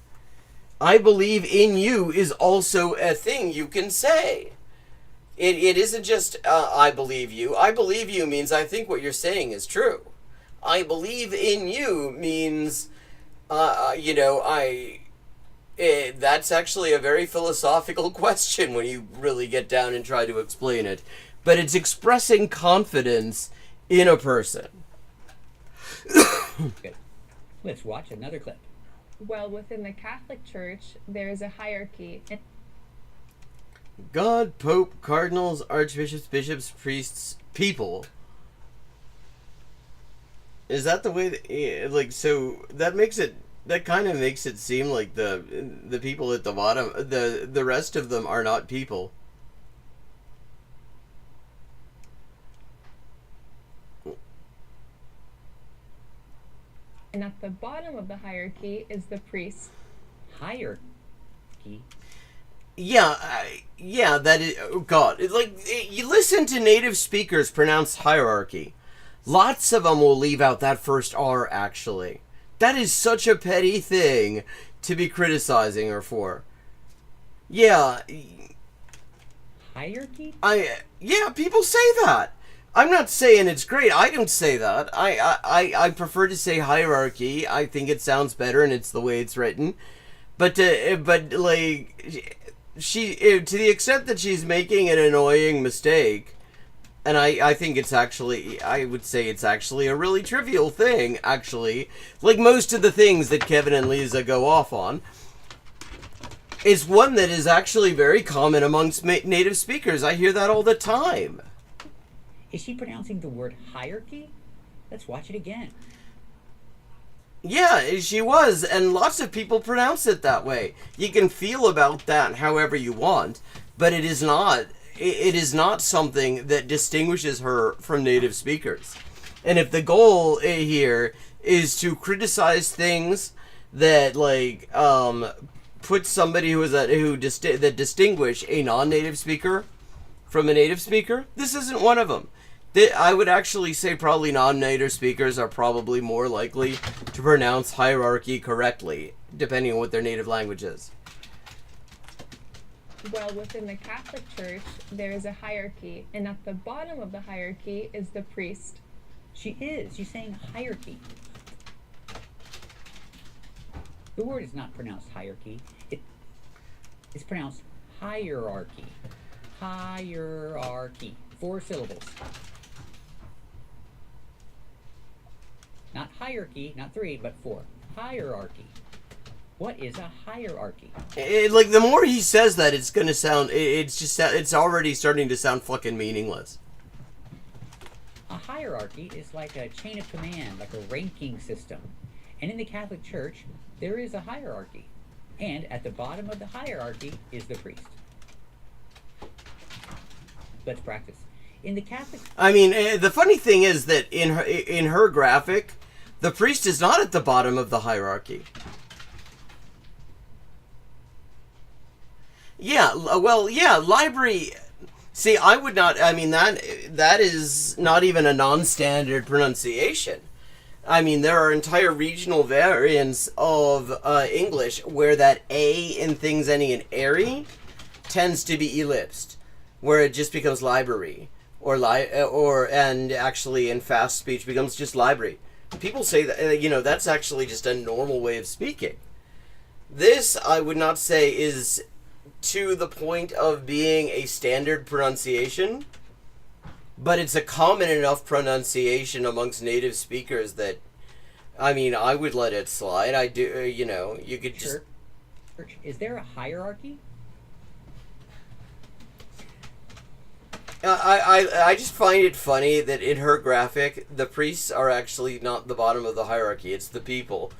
I believe in you is also a thing you can say. It isn't just, I believe you. I believe you means I think what you're saying is true. I believe in you means, that's actually a very philosophical question when you really get down and try to explain it. But it's expressing confidence in a person. Good. Let's watch another clip. Well, within the Catholic Church, there is a hierarchy. God, Pope, cardinals, archbishops, bishops, priests, people. Is that the way that, like, so that makes it, that kind of makes it seem like the people at the bottom, the rest of them are not people. And at the bottom of the hierarchy is the priest. Hierarchy? Yeah, yeah, that is, oh God. It's like, you listen to native speakers pronounce hierarchy. Lots of them will leave out that first R, actually. That is such a petty thing to be criticizing her for. Yeah. Hierarchy? Yeah, people say that. I'm not saying it's great. I don't say that. I prefer to say hierarchy. I think it sounds better and it's the way it's written. But like, she, to the extent that she's making an annoying mistake, and I think it's actually, I would say it's actually a really trivial thing, actually. Like most of the things that Kevin and Lisa go off on, is one that is actually very common amongst native speakers. I hear that all the time. Is she pronouncing the word hierarchy? Let's watch it again. Yeah, she was, and lots of people pronounce it that way. You can feel about that however you want, but it is not something that distinguishes her from native speakers. And if the goal here is to criticize things that, like, put somebody that distinguish a non-native speaker from a native speaker, this isn't one of them. I would actually say probably non-native speakers are probably more likely to pronounce hierarchy correctly, depending on what their native language is. Well, within the Catholic Church, there is a hierarchy, and at the bottom of the hierarchy is the priest. She's saying hierarchy. The word is not pronounced hierarchy. It's pronounced hierarchy. Hierarchy. 4 syllables. Not hierarchy, not 3, but 4. Hierarchy. What is a hierarchy? Like, the more he says that, it's gonna sound, it's already starting to sound fucking meaningless. A hierarchy is like a chain of command, like a ranking system. And in the Catholic Church, there is a hierarchy. And at the bottom of the hierarchy is the priest. Let's practice. In the Catholic... I mean, the funny thing is that in her graphic, the priest is not at the bottom of the hierarchy. Yeah, well, yeah, library... See, I would not... I mean, that is not even a non-standard pronunciation. I mean, there are entire regional variants of English where that A in things ending in airy tends to be ellipsed, where it just becomes library, and actually in fast speech becomes just library. People say that, that's actually just a normal way of speaking. This, I would not say, is to the point of being a standard pronunciation, but it's a common enough pronunciation amongst native speakers that, I mean, I would let it slide. I do, you could just... Church, is there a hierarchy? I just find it funny that in her graphic, the priests are actually not the bottom of the hierarchy, it's the people.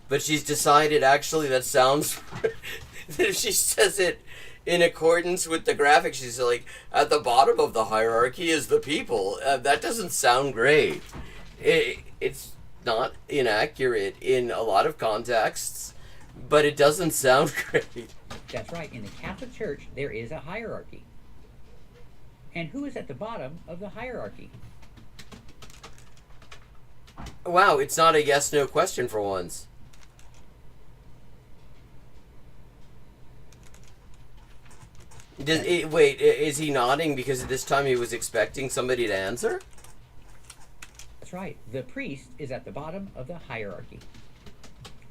But she's decided, actually, that sounds... that if she says it in accordance with the graphic, she's like, at the bottom of the hierarchy is the people. That doesn't sound great. It's not inaccurate in a lot of contexts, but it doesn't sound great. That's right. In the Catholic Church, there is a hierarchy. And who is at the bottom of the hierarchy? Wow, it's not a yes-no question for once. Wait, is he nodding because this time he was expecting somebody to answer? That's right. The priest is at the bottom of the hierarchy.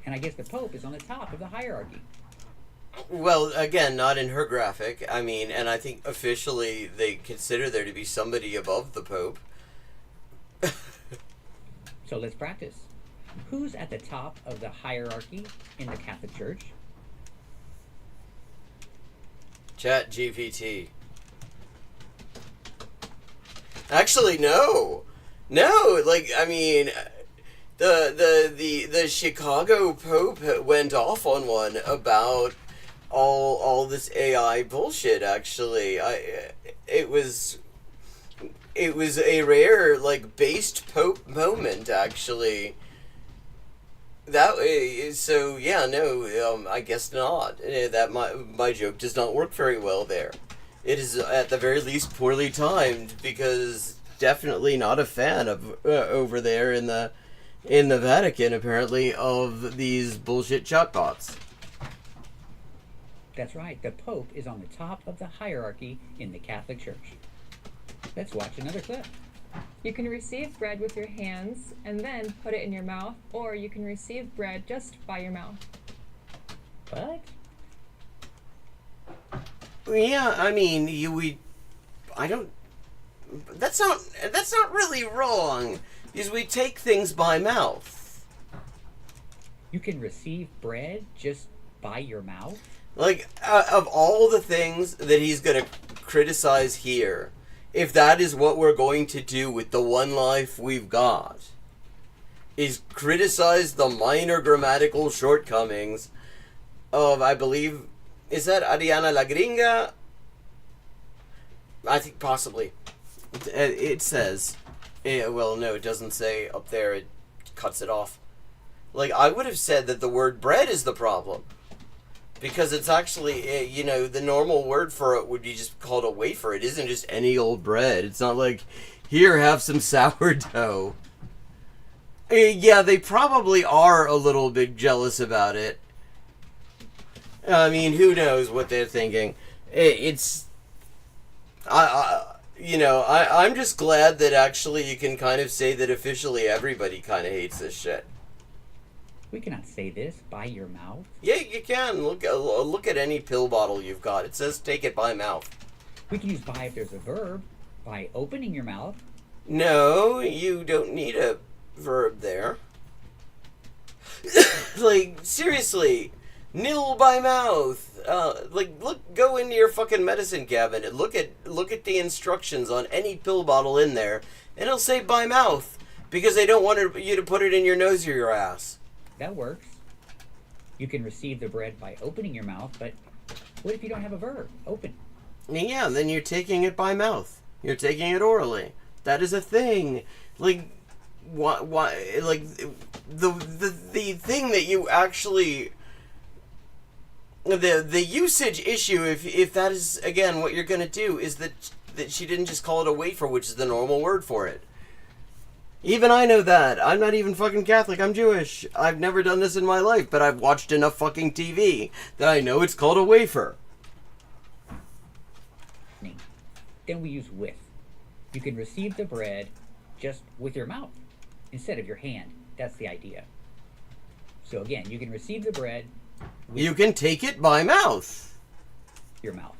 And I guess the Pope is on the top of the hierarchy. Well, again, not in her graphic. I mean, and I think officially they consider there to be somebody above the Pope. So let's practice. Who's at the top of the hierarchy in the Catholic Church? Chat GPT. Actually, no. No, like, I mean, the Chicago Pope went off on one about all this AI bullshit, actually. It was a rare, like, based Pope moment, actually. So yeah, no, I guess not. That my joke does not work very well there. It is at the very least poorly timed, because definitely not a fan of over there in the Vatican, apparently, of these bullshit chatbots. That's right. The Pope is on the top of the hierarchy in the Catholic Church. Let's watch another clip. You can receive bread with your hands and then put it in your mouth, or you can receive bread just by your mouth. What? Yeah, I mean, that's not really wrong, because we take things by mouth. You can receive bread just by your mouth? Like, of all the things that he's gonna criticize here, if that is what we're going to do with the one life we've got, is criticize the minor grammatical shortcomings of, I believe, is that Ariana La Gringa? I think possibly. It says, well, no, it doesn't say up there, it cuts it off. Like, I would have said that the word bread is the problem. Because it's actually, the normal word for it would be just called a wafer. It isn't just any old bread. It's not like, here, have some sourdough. Yeah, they probably are a little bit jealous about it. I mean, who knows what they're thinking. I'm just glad that actually you can kind of say that officially everybody kind of hates this shit. We cannot say this by your mouth. Yeah, you can. Look at any pill bottle you've got. It says take it by mouth. We can use by if there's a verb. By opening your mouth. No, you don't need a verb there. Like, seriously. Nil by mouth. Go into your fucking medicine cabinet. Look at the instructions on any pill bottle in there, and it'll say by mouth, because they don't want you to put it in your nose or your ass. That works. You can receive the bread by opening your mouth, but what if you don't have a verb? Open. Yeah, then you're taking it by mouth. You're taking it orally. That is a thing. Like, why? Like, the thing that you actually, the usage issue, if that is again what you're gonna do, is that she didn't just call it a wafer, which is the normal word for it. Even I know that. I'm not even fucking Catholic. I'm Jewish. I've never done this in my life, but I've watched enough fucking TV that I know it's called a wafer. Then we use with. You can receive the bread just with your mouth instead of your hand. That's the idea. So again, you can receive the bread with you can take it by mouth. Your mouth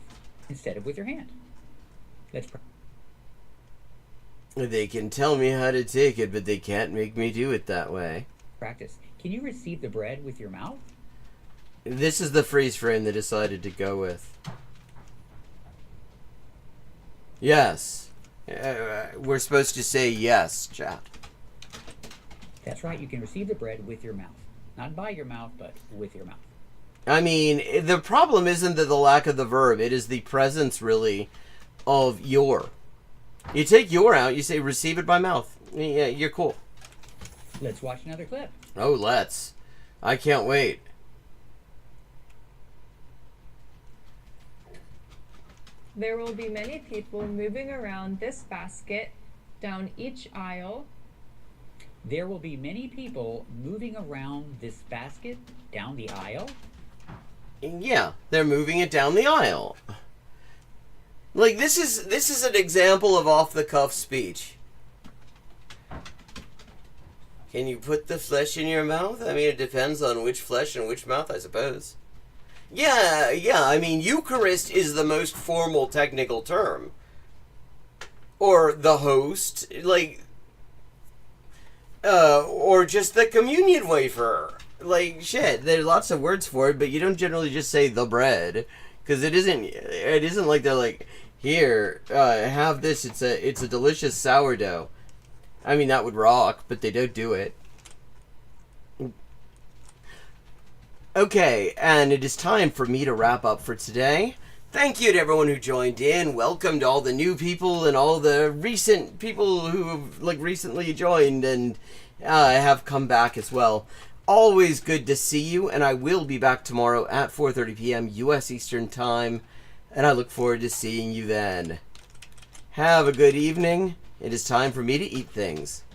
instead of with your hand. Let's They can tell me how to take it, but they can't make me do it that way. practice. Can you receive the bread with your mouth? This is the freeze frame they decided to go with. Yes. We're supposed to say yes, chat. That's right. You can receive the bread with your mouth. Not by your mouth, but with your mouth. I mean, the problem isn't the lack of the verb. It is the presence, really, of your. You take your out, you say receive it by mouth. Yeah, you're cool. Let's watch another clip. Oh, let's. I can't wait. There will be many people moving around this basket down each aisle. There will be many people moving around this basket down the aisle. Yeah, they're moving it down the aisle. Like, this is an example of off-the-cuff speech. Can you put the flesh in your mouth? I mean, it depends on which flesh and which mouth, I suppose. Yeah, I mean, Eucharist is the most formal technical term. Or the host. Like, Or just the communion wafer. Like, shit, there's lots of words for it, but you don't generally just say the bread. Because it isn't like they're like, here, have this, it's a delicious sourdough. I mean, that would rock, but they don't do it. Okay, and it is time for me to wrap up for today. Thank you to everyone who joined in. Welcome to all the new people and all the recent people who have recently joined and have come back as well. Always good to see you, and I will be back tomorrow at 4:30 p.m. U.S. Eastern Time, and I look forward to seeing you then. Have a good evening. It is time for me to eat things.